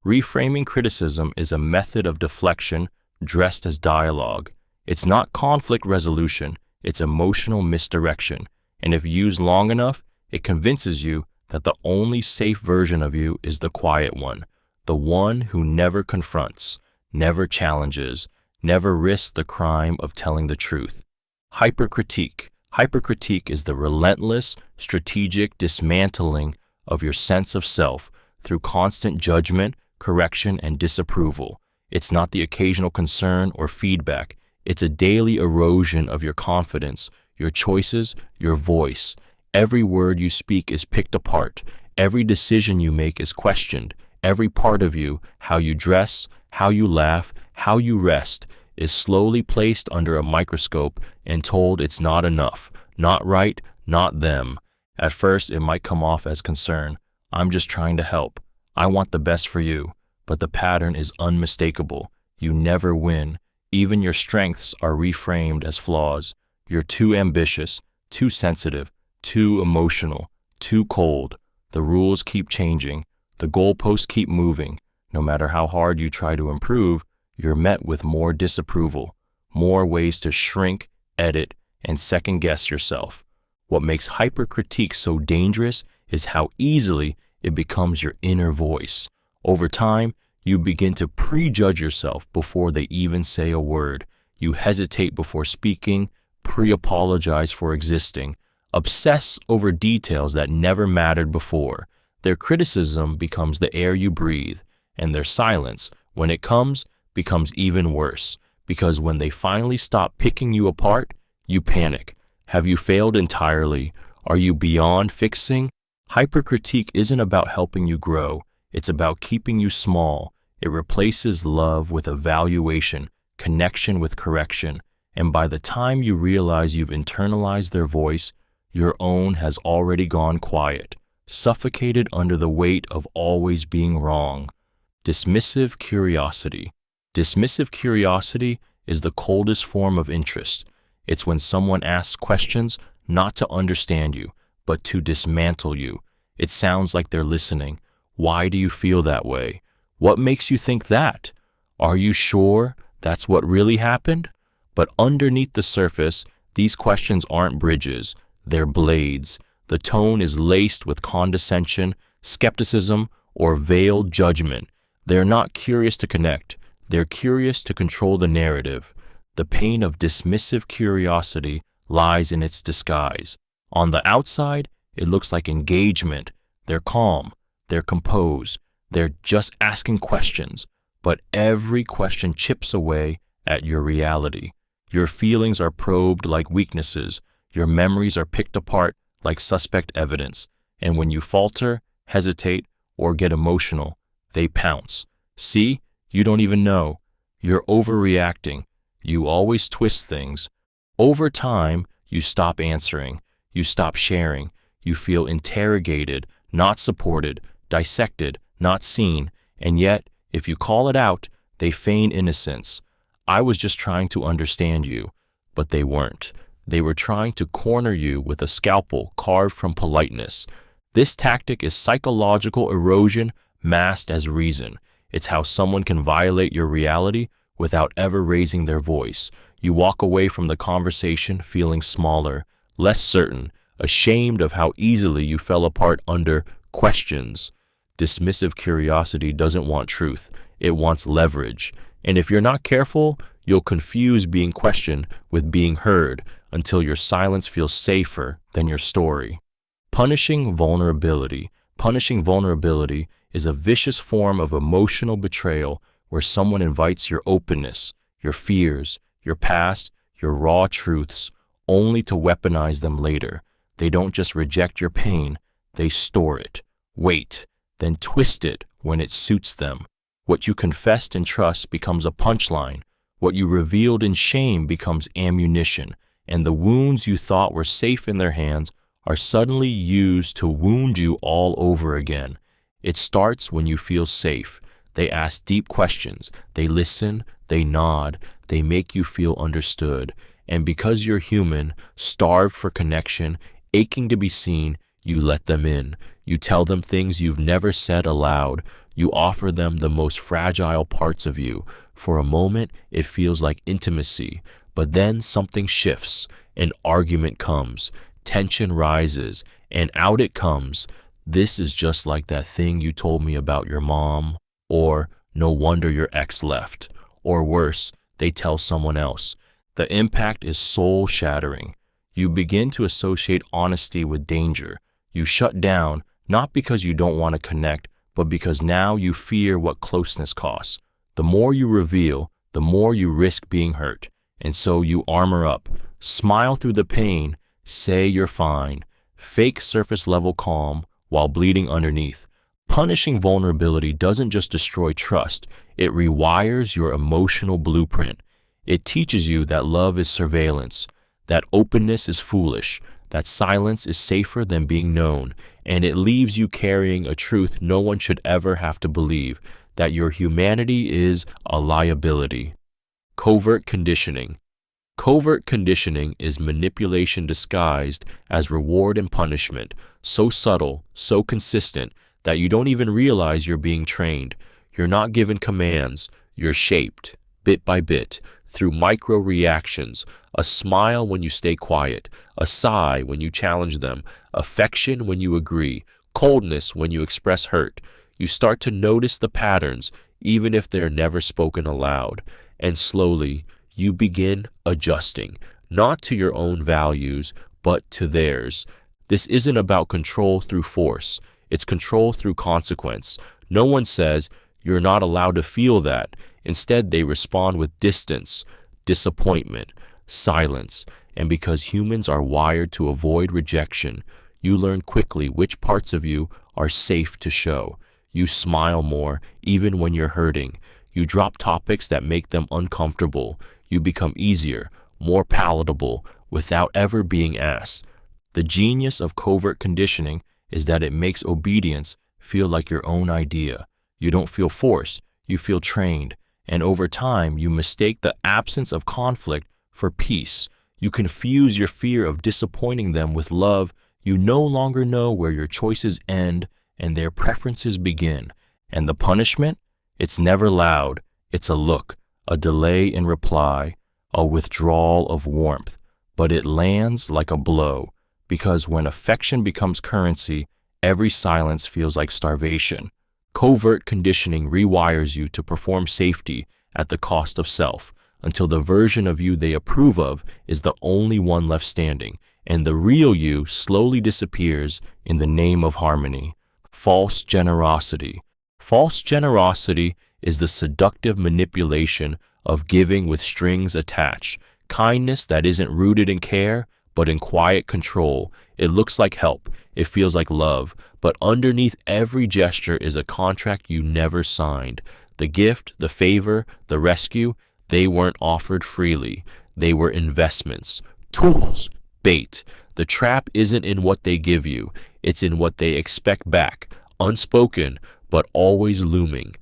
Reframing criticism is a method of deflection dressed as dialogue. It's not conflict resolution, it's emotional misdirection. And if used long enough, it convinces you that the only safe version of you is the quiet one, the one who never confronts, never challenges, never risks the crime of telling the truth. Hypercritique. Hypercritique is the relentless, strategic dismantling of your sense of self through constant judgment, correction, and disapproval. It's not the occasional concern or feedback. It's a daily erosion of your confidence, your choices, your voice. Every word you speak is picked apart. Every decision you make is questioned. Every part of you, how you dress, how you laugh, how you rest, is slowly placed under a microscope and told it's not enough, not right, not them. At first, it might come off as concern. I'm just trying to help. I want the best for you. But the pattern is unmistakable. You never win. Even your strengths are reframed as flaws. You're too ambitious, too sensitive, too emotional, too cold. The rules keep changing. The goalposts keep moving. No matter how hard you try to improve, you're met with more disapproval, more ways to shrink, edit, and second-guess yourself. What makes hypercritique so dangerous is how easily it becomes your inner voice. Over time, you begin to prejudge yourself before they even say a word. You hesitate before speaking, pre-apologize for existing. obsess over details that never mattered before. Their criticism becomes the air you breathe, and their silence, when it comes, becomes even worse, because when they finally stop picking you apart, you panic. Have you failed entirely? Are you beyond fixing? Hypercritique isn't about helping you grow, it's about keeping you small. It replaces love with evaluation, connection with correction, and by the time you realize you've internalized their voice, your own has already gone quiet, suffocated under the weight of always being wrong. Dismissive curiosity. Dismissive curiosity is the coldest form of interest. It's when someone asks questions not to understand you, but to dismantle you. It sounds like they're listening. Why do you feel that way? What makes you think that? Are you sure that's what really happened? But underneath the surface, these questions aren't bridges, they're blades. The tone is laced with condescension, skepticism, or veiled judgment. They're not curious to connect, they're curious to control the narrative. The pain of dismissive curiosity lies in its disguise. On the outside, it looks like engagement. They're calm, they're composed, they're just asking questions. But every question chips away at your reality. Your feelings are probed like weaknesses. Your memories are picked apart like suspect evidence. And when you falter, hesitate, or get emotional, they pounce. See, you don't even know. You're overreacting. You always twist things. Over time, you stop answering. You stop sharing. You feel interrogated, not supported, dissected, not seen. And yet, if you call it out, they feign innocence. I was just trying to understand you. But they weren't. They were trying to corner you with a scalpel carved from politeness. This tactic is psychological erosion masked as reason. It's how someone can violate your reality without ever raising their voice. You walk away from the conversation feeling smaller, less certain, ashamed of how easily you fell apart under questions. Dismissive curiosity doesn't want truth. It wants leverage. And if you're not careful, you'll confuse being questioned with being heard until your silence feels safer than your story. Punishing vulnerability. Punishing vulnerability is a vicious form of emotional betrayal where someone invites your openness, your fears, your past, your raw truths, only to weaponize them later. They don't just reject your pain, they store it, wait, then twist it when it suits them. What you confessed in trust becomes a punchline. What you revealed in shame becomes ammunition, and the wounds you thought were safe in their hands are suddenly used to wound you all over again. It starts when you feel safe. They ask deep questions, they listen, they nod, they make you feel understood. And because you're human, starved for connection, aching to be seen, you let them in. You tell them things you've never said aloud. You offer them the most fragile parts of you. For a moment, it feels like intimacy, but then something shifts. An argument comes, tension rises, and out it comes. This is just like that thing you told me about your mom, or no wonder your ex left, or worse, they tell someone else. The impact is soul-shattering. You begin to associate honesty with danger. You shut down, not because you don't want to connect, but because now you fear what closeness costs. The more you reveal, the more you risk being hurt. And so you armor up, smile through the pain, say you're fine, fake surface-level calm while bleeding underneath. Punishing vulnerability doesn't just destroy trust, it rewires your emotional blueprint. It teaches you that love is surveillance, that openness is foolish, that silence is safer than being known, and it leaves you carrying a truth no one should ever have to believe, that your humanity is a liability. Covert conditioning. Covert conditioning is manipulation disguised as reward and punishment, so subtle, so consistent, that you don't even realize you're being trained. You're not given commands, you're shaped, bit by bit, through micro reactions, a smile when you stay quiet, a sigh when you challenge them, affection when you agree, coldness when you express hurt. You start to notice the patterns, even if they're never spoken aloud, and slowly you begin adjusting, not to your own values, but to theirs. This isn't about control through force. It's control through consequence. No one says, "You're not allowed to feel that." Instead, they respond with distance, disappointment, silence. And because humans are wired to avoid rejection, you learn quickly which parts of you are safe to show. You smile more, even when you're hurting. You drop topics that make them uncomfortable. You become easier, more palatable, without ever being asked. The genius of covert conditioning is that it makes obedience feel like your own idea. You don't feel forced, you feel trained. And over time, you mistake the absence of conflict for peace. You confuse your fear of disappointing them with love. You no longer know where your choices end and their preferences begin. And the punishment? It's never loud. It's a look, a delay in reply, a withdrawal of warmth. But it lands like a blow, because when affection becomes currency, every silence feels like starvation. Covert conditioning rewires you to perform safety at the cost of self, until the version of you they approve of is the only one left standing, and the real you slowly disappears in the name of harmony. False generosity. False generosity is the seductive manipulation of giving with strings attached, kindness that isn't rooted in care, but in quiet control. It looks like help, it feels like love, but underneath every gesture is a contract you never signed. The gift, the favor, the rescue, they weren't offered freely. They were investments, tools, bait. The trap isn't in what they give you, it's in what they expect back, unspoken, but always looming.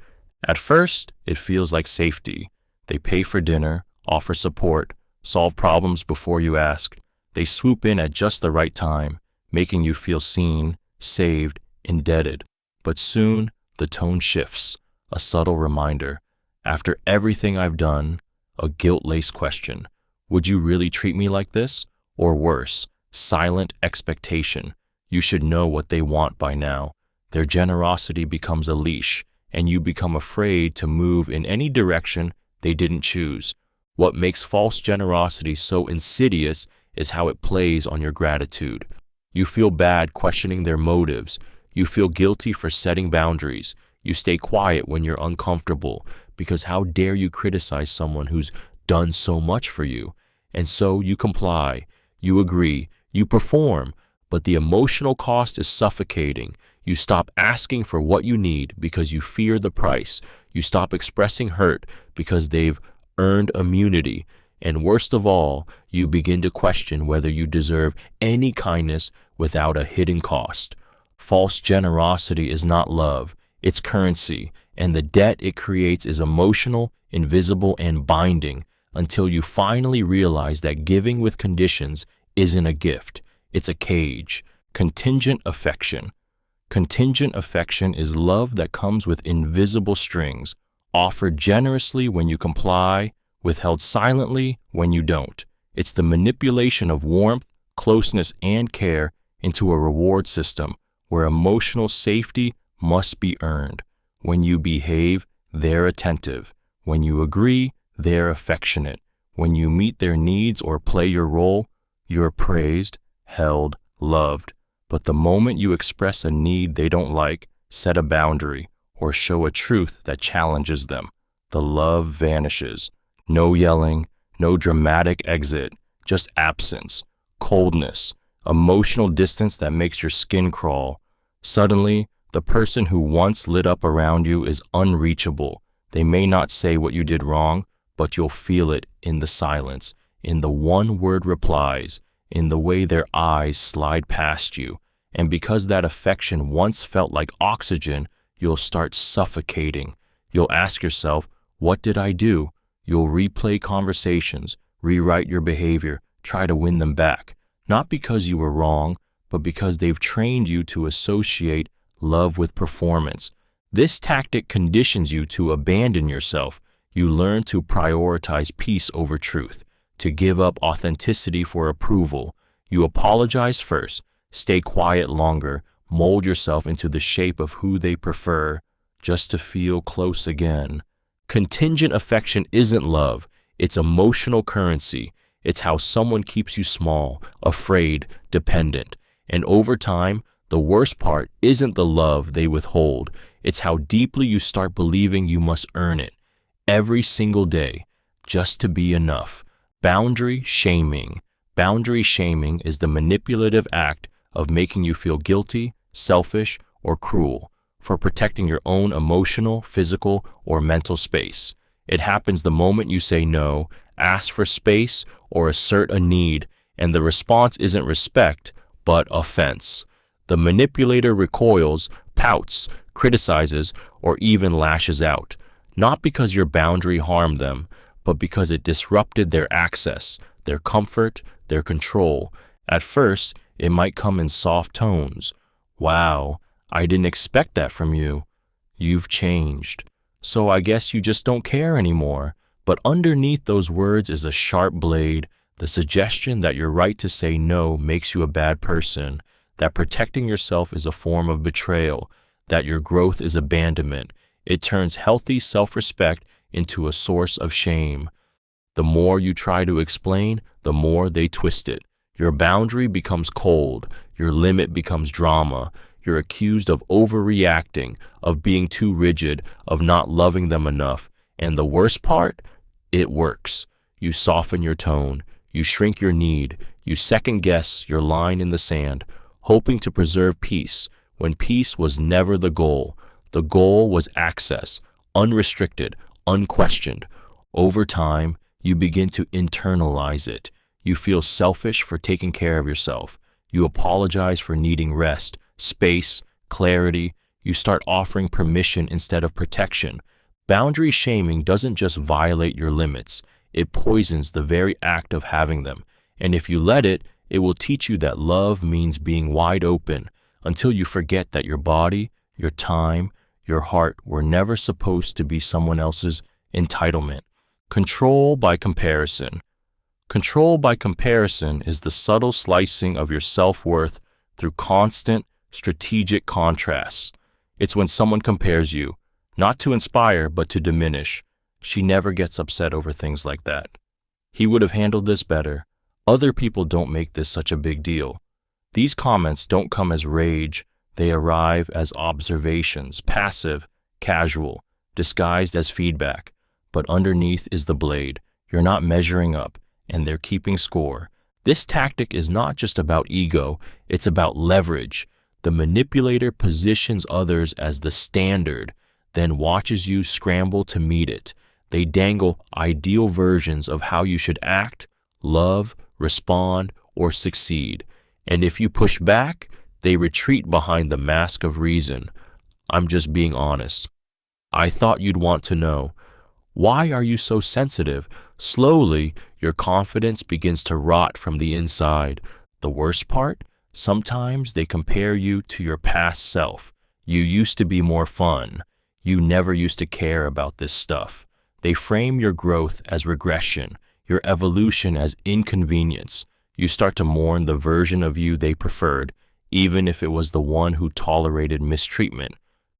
At first, it feels like safety. They pay for dinner, offer support, solve problems before you ask. They swoop in at just the right time, making you feel seen, saved, indebted. But soon, the tone shifts, a subtle reminder. After everything I've done, a guilt-laced question. Would you really treat me like this? Or worse, silent expectation. You should know what they want by now. Their generosity becomes a leash, and you become afraid to move in any direction they didn't choose. What makes false generosity so insidious is how it plays on your gratitude. You feel bad questioning their motives. You feel guilty for setting boundaries. You stay quiet when you're uncomfortable, because how dare you criticize someone who's done so much for you? And so you comply, you agree, you perform, but the emotional cost is suffocating. You stop asking for what you need because you fear the price. You stop expressing hurt because they've earned immunity. And worst of all, you begin to question whether you deserve any kindness without a hidden cost. False generosity is not love, it's currency, and the debt it creates is emotional, invisible, and binding, until you finally realize that giving with conditions isn't a gift, it's a cage. Contingent affection. Contingent affection is love that comes with invisible strings, offered generously when you comply, withheld silently when you don't. It's the manipulation of warmth, closeness, and care into a reward system where emotional safety must be earned. When you behave, they're attentive. When you agree, they're affectionate. When you meet their needs or play your role, you're praised, held, loved. But the moment you express a need they don't like, set a boundary, or show a truth that challenges them, the love vanishes. No yelling, no dramatic exit, just absence, coldness, emotional distance that makes your skin crawl. Suddenly, the person who once lit up around you is unreachable. They may not say what you did wrong, but you'll feel it in the silence, in the one-word replies, in the way their eyes slide past you. And because that affection once felt like oxygen, you'll start suffocating. You'll ask yourself, what did I do? You'll replay conversations, rewrite your behavior, try to win them back. Not because you were wrong, but because they've trained you to associate love with performance. This tactic conditions you to abandon yourself. You learn to prioritize peace over truth, to give up authenticity for approval. You apologize first, stay quiet longer, mold yourself into the shape of who they prefer, just to feel close again. Contingent affection isn't love, it's emotional currency. It's how someone keeps you small, afraid, dependent. And over time, the worst part isn't the love they withhold. It's how deeply you start believing you must earn it every single day just to be enough. Boundary shaming. Boundary shaming is the manipulative act of making you feel guilty, selfish, or cruel for protecting your own emotional, physical, or mental space. It happens the moment you say no, ask for space, or assert a need, and the response isn't respect, but offense. The manipulator recoils, pouts, criticizes, or even lashes out, not because your boundary harmed them, but because it disrupted their access, their comfort, their control. At first, it might come in soft tones. Wow, I didn't expect that from you. You've changed. So I guess you just don't care anymore. But underneath those words is a sharp blade, the suggestion that your right to say no makes you a bad person, that protecting yourself is a form of betrayal, that your growth is abandonment. It turns healthy self-respect into a source of shame. The more you try to explain, the more they twist it. Your boundary becomes cold, your limit becomes drama. You're accused of overreacting, of being too rigid, of not loving them enough. And the worst part? It works. You soften your tone, you shrink your need, you second-guess your line in the sand, hoping to preserve peace, when peace was never the goal. The goal was access, unrestricted, unquestioned. Over time, you begin to internalize it. You feel selfish for taking care of yourself. You apologize for needing rest, space, clarity. You start offering permission instead of protection. Boundary shaming doesn't just violate your limits, it poisons the very act of having them. And if you let it, it will teach you that love means being wide open until you forget that your body, your time, your heart were never supposed to be someone else's entitlement. Control by comparison. Control by comparison is the subtle slicing of your self-worth through constant, strategic contrasts. It's when someone compares you, not to inspire, but to diminish. She never gets upset over things like that. He would have handled this better. Other people don't make this such a big deal. These comments don't come as rage. They arrive as observations, passive, casual, disguised as feedback. But underneath is the blade. You're not measuring up, and they're keeping score. This tactic is not just about ego, it's about leverage. The manipulator positions others as the standard, then watches you scramble to meet it. They dangle ideal versions of how you should act, love, respond, or succeed. And if you push back, they retreat behind the mask of reason. I'm just being honest. I thought you'd want to know. Why are you so sensitive? Slowly, your confidence begins to rot from the inside. The worst part? Sometimes they compare you to your past self. You used to be more fun. You never used to care about this stuff. They frame your growth as regression, your evolution as inconvenience. You start to mourn the version of you they preferred, even if it was the one who tolerated mistreatment.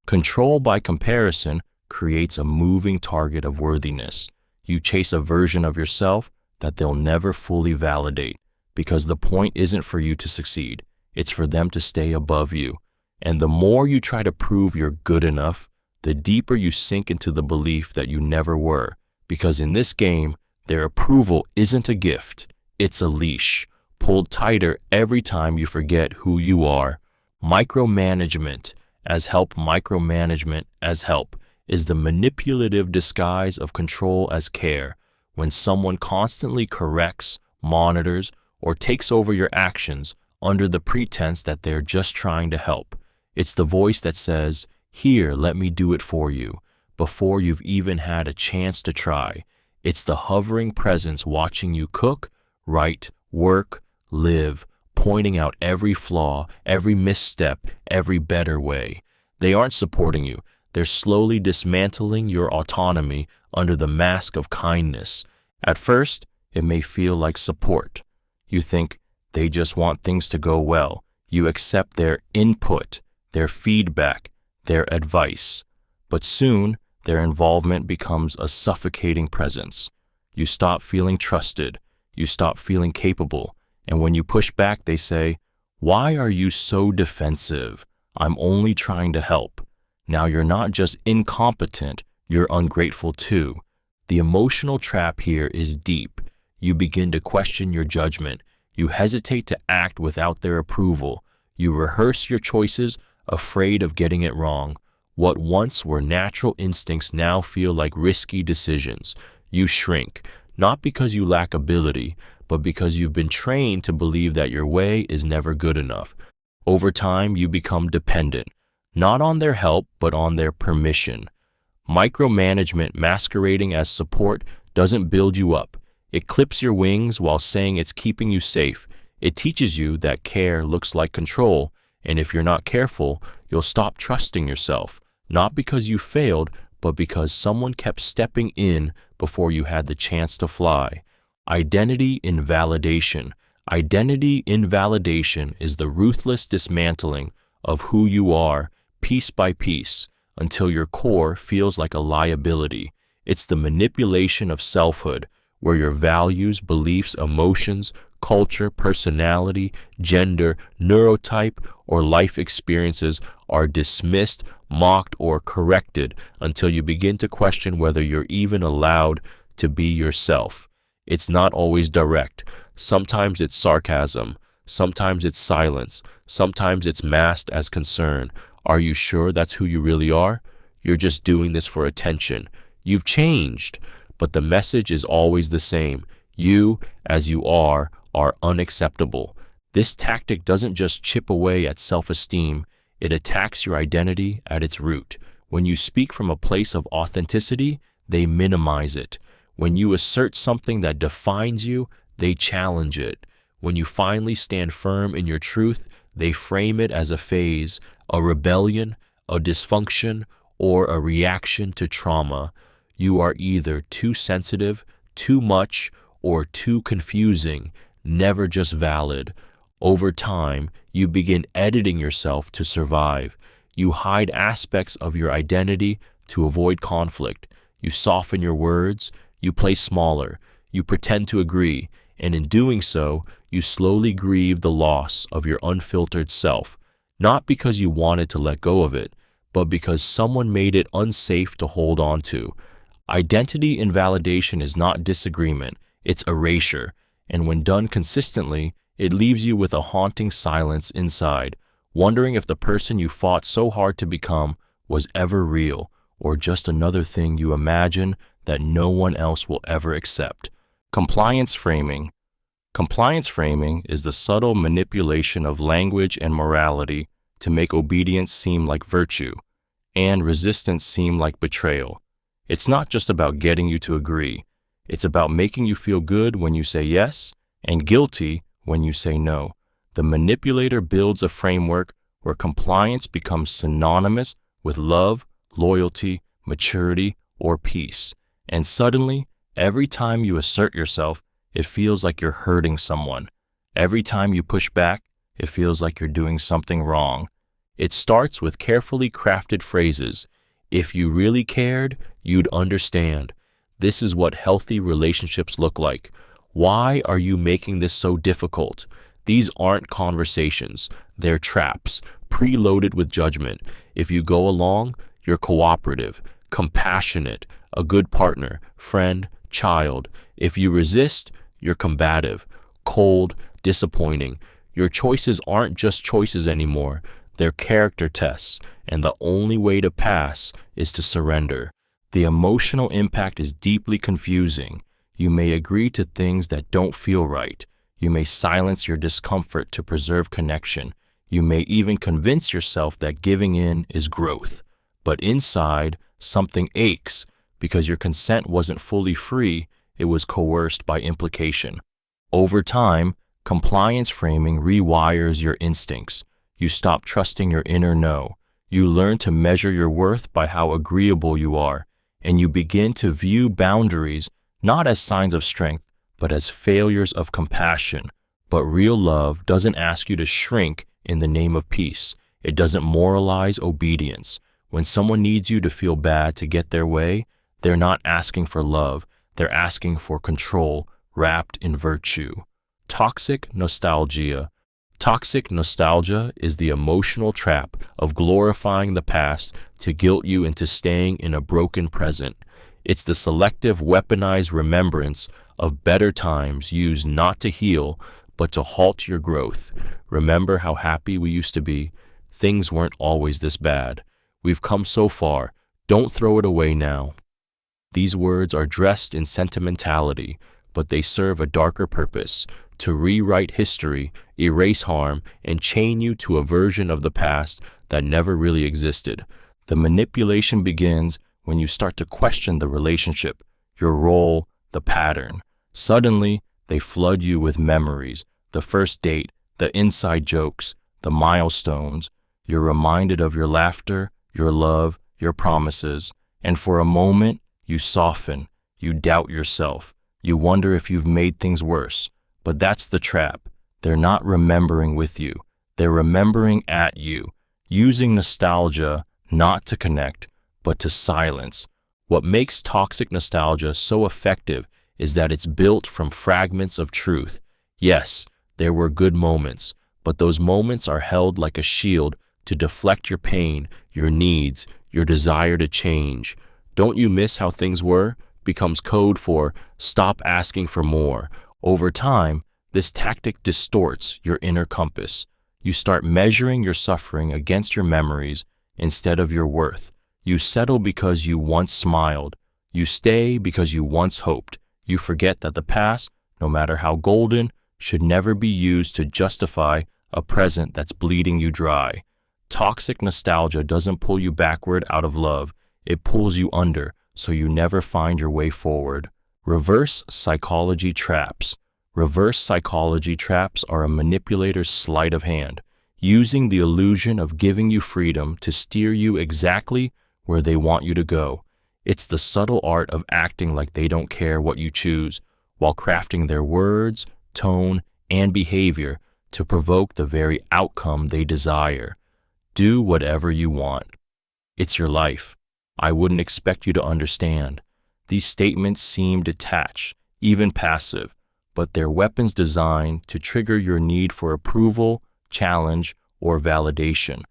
Control by comparison creates a moving target of worthiness. You chase a version of yourself that they'll never fully validate, because the point isn't for you to succeed, it's for them to stay above you. And the more you try to prove you're good enough, the deeper you sink into the belief that you never were, because in this game, their approval isn't a gift, it's a leash, pulled tighter every time you forget who you are. Micromanagement as help, micromanagement as help, is the manipulative disguise of control as care. When someone constantly corrects, monitors, or takes over your actions under the pretense that they're just trying to help. It's the voice that says, "Here, let me do it for you," before you've even had a chance to try. It's the hovering presence watching you cook, write, work, live, pointing out every flaw, every misstep, every better way. They aren't supporting you. They're slowly dismantling your autonomy under the mask of kindness. At first, it may feel like support. You think they just want things to go well. You accept their input, their feedback, their advice. But soon, their involvement becomes a suffocating presence. You stop feeling trusted. You stop feeling capable. And when you push back, they say, "Why are you so defensive? I'm only trying to help." Now you're not just incompetent, you're ungrateful too. The emotional trap here is deep. You begin to question your judgment. You hesitate to act without their approval. You rehearse your choices, afraid of getting it wrong. What once were natural instincts now feel like risky decisions. You shrink, not because you lack ability, but because you've been trained to believe that your way is never good enough. Over time, you become dependent, not on their help, but on their permission. Micromanagement masquerading as support doesn't build you up. It clips your wings while saying it's keeping you safe. It teaches you that care looks like control, and if you're not careful, you'll stop trusting yourself, not because you failed, but because someone kept stepping in before you had the chance to fly. Identity invalidation. Identity invalidation is the ruthless dismantling of who you are, piece by piece, until your core feels like a liability. It's the manipulation of selfhood, where your values, beliefs, emotions, culture, personality, gender, neurotype, or life experiences are dismissed, mocked, or corrected until you begin to question whether you're even allowed to be yourself. It's not always direct. Sometimes it's sarcasm. Sometimes it's silence. Sometimes it's masked as concern. Are you sure that's who you really are? You're just doing this for attention. You've changed, but the message is always the same. You, as you are unacceptable. This tactic doesn't just chip away at self-esteem, it attacks your identity at its root. When you speak from a place of authenticity, they minimize it. When you assert something that defines you, they challenge it. When you finally stand firm in your truth, they frame it as a phase, a rebellion, a dysfunction, or a reaction to trauma. You are either too sensitive, too much, or too confusing, never just valid. Over time, you begin editing yourself to survive. You hide aspects of your identity to avoid conflict. You soften your words, you play smaller, you pretend to agree, and in doing so, you slowly grieve the loss of your unfiltered self, not because you wanted to let go of it, but because someone made it unsafe to hold on to. Identity invalidation is not disagreement, it's erasure, and when done consistently, it leaves you with a haunting silence inside, wondering if the person you fought so hard to become was ever real, or just another thing you imagine that no one else will ever accept. Compliance framing. Compliance framing is the subtle manipulation of language and morality to make obedience seem like virtue, and resistance seem like betrayal. It's not just about getting you to agree. It's about making you feel good when you say yes and guilty when you say no. The manipulator builds a framework where compliance becomes synonymous with love, loyalty, maturity, or peace. And suddenly, every time you assert yourself, it feels like you're hurting someone. Every time you push back, it feels like you're doing something wrong. It starts with carefully crafted phrases. If you really cared, you'd understand. This is what healthy relationships look like. Why are you making this so difficult? These aren't conversations. They're traps, preloaded with judgment. If you go along, you're cooperative, compassionate, a good partner, friend, child. If you resist, you're combative, cold, disappointing. Your choices aren't just choices anymore. They're character tests, and the only way to pass is to surrender. The emotional impact is deeply confusing. You may agree to things that don't feel right. You may silence your discomfort to preserve connection. You may even convince yourself that giving in is growth. But inside, something aches because your consent wasn't fully free, it was coerced by implication. Over time, compliance framing rewires your instincts. You stop trusting your inner no. You learn to measure your worth by how agreeable you are, and you begin to view boundaries not as signs of strength, but as failures of compassion. But real love doesn't ask you to shrink in the name of peace. It doesn't moralize obedience. When someone needs you to feel bad to get their way, they're not asking for love. They're asking for control, wrapped in virtue. Toxic nostalgia. Toxic nostalgia is the emotional trap of glorifying the past to guilt you into staying in a broken present. It's the selective, weaponized remembrance of better times used not to heal, but to halt your growth. Remember how happy we used to be? Things weren't always this bad. We've come so far. Don't throw it away now. These words are dressed in sentimentality, but they serve a darker purpose: to rewrite history, erase harm, and chain you to a version of the past that never really existed. The manipulation begins when you start to question the relationship, your role, the pattern. Suddenly, they flood you with memories, the first date, the inside jokes, the milestones. You're reminded of your laughter, your love, your promises, and for a moment, you soften, you doubt yourself, you wonder if you've made things worse. But that's the trap. They're not remembering with you. They're remembering at you, using nostalgia not to connect, but to silence. What makes toxic nostalgia so effective is that it's built from fragments of truth. Yes, there were good moments, but those moments are held like a shield to deflect your pain, your needs, your desire to change. Don't you miss how things were? Becomes code for stop asking for more. Over time, this tactic distorts your inner compass. You start measuring your suffering against your memories instead of your worth. You settle because you once smiled. You stay because you once hoped. You forget that the past, no matter how golden, should never be used to justify a present that's bleeding you dry. Toxic nostalgia doesn't pull you backward out of love. It pulls you under, so you never find your way forward. Reverse psychology traps. Reverse psychology traps are a manipulator's sleight of hand, using the illusion of giving you freedom to steer you exactly where they want you to go. It's the subtle art of acting like they don't care what you choose, while crafting their words, tone, and behavior to provoke the very outcome they desire. Do whatever you want. It's your life. I wouldn't expect you to understand. These statements seem detached, even passive, but they're weapons designed to trigger your need for approval, challenge, or validation.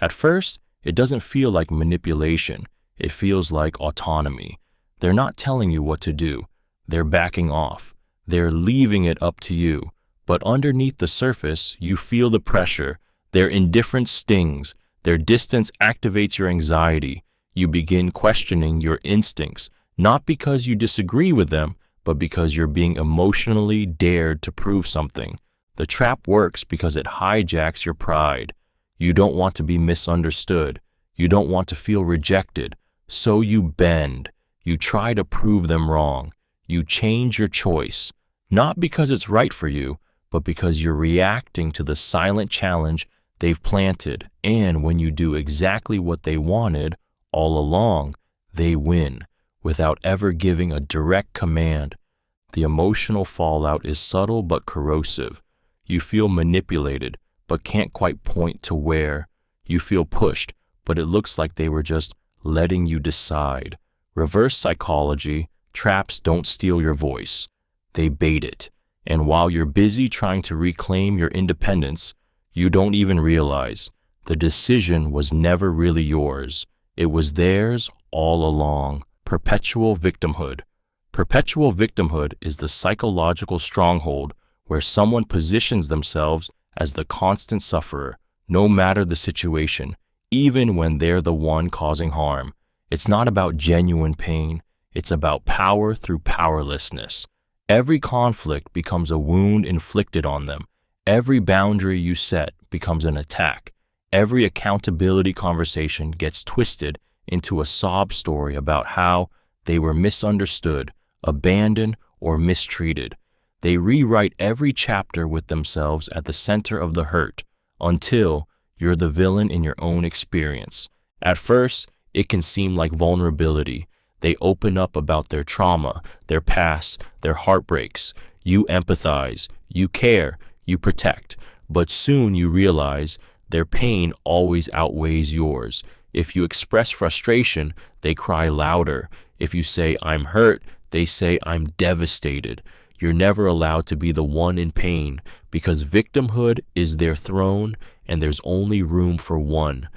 At first, it doesn't feel like manipulation. It feels like autonomy. They're not telling you what to do. They're backing off. They're leaving it up to you. But underneath the surface, you feel the pressure. Their indifference stings. Their distance activates your anxiety. You begin questioning your instincts, not because you disagree with them, but because you're being emotionally dared to prove something. The trap works because it hijacks your pride. You don't want to be misunderstood. You don't want to feel rejected. So you bend. You try to prove them wrong. You change your choice, not because it's right for you, but because you're reacting to the silent challenge they've planted. And when you do exactly what they wanted all along, they win without ever giving a direct command. The emotional fallout is subtle but corrosive. You feel manipulated, but can't quite point to where. You feel pushed, but it looks like they were just letting you decide. Reverse psychology, traps don't steal your voice. They bait it. And while you're busy trying to reclaim your independence, you don't even realize the decision was never really yours. It was theirs all along. Perpetual victimhood. Perpetual victimhood is the psychological stronghold where someone positions themselves as the constant sufferer, no matter the situation, even when they're the one causing harm. It's not about genuine pain. It's about power through powerlessness. Every conflict becomes a wound inflicted on them. Every boundary you set becomes an attack. Every accountability conversation gets twisted into a sob story about how they were misunderstood, abandoned, or mistreated. They rewrite every chapter with themselves at the center of the hurt until you're the villain in your own experience. At first, it can seem like vulnerability. They open up about their trauma, their past, their heartbreaks. You empathize, you care, you protect. But soon you realize their pain always outweighs yours. If you express frustration, they cry louder. If you say, "I'm hurt," they say, "I'm devastated." You're never allowed to be the one in pain because victimhood is their throne and there's only room for one.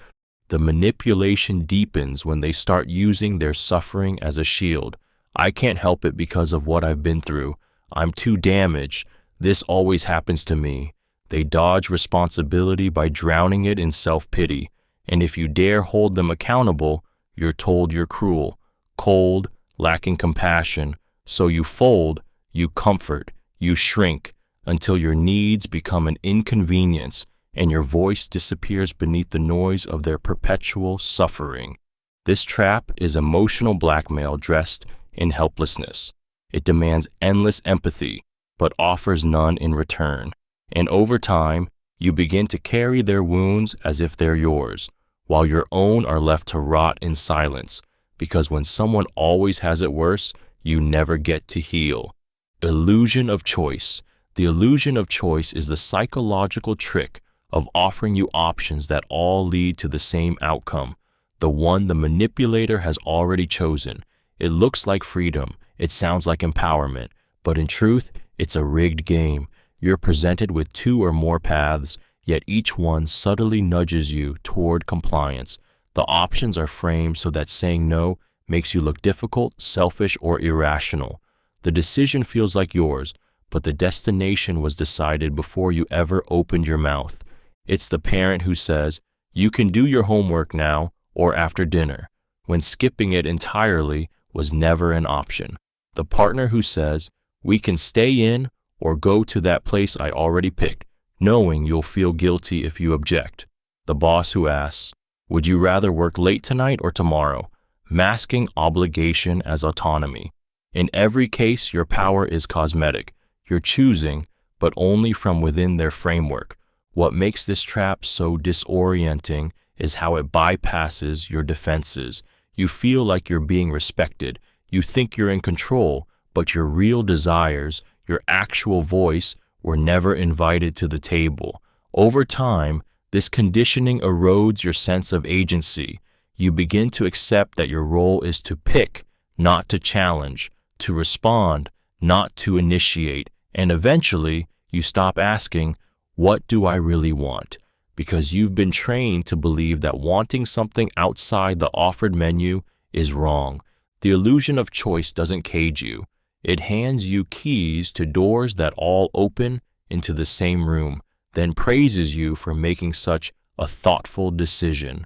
The manipulation deepens when they start using their suffering as a shield. I can't help it because of what I've been through. I'm too damaged. This always happens to me. They dodge responsibility by drowning it in self-pity. And if you dare hold them accountable, you're told you're cruel, cold, lacking compassion. So you fold, you comfort, you shrink until your needs become an inconvenience and your voice disappears beneath the noise of their perpetual suffering. This trap is emotional blackmail dressed in helplessness. It demands endless empathy, but offers none in return. And over time, you begin to carry their wounds as if they're yours, while your own are left to rot in silence, because when someone always has it worse, you never get to heal. Illusion of choice. The illusion of choice is the psychological trick of offering you options that all lead to the same outcome, the one the manipulator has already chosen. It looks like freedom, it sounds like empowerment, but in truth, it's a rigged game. You're presented with two or more paths, yet each one subtly nudges you toward compliance. The options are framed so that saying no makes you look difficult, selfish, or irrational. The decision feels like yours, but the destination was decided before you ever opened your mouth. It's the parent who says, "You can do your homework now or after dinner," when skipping it entirely was never an option. The partner who says, "We can stay in or go to that place I already picked," knowing you'll feel guilty if you object. The boss who asks, "Would you rather work late tonight or tomorrow?" masking obligation as autonomy. In every case, your power is cosmetic. You're choosing, but only from within their framework. What makes this trap so disorienting is how it bypasses your defenses. You feel like you're being respected. You think you're in control, but your real desires, your actual voice, were never invited to the table. Over time, this conditioning erodes your sense of agency. You begin to accept that your role is to pick, not to challenge, to respond, not to initiate, and eventually you stop asking, "What do I really want?" because you've been trained to believe that wanting something outside the offered menu is wrong. The illusion of choice doesn't cage you. It hands you keys to doors that all open into the same room, then praises you for making such a thoughtful decision.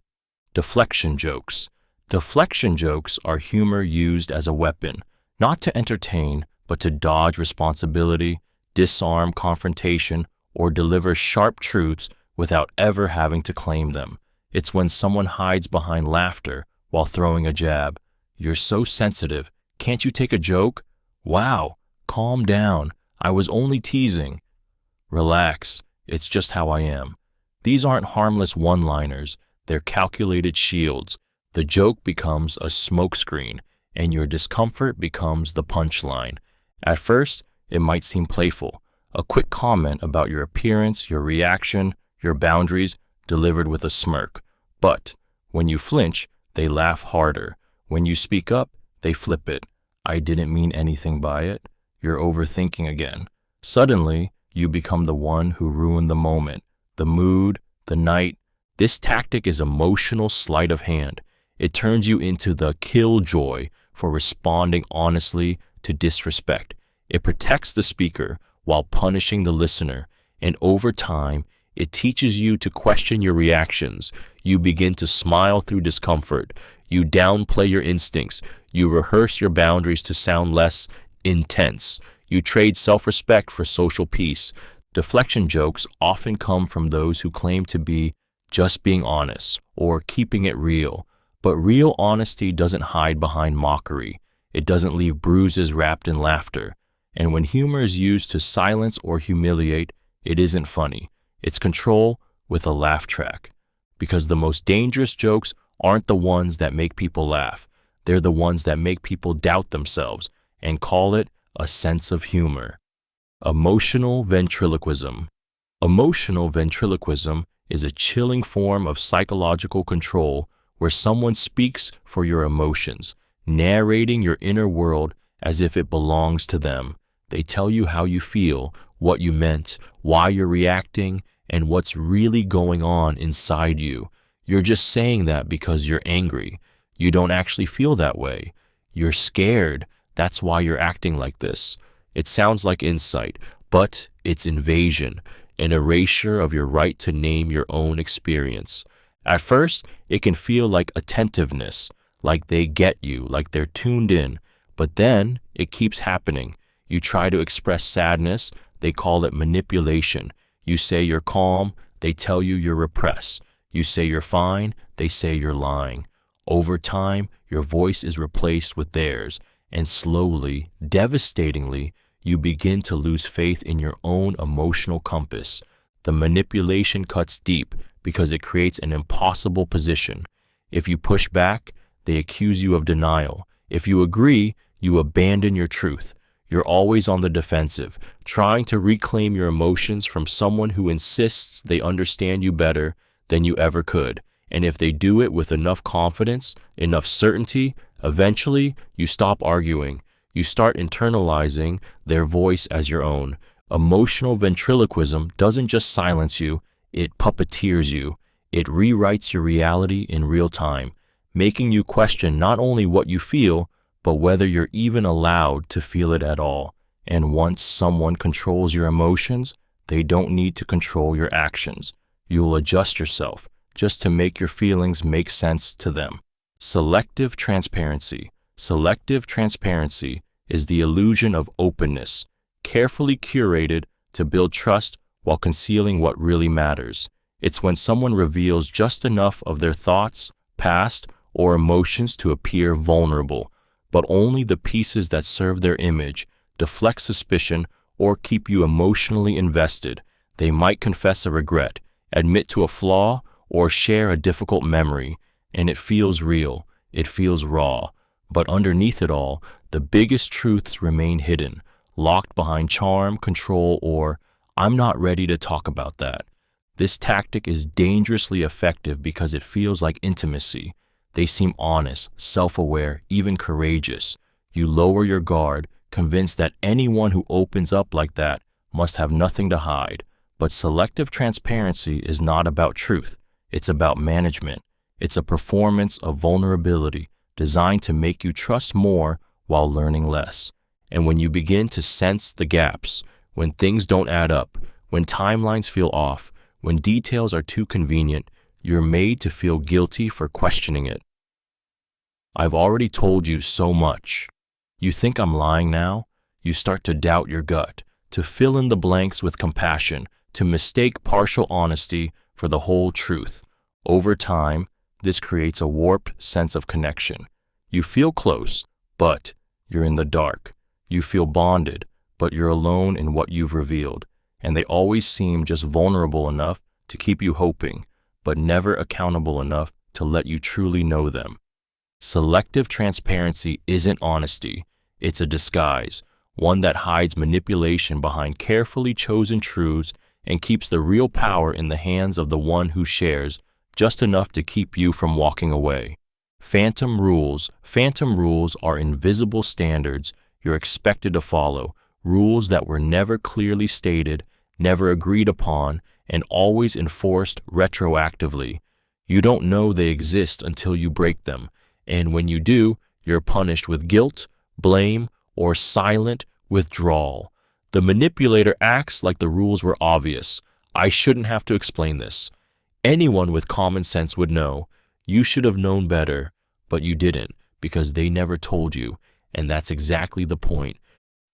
Deflection jokes. Deflection jokes are humor used as a weapon, not to entertain, but to dodge responsibility, disarm confrontation, or deliver sharp truths without ever having to claim them. It's when someone hides behind laughter while throwing a jab. "You're so sensitive. Can't you take a joke?" "Wow, calm down. I was only teasing." "Relax. It's just how I am." These aren't harmless one-liners. They're calculated shields. The joke becomes a smokescreen, and your discomfort becomes the punchline. At first, it might seem playful. A quick comment about your appearance, your reaction, your boundaries, delivered with a smirk. But when you flinch, they laugh harder. When you speak up, they flip it. "I didn't mean anything by it." You're overthinking again. Suddenly, you become the one who ruined the moment, the mood, the night. This tactic is emotional sleight of hand. It turns you into the killjoy for responding honestly to disrespect. It protects the speaker while punishing the listener, and over time, it teaches you to question your reactions. You begin to smile through discomfort. You downplay your instincts. You rehearse your boundaries to sound less intense. You trade self-respect for social peace. Deflection jokes often come from those who claim to be just being honest or keeping it real. But real honesty doesn't hide behind mockery. It doesn't leave bruises wrapped in laughter. And when humor is used to silence or humiliate, it isn't funny. It's control with a laugh track. Because the most dangerous jokes aren't the ones that make people laugh. They're the ones that make people doubt themselves and call it a sense of humor. Emotional ventriloquism. Emotional ventriloquism is a chilling form of psychological control where someone speaks for your emotions, narrating your inner world as if it belongs to them. They tell you how you feel, what you meant, why you're reacting, and what's really going on inside you. You're just saying that because you're angry. You don't actually feel that way. You're scared. That's why you're acting like this. It sounds like insight, but it's invasion, an erasure of your right to name your own experience. At first, it can feel like attentiveness, like they get you, like they're tuned in. But then it keeps happening. You try to express sadness, they call it manipulation. You say you're calm, they tell you you're repressed. You say you're fine, they say you're lying. Over time, your voice is replaced with theirs, and slowly, devastatingly, you begin to lose faith in your own emotional compass. The manipulation cuts deep because it creates an impossible position. If you push back, they accuse you of denial. If you agree, you abandon your truth. You're always on the defensive, trying to reclaim your emotions from someone who insists they understand you better than you ever could. And if they do it with enough confidence, enough certainty, eventually you stop arguing. You start internalizing their voice as your own. Emotional ventriloquism doesn't just silence you, it puppeteers you. It rewrites your reality in real time, making you question not only what you feel, but whether you're even allowed to feel it at all. And once someone controls your emotions, they don't need to control your actions. You'll adjust yourself just to make your feelings make sense to them. Selective transparency. Selective transparency is the illusion of openness, carefully curated to build trust while concealing what really matters. It's when someone reveals just enough of their thoughts, past, or emotions to appear vulnerable, but only the pieces that serve their image, deflect suspicion, or keep you emotionally invested. They might confess a regret, admit to a flaw, or share a difficult memory, and it feels real, it feels raw. But underneath it all, the biggest truths remain hidden, locked behind charm, control, or "I'm not ready to talk about that." This tactic is dangerously effective because it feels like intimacy. They seem honest, self-aware, even courageous. You lower your guard, convinced that anyone who opens up like that must have nothing to hide. But selective transparency is not about truth. It's about management. It's a performance of vulnerability designed to make you trust more while learning less. And when you begin to sense the gaps, when things don't add up, when timelines feel off, when details are too convenient, you're made to feel guilty for questioning it. I've already told you so much. You think I'm lying now? You start to doubt your gut, to fill in the blanks with compassion, to mistake partial honesty for the whole truth. Over time, this creates a warped sense of connection. You feel close, but you're in the dark. You feel bonded, but you're alone in what you've revealed. And they always seem just vulnerable enough to keep you hoping, but never accountable enough to let you truly know them. Selective transparency isn't honesty. It's a disguise, one that hides manipulation behind carefully chosen truths and keeps the real power in the hands of the one who shares just enough to keep you from walking away. Phantom rules are invisible standards you're expected to follow, rules that were never clearly stated, never agreed upon, and always enforced retroactively. You don't know they exist until you break them, and when you do, you're punished with guilt, blame, or silent withdrawal. The manipulator acts like the rules were obvious. I shouldn't have to explain this. Anyone with common sense would know. You should have known better, but you didn't because they never told you, and that's exactly the point.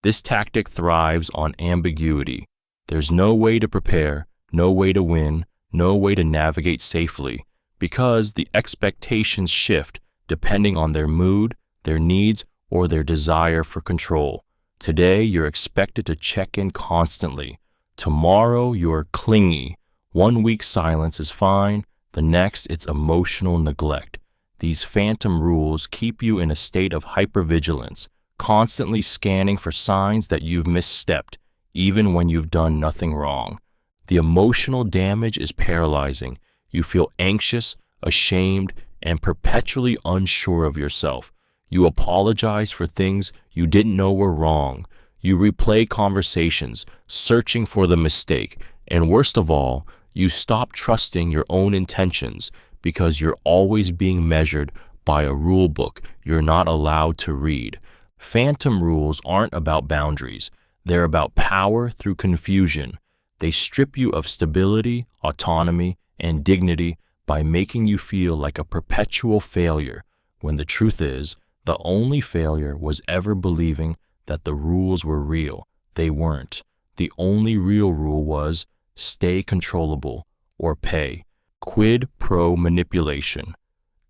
This tactic thrives on ambiguity. There's no way to prepare, no way to win, no way to navigate safely, because the expectations shift depending on their mood, their needs, or their desire for control. Today, you're expected to check in constantly. Tomorrow, you're clingy. 1 week silence is fine, the next it's emotional neglect. These phantom rules keep you in a state of hypervigilance, constantly scanning for signs that you've misstepped, even when you've done nothing wrong. The emotional damage is paralyzing. You feel anxious, ashamed, and perpetually unsure of yourself. You apologize for things you didn't know were wrong. You replay conversations, searching for the mistake, and worst of all, you stop trusting your own intentions because you're always being measured by a rule book you're not allowed to read. Phantom rules aren't about boundaries. They're about power through confusion. They strip you of stability, autonomy, and dignity by making you feel like a perpetual failure, when the truth is, the only failure was ever believing that the rules were real. They weren't. The only real rule was stay controllable or pay. Quid pro manipulation.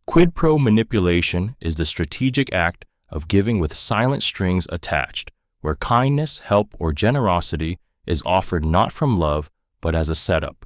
Quid pro manipulation is the strategic act of giving with silent strings attached, where kindness, help, or generosity is offered not from love, but as a setup.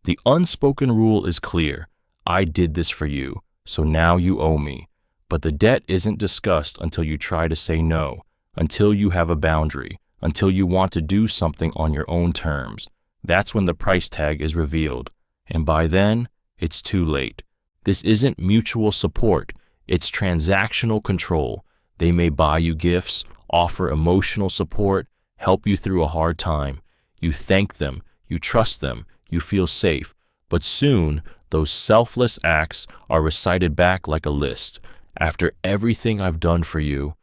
The unspoken rule is clear. I did this for you, so now you owe me. But the debt isn't discussed until you try to say no, until you have a boundary, until you want to do something on your own terms. That's when the price tag is revealed. And by then, it's too late. This isn't mutual support. It's transactional control. They may buy you gifts, offer emotional support, help you through a hard time. You thank them, you trust them, you feel safe. But soon, those selfless acts are recited back like a list. After everything I've done for you,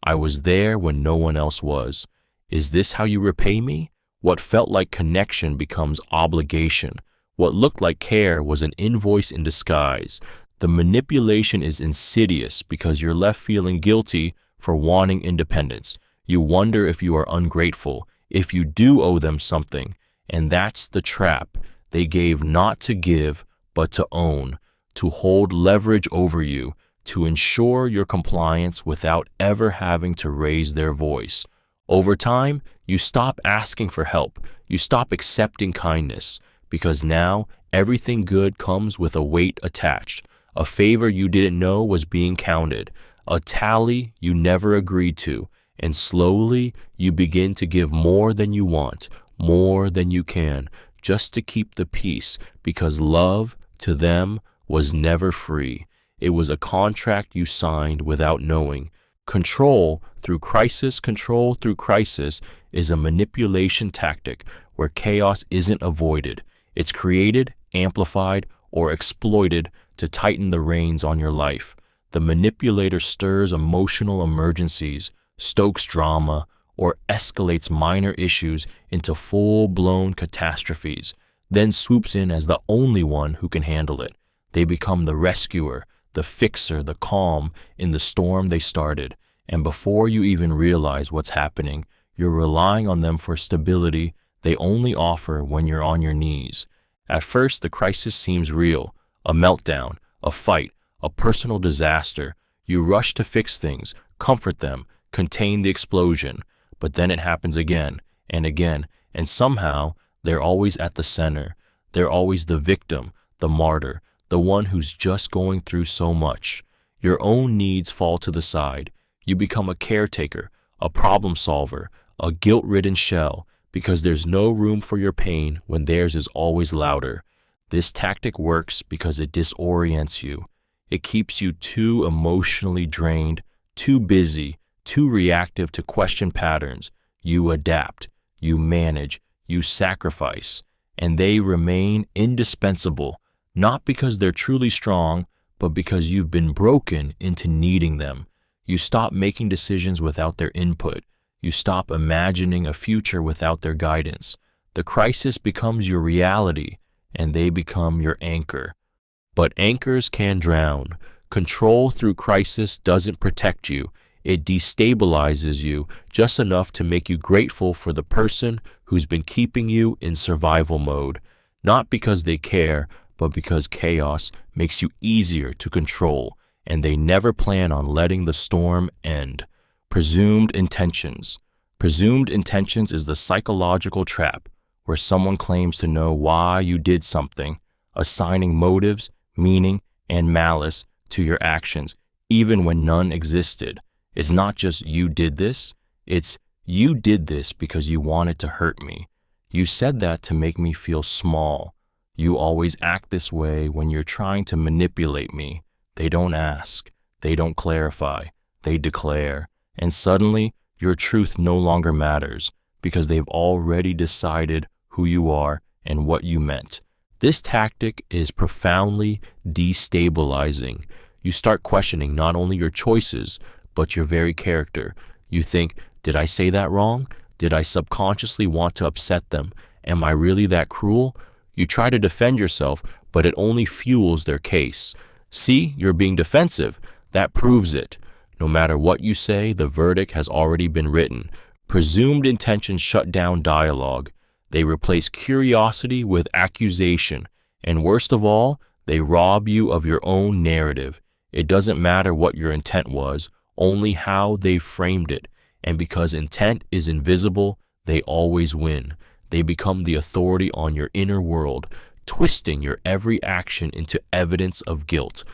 I was there when no one else was. Is this how you repay me? What felt like connection becomes obligation. What looked like care was an invoice in disguise. The manipulation is insidious because you're left feeling guilty for wanting independence. You wonder if you are ungrateful, if you do owe them something. And that's the trap. They gave not to give, but to own, to hold leverage over you, to ensure your compliance without ever having to raise their voice. Over time, you stop asking for help. You stop accepting kindness, because now everything good comes with a weight attached. A favor you didn't know was being counted, a tally you never agreed to, and slowly you begin to give more than you want, more than you can, just to keep the peace, because love, to them, was never free. It was a contract you signed without knowing. Control through crisis is a manipulation tactic where chaos isn't avoided. It's created, amplified, or exploited to tighten the reins on your life. The manipulator stirs emotional emergencies, stokes drama, or escalates minor issues into full-blown catastrophes, then swoops in as the only one who can handle it. They become the rescuer, the fixer, the calm in the storm they started. And before you even realize what's happening, you're relying on them for stability they only offer when you're on your knees. At first, the crisis seems real, a meltdown, a fight, a personal disaster. You rush to fix things, comfort them, contain the explosion. But then it happens again, and somehow they're always at the center. They're always the victim, the martyr, the one who's just going through so much. Your own needs fall to the side. You become a caretaker, a problem solver, a guilt-ridden shell, because there's no room for your pain when theirs is always louder. This tactic works because it disorients you. It keeps you too emotionally drained, too busy, too reactive to question patterns. You adapt, you manage, you sacrifice, and they remain indispensable, not because they're truly strong, but because you've been broken into needing them. You stop making decisions without their input. You stop imagining a future without their guidance. The crisis becomes your reality, and they become your anchor. But anchors can drown. Control through crisis doesn't protect you. It destabilizes you just enough to make you grateful for the person who's been keeping you in survival mode. Not because they care, but because chaos makes you easier to control, and they never plan on letting the storm end. Presumed intentions. Presumed intentions is the psychological trap where someone claims to know why you did something, assigning motives, meaning, and malice to your actions, even when none existed. It's not just you did this, it's you did this because you wanted to hurt me. You said that to make me feel small. You always act this way when you're trying to manipulate me. They don't ask, they don't clarify, they declare. And suddenly, your truth no longer matters because they've already decided who you are and what you meant. This tactic is profoundly destabilizing. You start questioning not only your choices, but your very character. You think, did I say that wrong? Did I subconsciously want to upset them? Am I really that cruel? You try to defend yourself, but it only fuels their case. See, you're being defensive. That proves it. No matter what you say, the verdict has already been written. Presumed intentions shut down dialogue. They replace curiosity with accusation. And worst of all, they rob you of your own narrative. It doesn't matter what your intent was, only how they framed it. And because intent is invisible, they always win. They become the authority on your inner world, twisting your every action into evidence of guilt.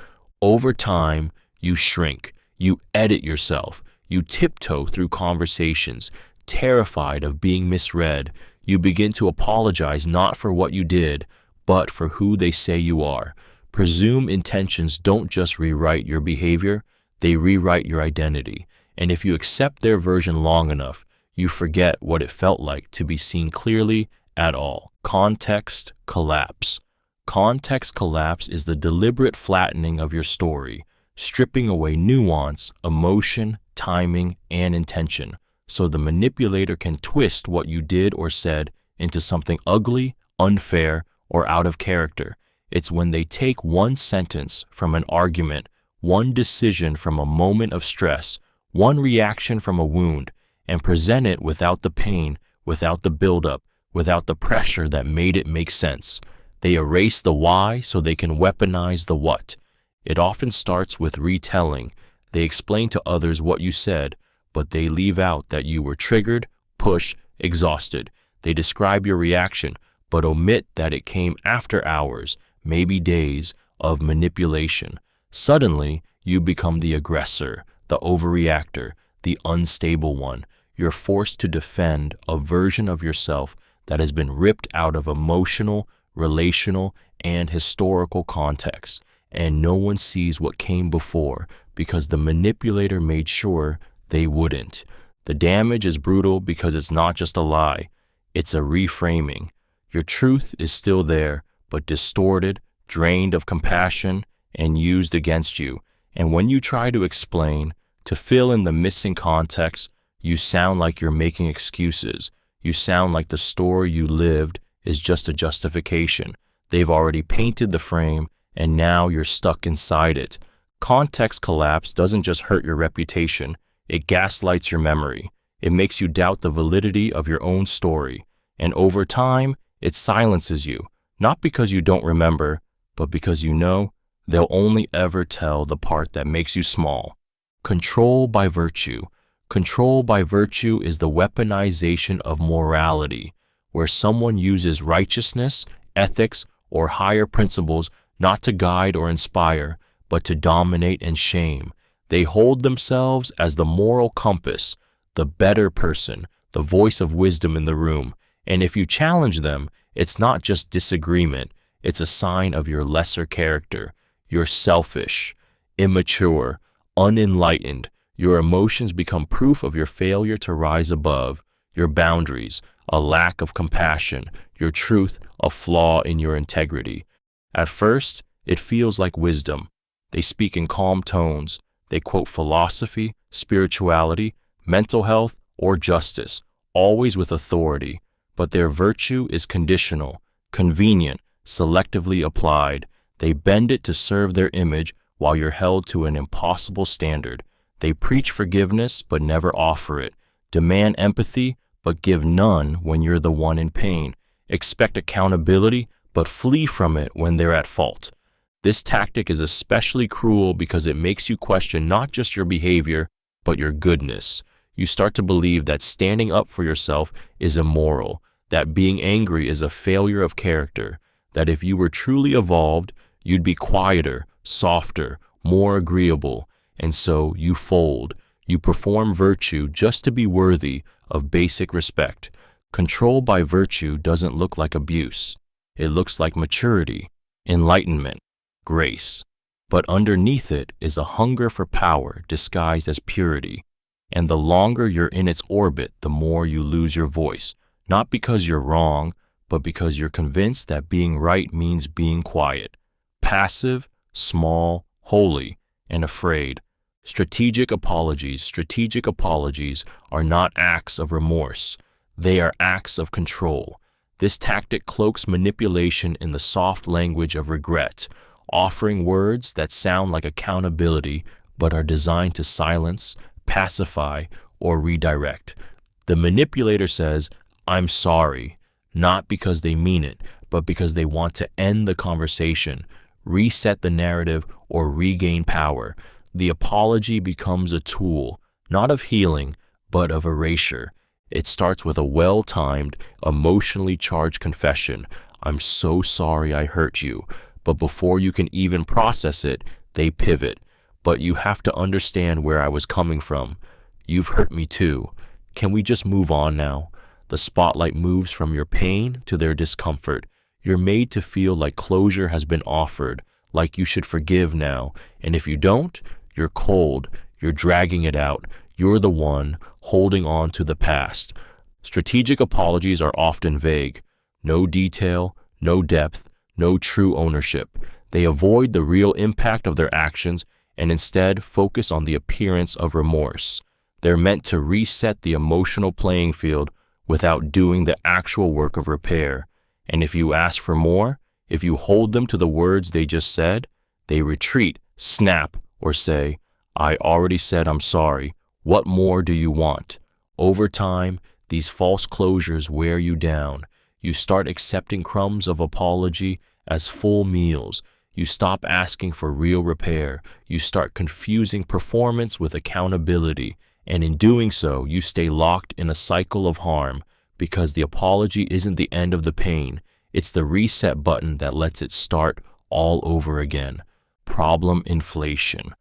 Over time, you shrink. You edit yourself. You tiptoe through conversations, terrified of being misread. You begin to apologize not for what you did, but for who they say you are. Presumed intentions don't just rewrite your behavior, they rewrite your identity. And if you accept their version long enough, you forget what it felt like to be seen clearly at all. Context collapse. Context collapse is the deliberate flattening of your story, stripping away nuance, emotion, timing, and intention, so the manipulator can twist what you did or said into something ugly, unfair, or out of character. It's when they take one sentence from an argument, one decision from a moment of stress, one reaction from a wound, and present it without the pain, without the buildup, without the pressure that made it make sense. They erase the why so they can weaponize the what. It often starts with retelling. They explain to others what you said, but they leave out that you were triggered, pushed, exhausted. They describe your reaction, but omit that it came after hours, maybe days, of manipulation. Suddenly, you become the aggressor, the overreactor, the unstable one. You're forced to defend a version of yourself that has been ripped out of emotional, relational, and historical context. And no one sees what came before because the manipulator made sure they wouldn't. The damage is brutal because it's not just a lie, it's a reframing. Your truth is still there, but distorted, drained of compassion, and used against you. And when you try to explain, to fill in the missing context, you sound like you're making excuses. You sound like the story you lived is just a justification. They've already painted the frame, and now you're stuck inside it. Context collapse doesn't just hurt your reputation, it gaslights your memory. It makes you doubt the validity of your own story. And over time, it silences you, not because you don't remember, but because you know they'll only ever tell the part that makes you small. Control by virtue. Control by virtue is the weaponization of morality, where someone uses righteousness, ethics, or higher principles not to guide or inspire, but to dominate and shame. They hold themselves as the moral compass, the better person, the voice of wisdom in the room. And if you challenge them, it's not just disagreement, it's a sign of your lesser character. You're selfish, immature, unenlightened. Your emotions become proof of your failure to rise above. Your boundaries, a lack of compassion. Your truth, a flaw in your integrity. At first, it feels like wisdom. They speak in calm tones. They quote philosophy, spirituality, mental health, or justice, always with authority. But their virtue is conditional, convenient, selectively applied. They bend it to serve their image while you're held to an impossible standard. They preach forgiveness but never offer it, demand empathy but give none when you're the one in pain, expect accountability but flee from it when they're at fault. This tactic is especially cruel because it makes you question not just your behavior, but your goodness. You start to believe that standing up for yourself is immoral, that being angry is a failure of character, that if you were truly evolved, you'd be quieter, softer, more agreeable, and so you fold. You perform virtue just to be worthy of basic respect. Control by virtue doesn't look like abuse. It looks like maturity, enlightenment, grace. But underneath it is a hunger for power disguised as purity. And the longer you're in its orbit, the more you lose your voice, not because you're wrong, but because you're convinced that being right means being quiet, passive, small, holy, and afraid. Strategic apologies are not acts of remorse. They are acts of control. This tactic cloaks manipulation in the soft language of regret, offering words that sound like accountability but are designed to silence, pacify, or redirect. The manipulator says, "I'm sorry," not because they mean it, but because they want to end the conversation, reset the narrative, or regain power. The apology becomes a tool, not of healing, but of erasure. It starts with a well-timed, emotionally charged confession. "I'm so sorry I hurt you." But before you can even process it, they pivot. "But you have to understand where I was coming from. You've hurt me too. Can we just move on now?" The spotlight moves from your pain to their discomfort. You're made to feel like closure has been offered, like you should forgive now. And if you don't, you're cold, you're dragging it out. You're the one holding on to the past. Strategic apologies are often vague. No detail, no depth, no true ownership. They avoid the real impact of their actions and instead focus on the appearance of remorse. They're meant to reset the emotional playing field without doing the actual work of repair. And if you ask for more, if you hold them to the words they just said, they retreat, snap, or say, "I already said I'm sorry. What more do you want?" Over time, these false closures wear you down. You start accepting crumbs of apology as full meals. You stop asking for real repair. You start confusing performance with accountability. And in doing so, you stay locked in a cycle of harm because the apology isn't the end of the pain. It's the reset button that lets it start all over again. Problem inflation.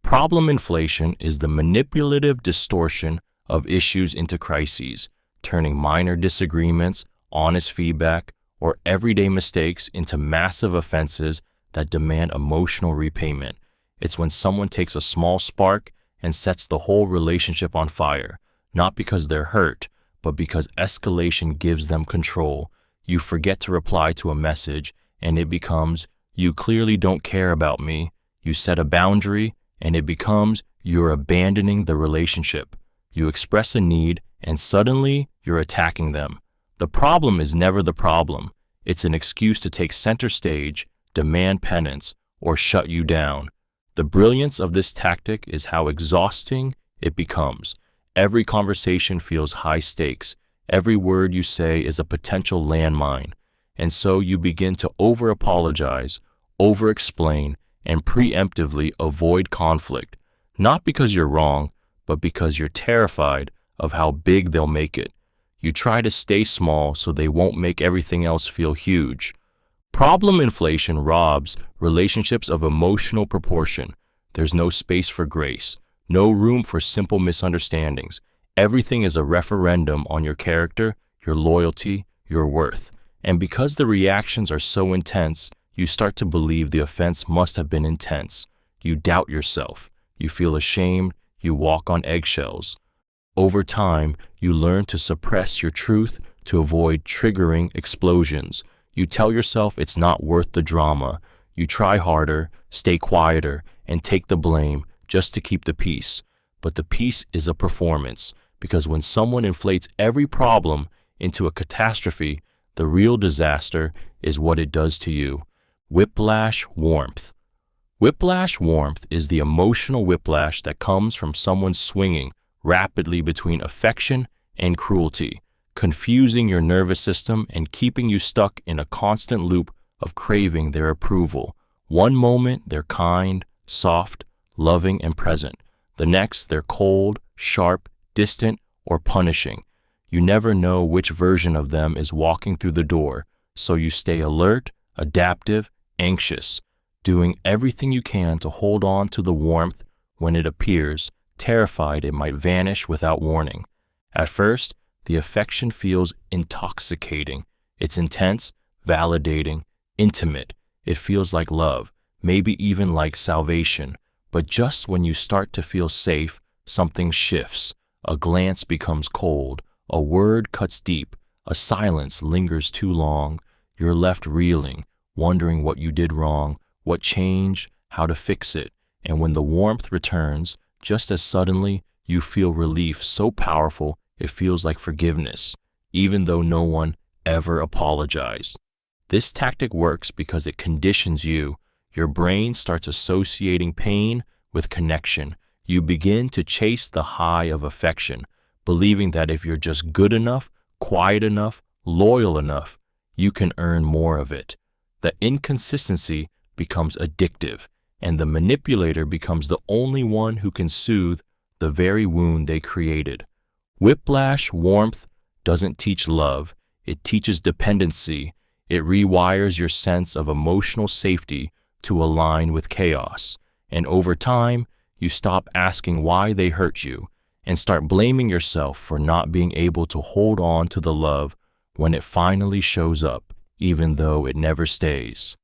Problem inflation is the manipulative distortion of issues into crises, turning minor disagreements, honest feedback, or everyday mistakes into massive offenses that demand emotional repayment. It's when someone takes a small spark and sets the whole relationship on fire, not because they're hurt, but because escalation gives them control. You forget to reply to a message, and it becomes, "You clearly don't care about me." You set a boundary, and it becomes, "You're abandoning the relationship." You express a need, and suddenly you're attacking them. The problem is never the problem. It's an excuse to take center stage, demand penance, or shut you down. The brilliance of this tactic is how exhausting it becomes. Every conversation feels high stakes. Every word you say is a potential landmine. And so you begin to over-apologize, over-explain, and preemptively avoid conflict, not because you're wrong, but because you're terrified of how big they'll make it. You try to stay small so they won't make everything else feel huge. Problem inflation robs relationships of emotional proportion. There's no space for grace, no room for simple misunderstandings. Everything is a referendum on your character, your loyalty, your worth. And because the reactions are so intense, you start to believe the offense must have been intense. You doubt yourself. You feel ashamed. You walk on eggshells. Over time, you learn to suppress your truth to avoid triggering explosions. You tell yourself it's not worth the drama. You try harder, stay quieter, and take the blame just to keep the peace. But the peace is a performance, because when someone inflates every problem into a catastrophe, the real disaster is what it does to you. Whiplash warmth. Whiplash warmth is the emotional whiplash that comes from someone swinging rapidly between affection and cruelty, confusing your nervous system and keeping you stuck in a constant loop of craving their approval. One moment they're kind, soft, loving, and present. The next they're cold, sharp, distant, or punishing. You never know which version of them is walking through the door, so you stay alert, adaptive, anxious, doing everything you can to hold on to the warmth when it appears, terrified it might vanish without warning. At first, the affection feels intoxicating. It's intense, validating, intimate. It feels like love, maybe even like salvation. But just when you start to feel safe, something shifts. A glance becomes cold. A word cuts deep. A silence lingers too long. You're left reeling, wondering what you did wrong, what changed, how to fix it. And when the warmth returns, just as suddenly, you feel relief so powerful it feels like forgiveness, even though no one ever apologized. This tactic works because it conditions you. Your brain starts associating pain with connection. You begin to chase the high of affection, believing that if you're just good enough, quiet enough, loyal enough, you can earn more of it. The inconsistency becomes addictive, and the manipulator becomes the only one who can soothe the very wound they created. Whiplash warmth doesn't teach love, it teaches dependency. It rewires your sense of emotional safety to align with chaos. And over time, you stop asking why they hurt you and start blaming yourself for not being able to hold on to the love when it finally shows up, even though it never stays.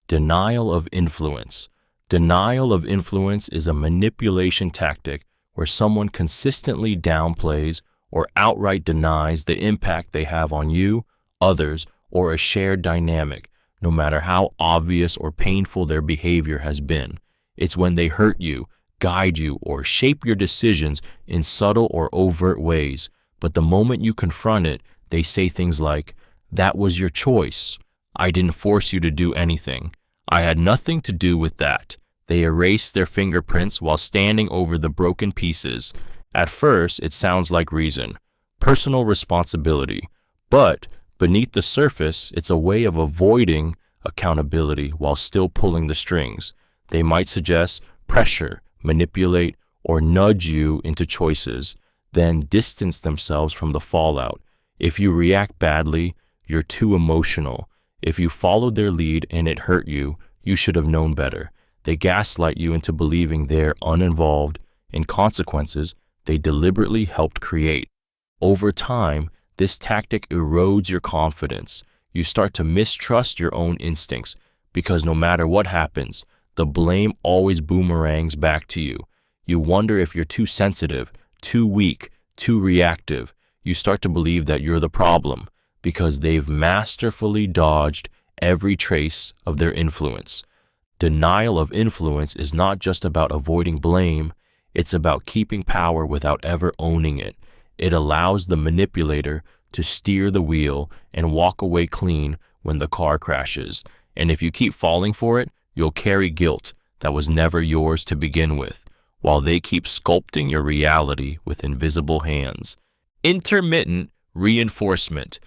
Denial of influence. Denial of influence is a manipulation tactic where someone consistently downplays or outright denies the impact they have on you, others, or a shared dynamic, no matter how obvious or painful their behavior has been. It's when they hurt you, guide you, or shape your decisions in subtle or overt ways. But the moment you confront it, they say things like, "That was your choice. I didn't force you to do anything. I had nothing to do with that." They erase their fingerprints while standing over the broken pieces. At first, it sounds like reason, personal responsibility, but beneath the surface, it's a way of avoiding accountability while still pulling the strings. They might suggest pressure, manipulate, or nudge you into choices, then distance themselves from the fallout. If you react badly, you're too emotional. If you followed their lead and it hurt you, you should have known better. They gaslight you into believing they're uninvolved in consequences they deliberately helped create. Over time, this tactic erodes your confidence. You start to mistrust your own instincts because no matter what happens, the blame always boomerangs back to you. You wonder if you're too sensitive, too weak, too reactive. You start to believe that you're the problem because they've masterfully dodged every trace of their influence. Denial of influence is not just about avoiding blame, it's about keeping power without ever owning it. It allows the manipulator to steer the wheel and walk away clean when the car crashes. And if you keep falling for it, you'll carry guilt that was never yours to begin with, while they keep sculpting your reality with invisible hands. Intermittent reinforcement.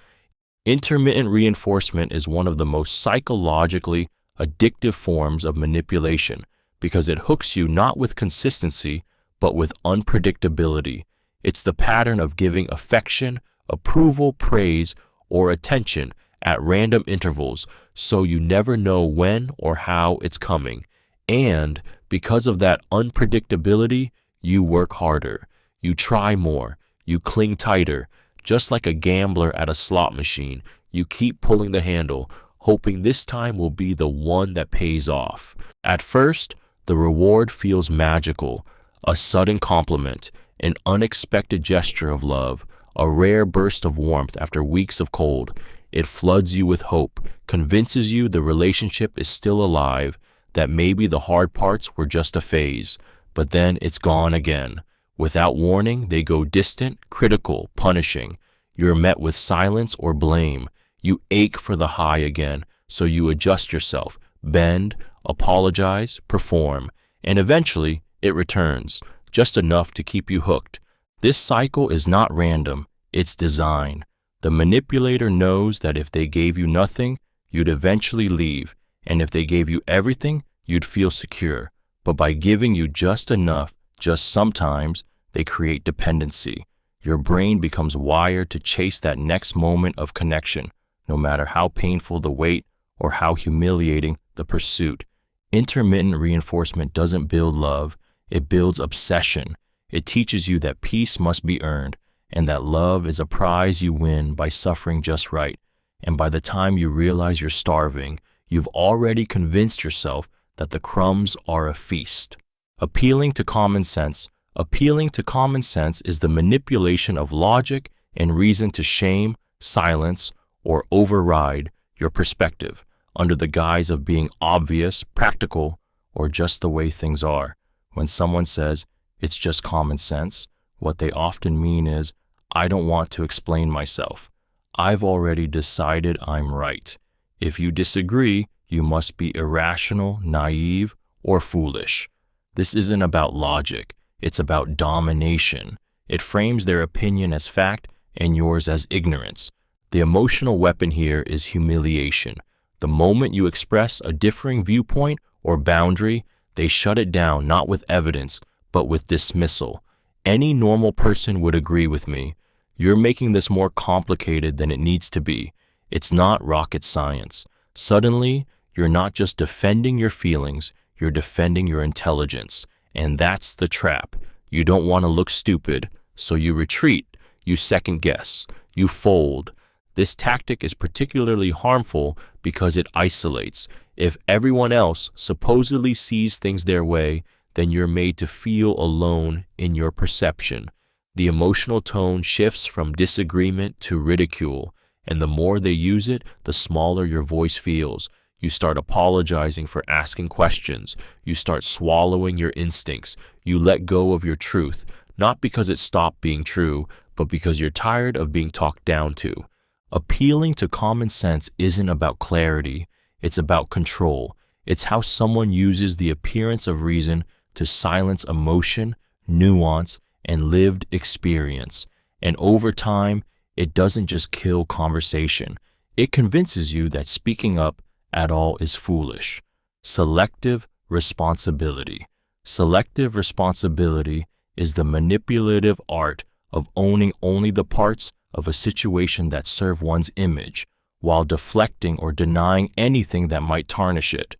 Intermittent reinforcement is one of the most psychologically addictive forms of manipulation because it hooks you not with consistency, but with unpredictability. It's the pattern of giving affection, approval, praise, or attention at random intervals, so you never know when or how it's coming. And because of that unpredictability, you work harder, you try more, you cling tighter. Just like a gambler at a slot machine, you keep pulling the handle, hoping this time will be the one that pays off. At first, the reward feels magical, a sudden compliment, an unexpected gesture of love, a rare burst of warmth after weeks of cold. It floods you with hope, convinces you the relationship is still alive, that maybe the hard parts were just a phase, but then it's gone again. Without warning, they go distant, critical, punishing. You're met with silence or blame. You ache for the high again, so you adjust yourself, bend, apologize, perform, and eventually it returns, just enough to keep you hooked. This cycle is not random, it's design. The manipulator knows that if they gave you nothing, you'd eventually leave, and if they gave you everything, you'd feel secure. But by giving you just enough, just sometimes, they create dependency. Your brain becomes wired to chase that next moment of connection, no matter how painful the wait or how humiliating the pursuit. Intermittent reinforcement doesn't build love, it builds obsession. It teaches you that peace must be earned, and that love is a prize you win by suffering just right. And by the time you realize you're starving, you've already convinced yourself that the crumbs are a feast. Appealing to common sense, Appealing to common sense is the manipulation of logic and reason to shame, silence, or override your perspective under the guise of being obvious, practical, or just the way things are. When someone says, it's just common sense, what they often mean is, I don't want to explain myself. I've already decided I'm right. If you disagree, you must be irrational, naive, or foolish. This isn't about logic. It's about domination. It frames their opinion as fact and yours as ignorance. The emotional weapon here is humiliation. The moment you express a differing viewpoint or boundary, they shut it down not with evidence, but with dismissal. Any normal person would agree with me. You're making this more complicated than it needs to be. It's not rocket science. Suddenly, you're not just defending your feelings, you're defending your intelligence. And that's the trap. You don't want to look stupid, so you retreat, you second guess, you fold. This tactic is particularly harmful because it isolates. If everyone else supposedly sees things their way, then you're made to feel alone in your perception. The emotional tone shifts from disagreement to ridicule, and the more they use it, the smaller your voice feels. You start apologizing for asking questions. You start swallowing your instincts. You let go of your truth, not because it stopped being true, but because you're tired of being talked down to. Appealing to common sense isn't about clarity. It's about control. It's how someone uses the appearance of reason to silence emotion, nuance, and lived experience. And over time, it doesn't just kill conversation. It convinces you that speaking up at all is foolish. Selective responsibility. Selective responsibility is the manipulative art of owning only the parts of a situation that serve one's image, while deflecting or denying anything that might tarnish it.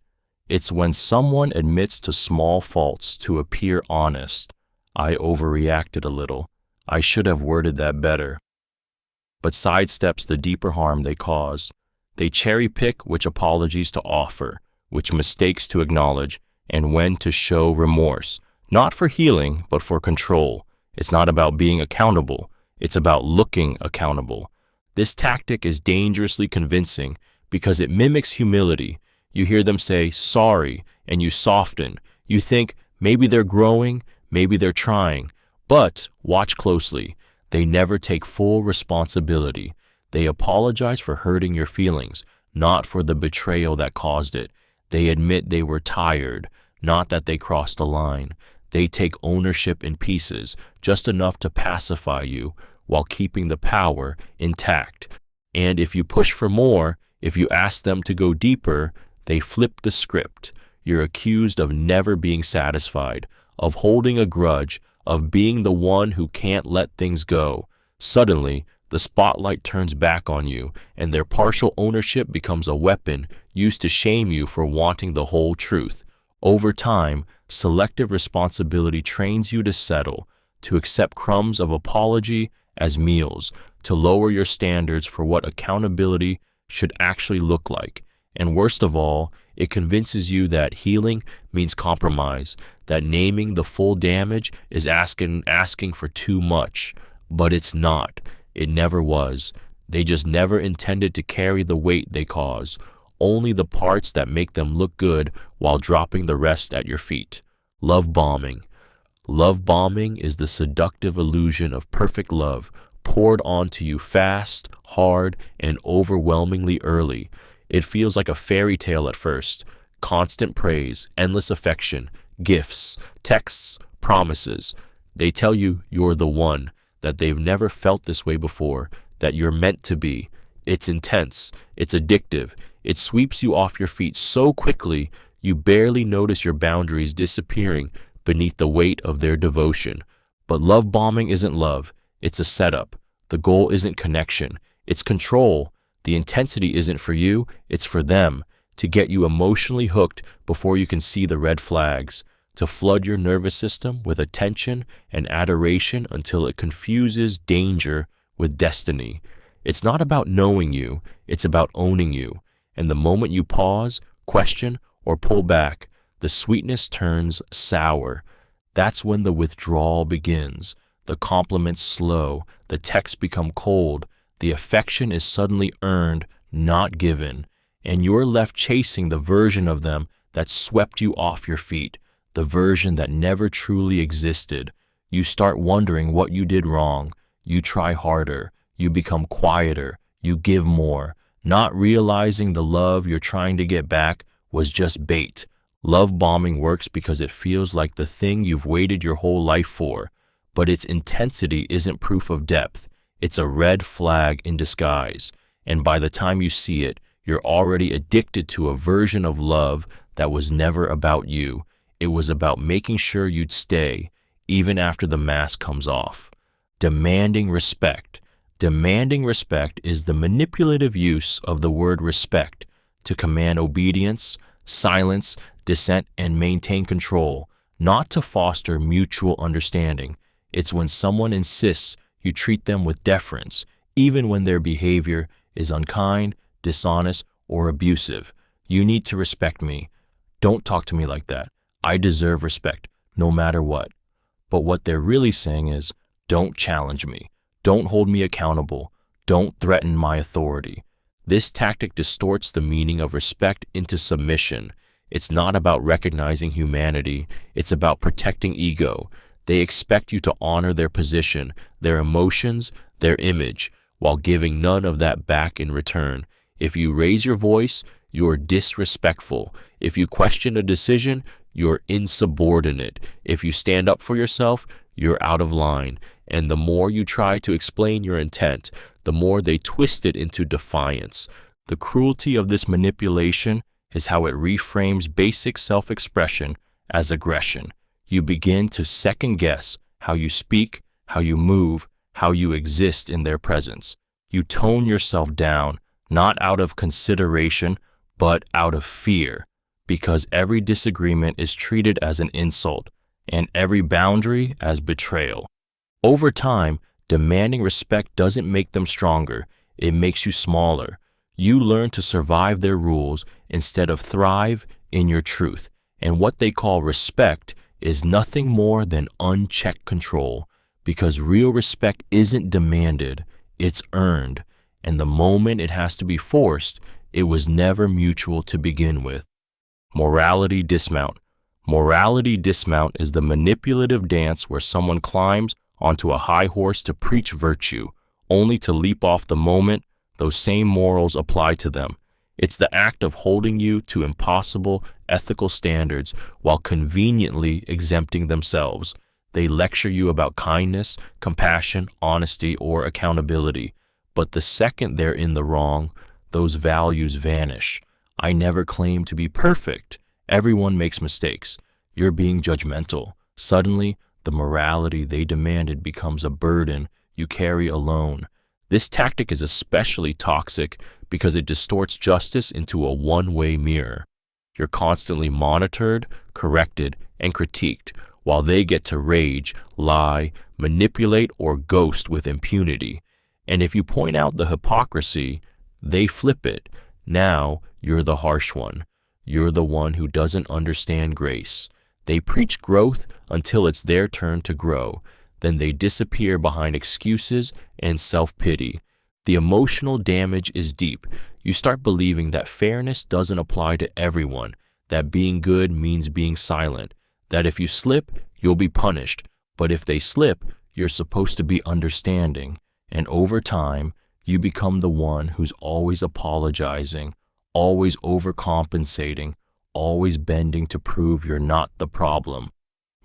It's when someone admits to small faults to appear honest. I overreacted a little. I should have worded that better. But sidesteps the deeper harm they cause. They cherry-pick which apologies to offer, which mistakes to acknowledge, and when to show remorse, not for healing, but for control. It's not about being accountable. It's about looking accountable. This tactic is dangerously convincing because it mimics humility. You hear them say, sorry, and you soften. You think, maybe they're growing, maybe they're trying. But watch closely. They never take full responsibility. They apologize for hurting your feelings, not for the betrayal that caused it. They admit they were tired, not that they crossed a line. They take ownership in pieces, just enough to pacify you, while keeping the power intact. And if you push for more, if you ask them to go deeper, they flip the script. You're accused of never being satisfied, of holding a grudge, of being the one who can't let things go. Suddenly, the spotlight turns back on you, and their partial ownership becomes a weapon used to shame you for wanting the whole truth. Over time, selective responsibility trains you to settle, to accept crumbs of apology as meals, to lower your standards for what accountability should actually look like. And worst of all, it convinces you that healing means compromise, that naming the full damage is asking for too much. But it's not. It never was. They just never intended to carry the weight they cause, only the parts that make them look good while dropping the rest at your feet. Love bombing. Love bombing is the seductive illusion of perfect love poured onto you fast, hard, and overwhelmingly early. It feels like a fairy tale at first. Constant praise, endless affection, gifts, texts, promises. They tell you you're the one, that they've never felt this way before, that you're meant to be. It's intense. It's addictive. It sweeps you off your feet so quickly you barely notice your boundaries disappearing beneath the weight of their devotion. But love bombing isn't love. It's a setup. The goal isn't connection. It's control. The intensity isn't for you. It's for them, to get you emotionally hooked before you can see the red flags, to flood your nervous system with attention and adoration until it confuses danger with destiny. It's not about knowing you. It's about owning you. And the moment you pause, question, or pull back, the sweetness turns sour. That's when the withdrawal begins. The compliments slow, the texts become cold, the affection is suddenly earned, not given, and you're left chasing the version of them that swept you off your feet, the version that never truly existed. You start wondering what you did wrong. You try harder. You become quieter. You give more, not realizing the love you're trying to get back was just bait. Love bombing works because it feels like the thing you've waited your whole life for, but its intensity isn't proof of depth. It's a red flag in disguise, and by the time you see it, you're already addicted to a version of love that was never about you. It was about making sure you'd stay, even after the mask comes off. Demanding respect. Demanding respect is the manipulative use of the word respect to command obedience, silence, dissent, and maintain control, not to foster mutual understanding. It's when someone insists you treat them with deference, even when their behavior is unkind, dishonest, or abusive. You need to respect me. Don't talk to me like that. I deserve respect, no matter what. But what they're really saying is, don't challenge me. Don't hold me accountable. Don't threaten my authority. This tactic distorts the meaning of respect into submission. It's not about recognizing humanity. It's about protecting ego. They expect you to honor their position, their emotions, their image, while giving none of that back in return. If you raise your voice, you're disrespectful. If you question a decision, you're insubordinate. If you stand up for yourself, you're out of line. And the more you try to explain your intent, the more they twist it into defiance. The cruelty of this manipulation is how it reframes basic self-expression as aggression. You begin to second-guess how you speak, how you move, how you exist in their presence. You tone yourself down, not out of consideration, but out of fear, because every disagreement is treated as an insult, and every boundary as betrayal. Over time, demanding respect doesn't make them stronger, it makes you smaller. You learn to survive their rules instead of thrive in your truth, and what they call respect is nothing more than unchecked control, because real respect isn't demanded, it's earned, and the moment it has to be forced, it was never mutual to begin with. Morality dismount. Morality dismount is the manipulative dance where someone climbs onto a high horse to preach virtue, only to leap off the moment those same morals apply to them. It's the act of holding you to impossible ethical standards while conveniently exempting themselves. They lecture you about kindness, compassion, honesty, or accountability. But the second they're in the wrong, those values vanish. I never claim to be perfect. Everyone makes mistakes. You're being judgmental. Suddenly, the morality they demanded becomes a burden you carry alone. This tactic is especially toxic because it distorts justice into a one-way mirror. You're constantly monitored, corrected, and critiqued, while they get to rage, lie, manipulate, or ghost with impunity. And if you point out the hypocrisy, they flip it. Now, you're the harsh one. You're the one who doesn't understand grace. They preach growth until it's their turn to grow. Then they disappear behind excuses and self-pity. The emotional damage is deep. You start believing that fairness doesn't apply to everyone, that being good means being silent, that if you slip, you'll be punished, but if they slip, you're supposed to be understanding. And over time, you become the one who's always apologizing, always overcompensating, always bending to prove you're not the problem.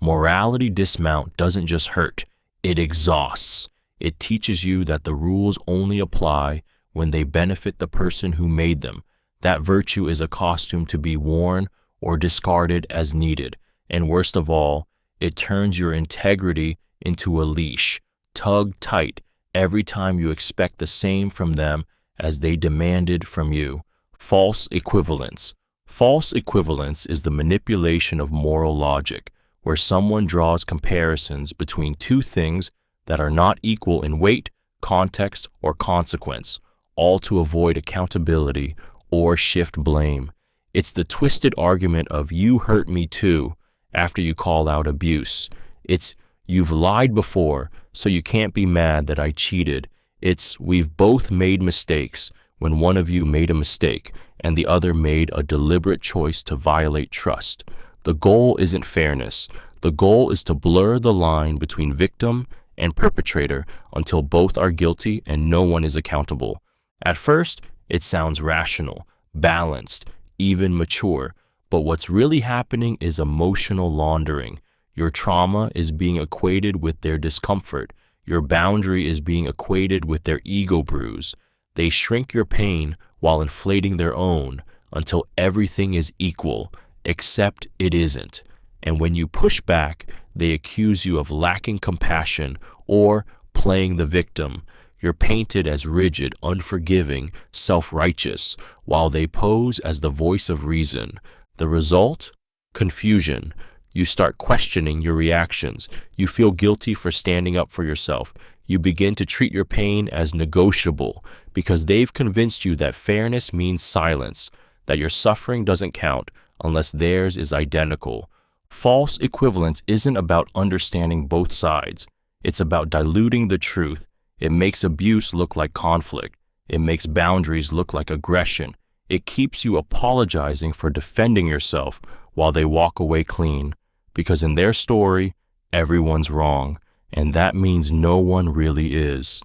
Morality dismount doesn't just hurt, it exhausts. It teaches you that the rules only apply when they benefit the person who made them. That virtue is a costume to be worn or discarded as needed. And worst of all, it turns your integrity into a leash, tugged tight every time you expect the same from them as they demanded from you. False equivalence. False equivalence is the manipulation of moral logic, where someone draws comparisons between two things that are not equal in weight, context, or consequence, all to avoid accountability or shift blame. It's the twisted argument of "you hurt me too," after you call out abuse. It's you've lied before, so you can't be mad that I cheated. It's we've both made mistakes when one of you made a mistake and the other made a deliberate choice to violate trust. The goal isn't fairness. The goal is to blur the line between victim and perpetrator until both are guilty and no one is accountable. At first, it sounds rational, balanced, even mature, but what's really happening is emotional laundering. Your trauma is being equated with their discomfort. Your boundary is being equated with their ego bruise. They shrink your pain while inflating their own until everything is equal, except it isn't. And when you push back, they accuse you of lacking compassion or playing the victim. You're painted as rigid, unforgiving, self-righteous, while they pose as the voice of reason. The result? Confusion. You start questioning your reactions. You feel guilty for standing up for yourself. You begin to treat your pain as negotiable because they've convinced you that fairness means silence, that your suffering doesn't count unless theirs is identical. False equivalence isn't about understanding both sides. It's about diluting the truth. It makes abuse look like conflict. It makes boundaries look like aggression. It keeps you apologizing for defending yourself while they walk away clean. Because in their story, everyone's wrong, and that means no one really is.